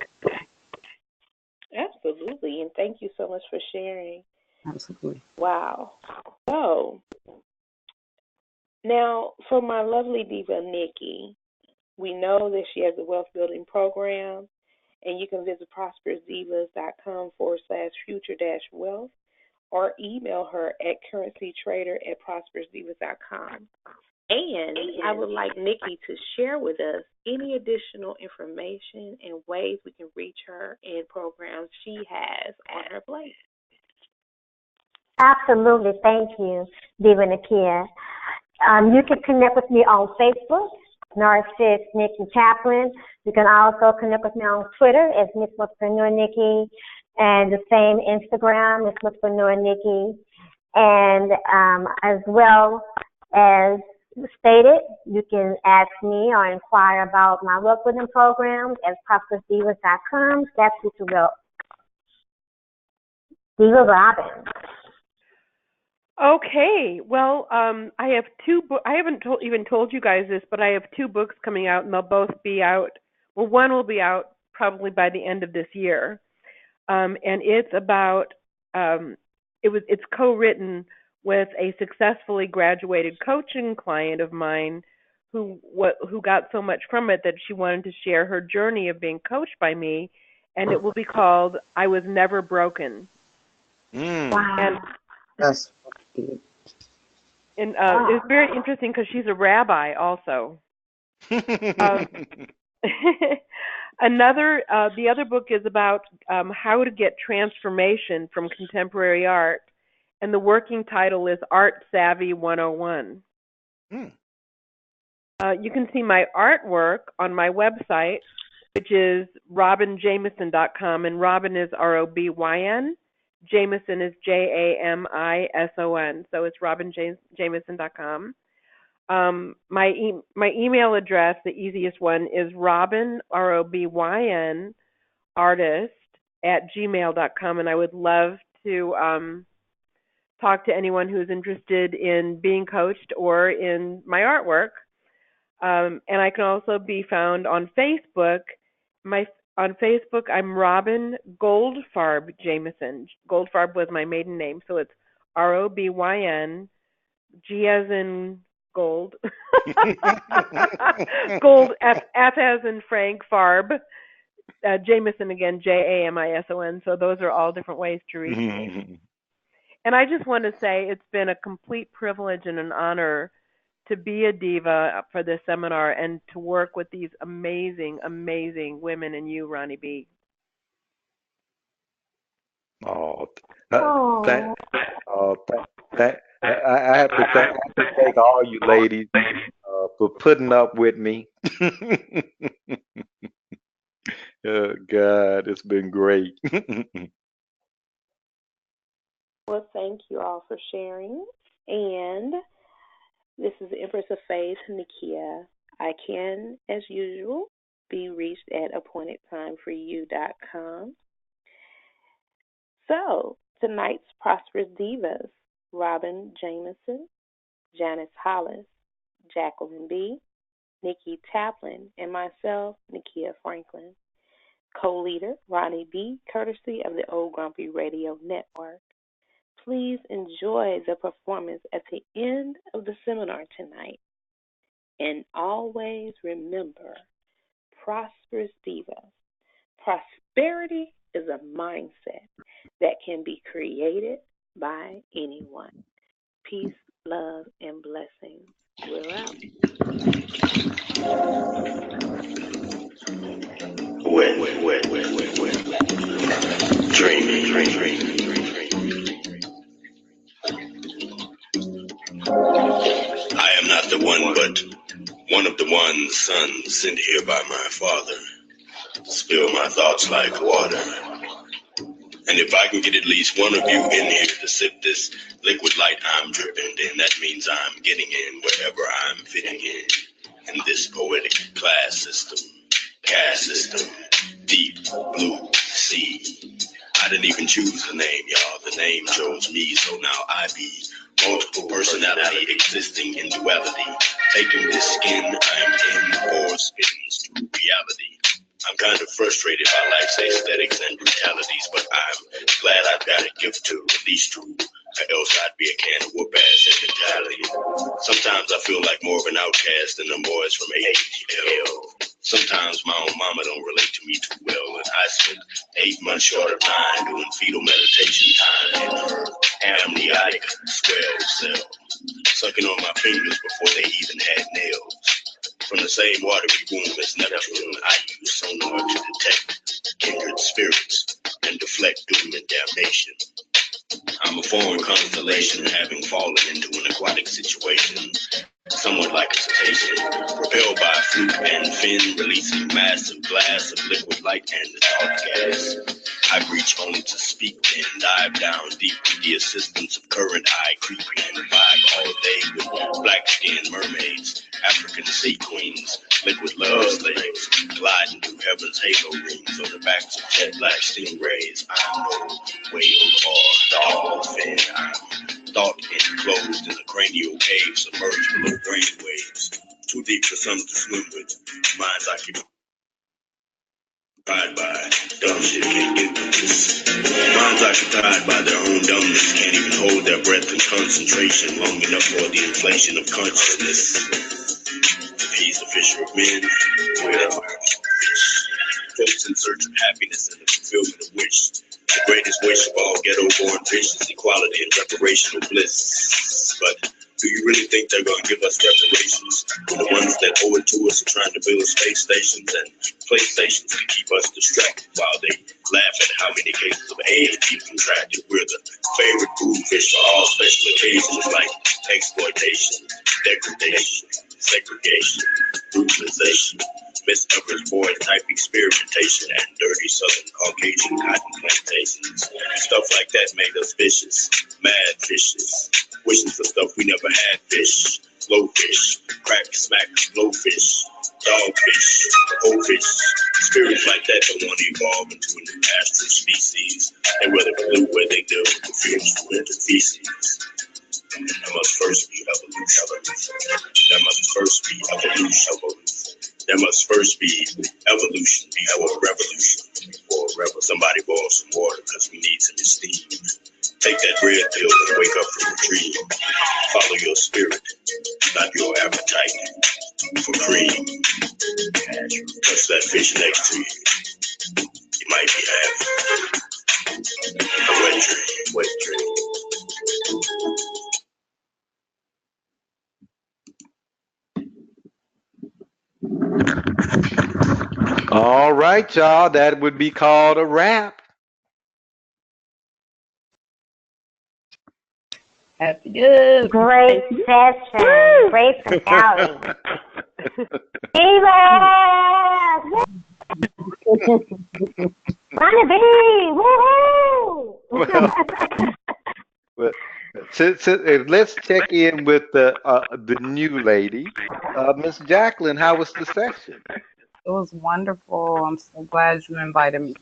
Absolutely, and thank you so much for sharing. Absolutely. Wow. So, now for my lovely diva, Nikki, we know that she has a wealth building program, and you can visit prosperousdivas.com/future-wealth or email her at currencytrader@prosperousdivas.com. And I would like Nikki to share with us any additional information and ways we can reach her and programs she has on her plate. Absolutely. Thank you, Diva Nakia. You can connect with me on Facebook, Narcissist Nikki Chaplin. You can also connect with me on Twitter as Miss Entrepreneur Nikki, and the same Instagram, Miss Entrepreneur Nikki. And as well as stated, you can ask me or inquire about my wealth building programs at prosperousdivas.com/future-wealth. Diva Robin. Okay, well, I have two books. I haven't even told you guys this, but I have two books coming out, and they'll both be out. Well, one will be out probably by the end of this year, and it's about. It's co-written with a successfully graduated coaching client of mine, who got so much from it that she wanted to share her journey of being coached by me, and it will be called "I Was Never Broken." Wow. And That's good. And it's very interesting because she's a rabbi also. The other book is about how to get transformation from contemporary art, and the working title is Art Savvy 101. You can see my artwork on my website, which is robinjameson.com, and Robin is ROBYN. Jameson is JAMISON, so it's robinjameson.com. My email address, the easiest one, is Robin, ROBYN, artist @gmail.com, and I would love to talk to anyone who's interested in being coached or in my artwork. And I can also be found on Facebook. On Facebook, I'm Robin Goldfarb Jameson. Goldfarb was my maiden name, so it's ROBYN, G as in gold, gold, F as in Frank, Farb, Jameson again, JAMISON. So those are all different ways to reach me. And I just want to say it's been a complete privilege and an honor to be a diva for this seminar and to work with these amazing, amazing women and you, Ronnie B. I have to thank all you ladies for putting up with me. Oh, God, it's been great. Well, thank you all for sharing. And this is the Empress of Faith, Nakia. I can, as usual, be reached at appointedtimeforyou.com. So, tonight's Prosperous Divas, Robin Jameson, Janice Hollis, Jacqueline B., Nikki Taplin, and myself, Nakia Franklin. Co-leader, Ronnie B., courtesy of the Old Grumpy Radio Network. Please enjoy the performance at the end of the seminar tonight. And always remember, Prosperous Divas, prosperity is a mindset that can be created by anyone. Peace, love, and blessings. We're out. Dream. one son sent here by my father. Spill my thoughts like water. And if I can get at least one of you in here to sip this liquid light I'm dripping, then that means I'm getting in wherever I'm fitting in this poetic class system, caste system, deep blue sea. I didn't even choose the name, y'all. The name chose me, so now I be multiple personality existing in duality. Taking this skin I'm in four spins to reality. I'm kind of frustrated by life's aesthetics and brutalities, but I'm glad I've got a gift to release true, or else I'd be a can of whoop-ass mentality. Sometimes I feel like more of an outcast than the boys from ATL. Sometimes my own mama don't relate to me too well, and I spent 8 months short of 9 doing fetal meditation time in her amniotic swell cell, sucking on my fingers before they even had nails. From the same watery womb as Neptune, I use sonar to detect kindred spirits and deflect doom and damnation. I'm a foreign constellation, having fallen into an aquatic situation, somewhat like a cetacean, propelled by fluke and fin, releasing massive glass of liquid light and the dark gas. I reach only to speak and dive down deep with the assistance of current eye creeping and vibe all day with black-skinned mermaids, African sea queens, liquid love slaves, gliding through heaven's halo rings on the backs of jet black stingrays. I'm no whale or dolphin. I'm thought enclosed in a cranial cave submerged below brain waves, too deep for some to swim with. Minds occupied by dumb shit, can't get with this. Minds occupied by their own dumbness, can't even hold their breath in concentration long enough for the inflation of consciousness. If he's a fisher of men, where are fish? Folks in search of happiness and the fulfillment of wish. The greatest wish of all ghetto-born fish is equality and reparational bliss. But do you really think they're going to give us reparations? The ones that owe it to us are trying to build space stations and playstations to keep us distracted while they laugh at how many cases of AIDS you've contracted. We're the favorite food fish for all special occasions like exploitation, degradation, segregation, brutalization, Miss Everest boy type experimentation, and dirty southern Caucasian cotton plantations. Stuff like that made us vicious, mad fishes, wishing for stuff we never had. Fish, blowfish, crack, smack, blowfish, dogfish, oldfish. Spirits like that don't want to evolve into a new astral species. They rather flew where they live with the fumes from feces. There must first be evolution. There must first be evolution. There must first be evolution before revolution. Somebody boil some water because we need some esteem. Take that red pill and wake up from a dream. Follow your spirit, not your appetite for cream. Touch that fish next to you. You might be having a wet dream, wet dream. All right, y'all. That would be called a wrap. Happy good. Great session. Great finale. Divas! Ronnie B! Woohoo! Well, let's check in with the new lady, Miss Jacqueline. How was the session? It was wonderful. I'm so glad you invited me.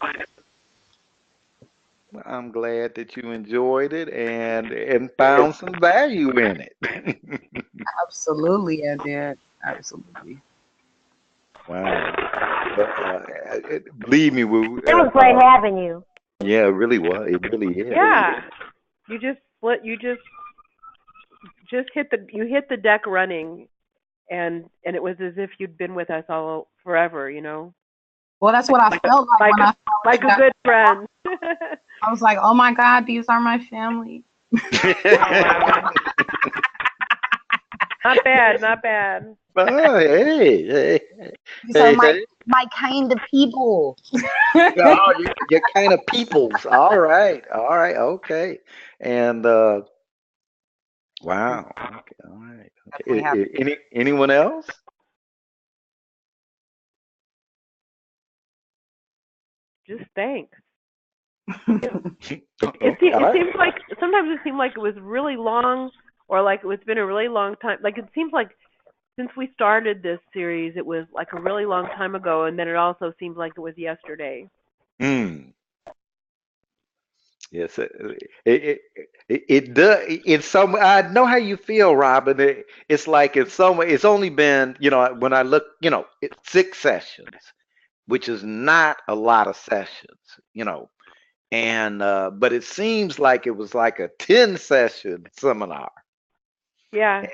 Well, I'm glad that you enjoyed it and found some value in it. Absolutely, I did. Absolutely. Wow. Believe me, It was great having you. yeah, it really was. It really is. Yeah. You just hit the deck running, and it was as if you'd been with us all forever, you know. Well, that's what I felt like when I felt like a good friend. I was like, oh my God, these are my family. Not bad, not bad. Oh, hey. These are my kind of people. Oh, you're kind of peoples. All right, okay. And wow. Okay, all right. Okay. Anyone else? Just thanks. Okay, It all right. seems like sometimes it seemed like it was really long, or like it's been a really long time. Like it seems like since we started this series, it was like a really long time ago, and then it also seems like it was yesterday. Mm. Yes, it does. It's some. I know how you feel, Robin. It's like it's some. It's only been, when I look, 6 sessions, which is not a lot of sessions, and but it seems like it was like a 10 session seminar. Yeah.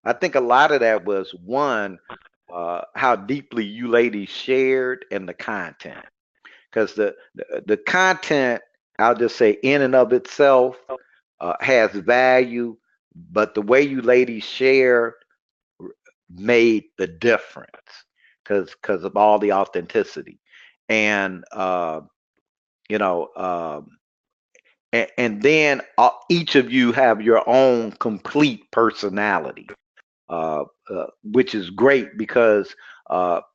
I think a lot of that was one, how deeply you ladies shared and the content, because the content, I'll just say in and of itself, has value, but the way you ladies share made the difference because of all the authenticity, and you know. And then each of you have your own complete personality, which is great because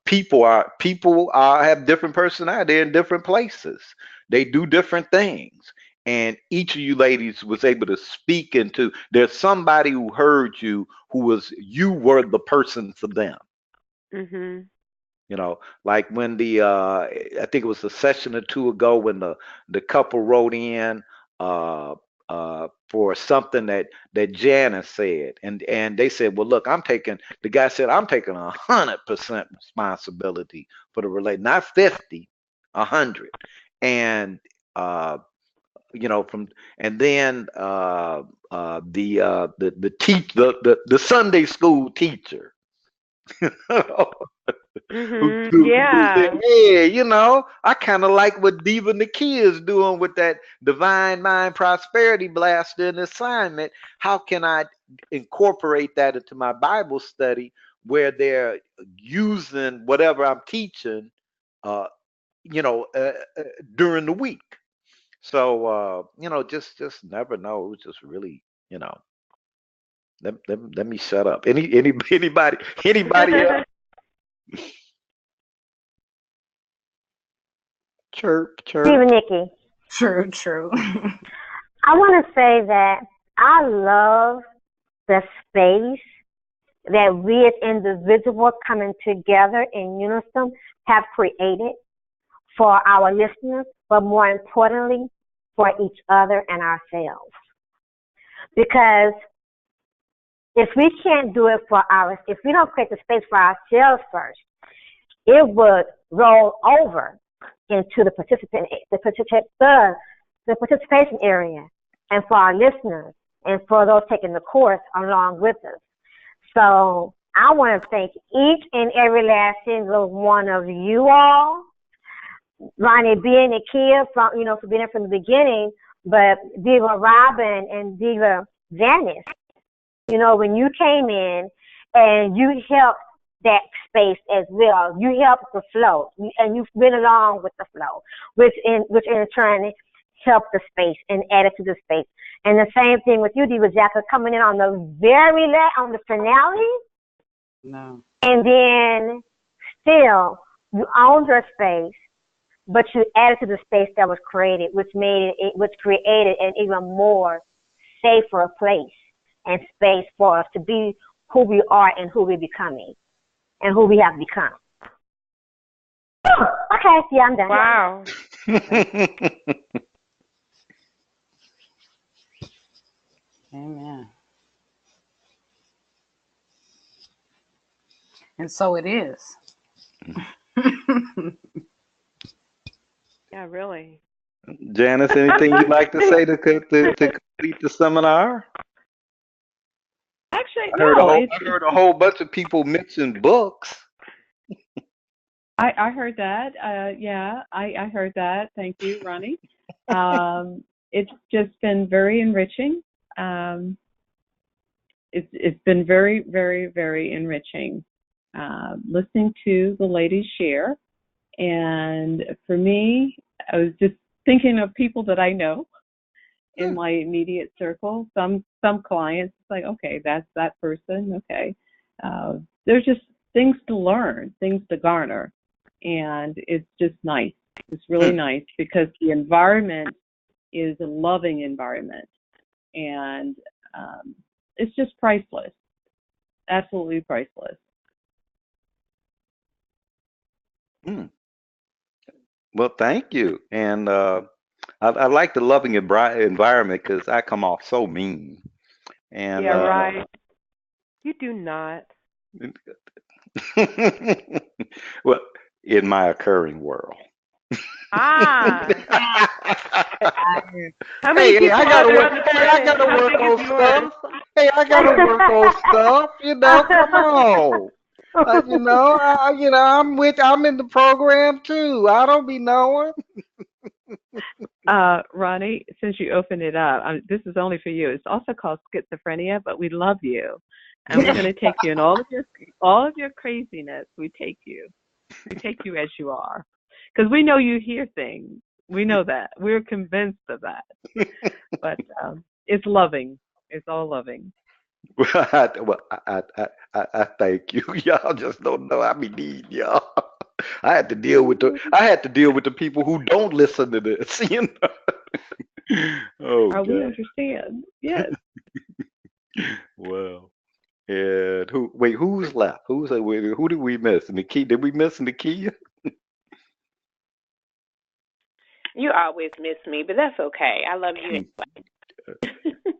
people are have different personality. They're in different places. They do different things, and each of you ladies was able to speak into. There's somebody who heard you you were the person for them. Mhm. Like when I think it was a session or two ago when the couple wrote in uh for something that Janice said, and they said, well, look, the guy said, I'm taking 100% responsibility for the relate, not 50, 100. And from and then the Sunday school teacher Mhm. who said, Yeah. "Hey, I kind of like what Diva Nikki is doing with that Divine Mind Prosperity Blaster and assignment. How can I incorporate that into my Bible study where they're using whatever I'm teaching, uh, you know, uh, uh, during the week?" So, just never know. It was just really, let me shut up. Anybody else? Chirp, Stephen chirp. Nikki, True, true. I want to say that I love the space that we as individuals coming together in unison have created for our listeners, but more importantly, for each other and ourselves. Because if we can't do it for ours, if we don't create the space for ourselves first, it would roll over into the participation area, and for our listeners and for those taking the course along with us. So I want to thank each and every last single one of you all, Ronnie being a kid for being there from the beginning, but Diva Robin and Diva Janice, when you came in and you helped that space as well. You helped the flow, and you've been along with the flow, which in turn helped the space and added to the space. And the same thing with you, Diva Jacka, coming in on on the finale, No. and then still you owned your space, but you added to the space that was created, which created an even more safer place and space for us to be who we are and who we're becoming and who we have become. Okay, yeah, I'm done. Wow. Amen. And so it is. Yeah, really. Janice, anything you'd like to say to complete the seminar? Actually, I heard a no. whole I heard a whole bunch of people mention books. I heard that. Yeah, I heard that. Thank you, Ronnie. It's just been very enriching. It's been very, very, very enriching listening to the ladies share. And for me, I was just thinking of people that I know in my immediate circle. Some clients, it's like, okay, that's that person. Okay, there's just things to learn, things to garner, and it's just nice. It's really nice because the environment is a loving environment, and it's just priceless, absolutely priceless. Well, thank you. And I like the loving environment because I come off so mean. And Yeah, right. You do not. well, in my occurring world. Ah, how many Hey, people I are gotta there work. on the Hey, I planet? gotta How work big on is yours? stuff. Hey, I gotta work on stuff. Come on. I'm in the program too. I don't be knowing. Ronnie, since you opened it up, this is only for you. It's also called schizophrenia, but we love you, and we're going to take you in all of your craziness. We take you as you are, because we know you hear things. We know that. We're convinced of that. But it's loving. It's all loving. I thank you. Y'all just don't know. I be needing y'all. I had to deal with the people who don't listen to this. Oh We God. understand. Yes. Well. And who's left? Who did we miss? Nikki? Did we miss Nikki? You always miss me, but that's okay. I love you anyway.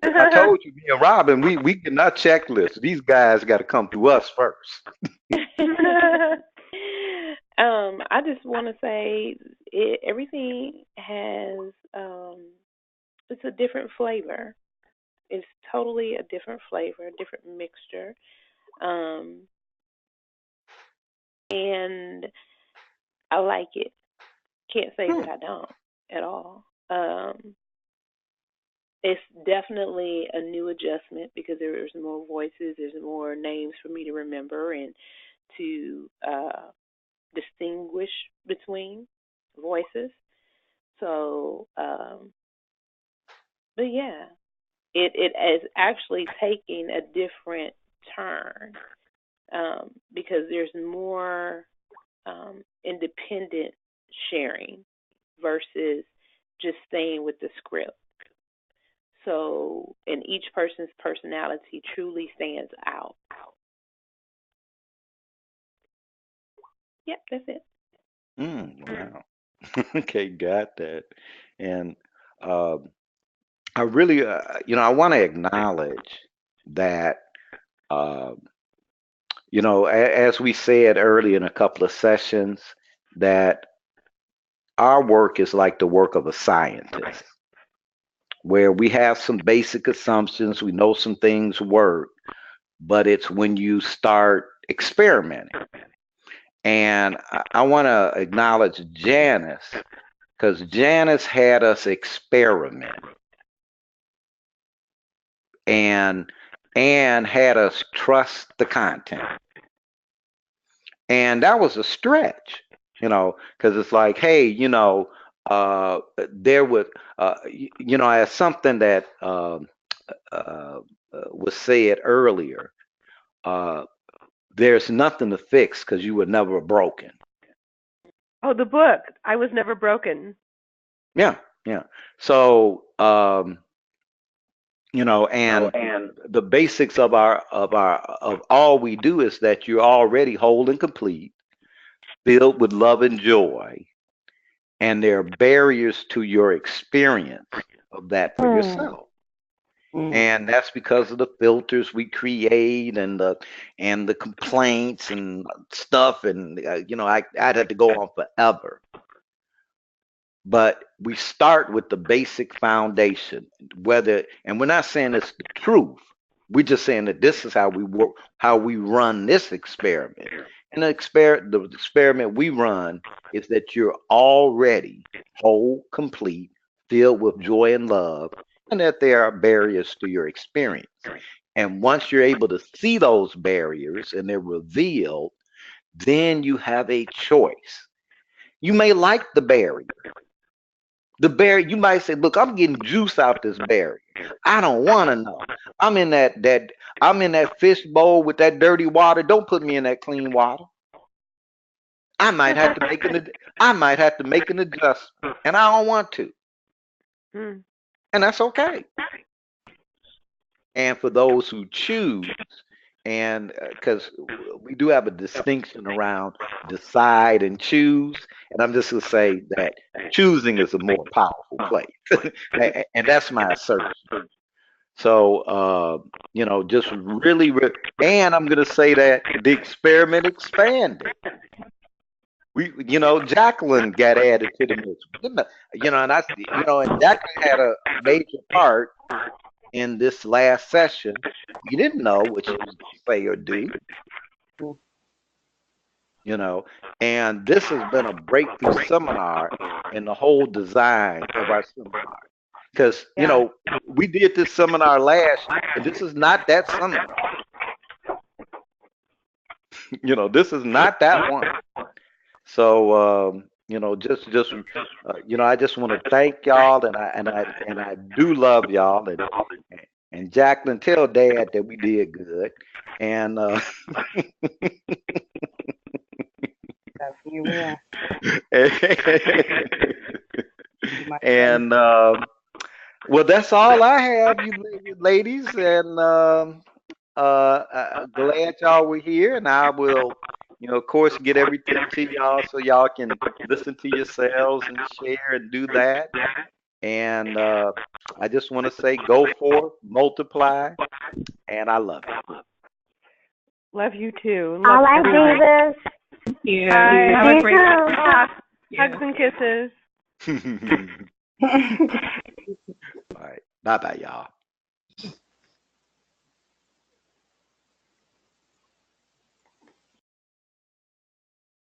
I told you, me and Robin, we cannot checklist. These guys got to come to us first. I just want to say everything has it's a different flavor. It's totally a different flavor, a different mixture. And I like it. Can't say that I don't at all. It's definitely a new adjustment because there's more voices, there's more names for me to remember and to distinguish between voices. So, but yeah, it is actually taking a different turn because there's more independent sharing versus just staying with the script. So, and each person's personality truly stands out. Yep, that's it. Wow. Okay, got that. And um, I really, I want to acknowledge that, uh, as we said early in a couple of sessions, that our work is like the work of a scientist, where we have some basic assumptions, we know some things work, but it's when you start experimenting. And I want to acknowledge Janice because Janice had us experiment and had us trust the content. And that was a stretch, because it's like, hey, there would, as something that was said earlier, there's nothing to fix because you were never broken. Oh, the book. I was never broken. Yeah, yeah. So, and the basics of all we do is that you're already whole and complete, filled with love and joy, and there are barriers to your experience of that for yourself. And that's because of the filters we create and the complaints and stuff, and I'd have to go on forever. But we start with the basic foundation. And we're not saying it's the truth. We're just saying that this is how we work, how we run this experiment. And the experiment we run is that you're already whole, complete, filled with joy and love, and that there are barriers to your experience. And once you're able to see those barriers and they're revealed, then you have a choice. You may like the barrier. The berry, you might say, "Look, I'm getting juice out this berry. I don't want to know. I'm in that fish bowl with that dirty water. Don't put me in that clean water. I might have to make an adjustment, and I don't want to, Mm. and that's okay. And for those who choose, and because we do have a distinction around decide and choose, and I'm just going to say that choosing is a more powerful place, and that's my assertion. So, just really, and I'm going to say that the experiment expanded. Jacqueline got added to the mix. And Jacqueline had a major part in this last session. We didn't know what she was going to say or do, and this has been a breakthrough seminar in the whole design of our seminar. Because, we did this seminar last year, and this is not that seminar. This is not that one. So, I just want to thank y'all, and I do love y'all, and Jacqueline, tell Dad that we did good, and You will. and well, that's all I have, you ladies, and glad y'all were here, and I will, of course, get everything to y'all so y'all can listen to yourselves and share and do that. And I just want to say, go forth, multiply, and I love you. Love you too. I like Jesus. Yeah. Have a great Hugs and kisses. All right. Bye-bye, y'all.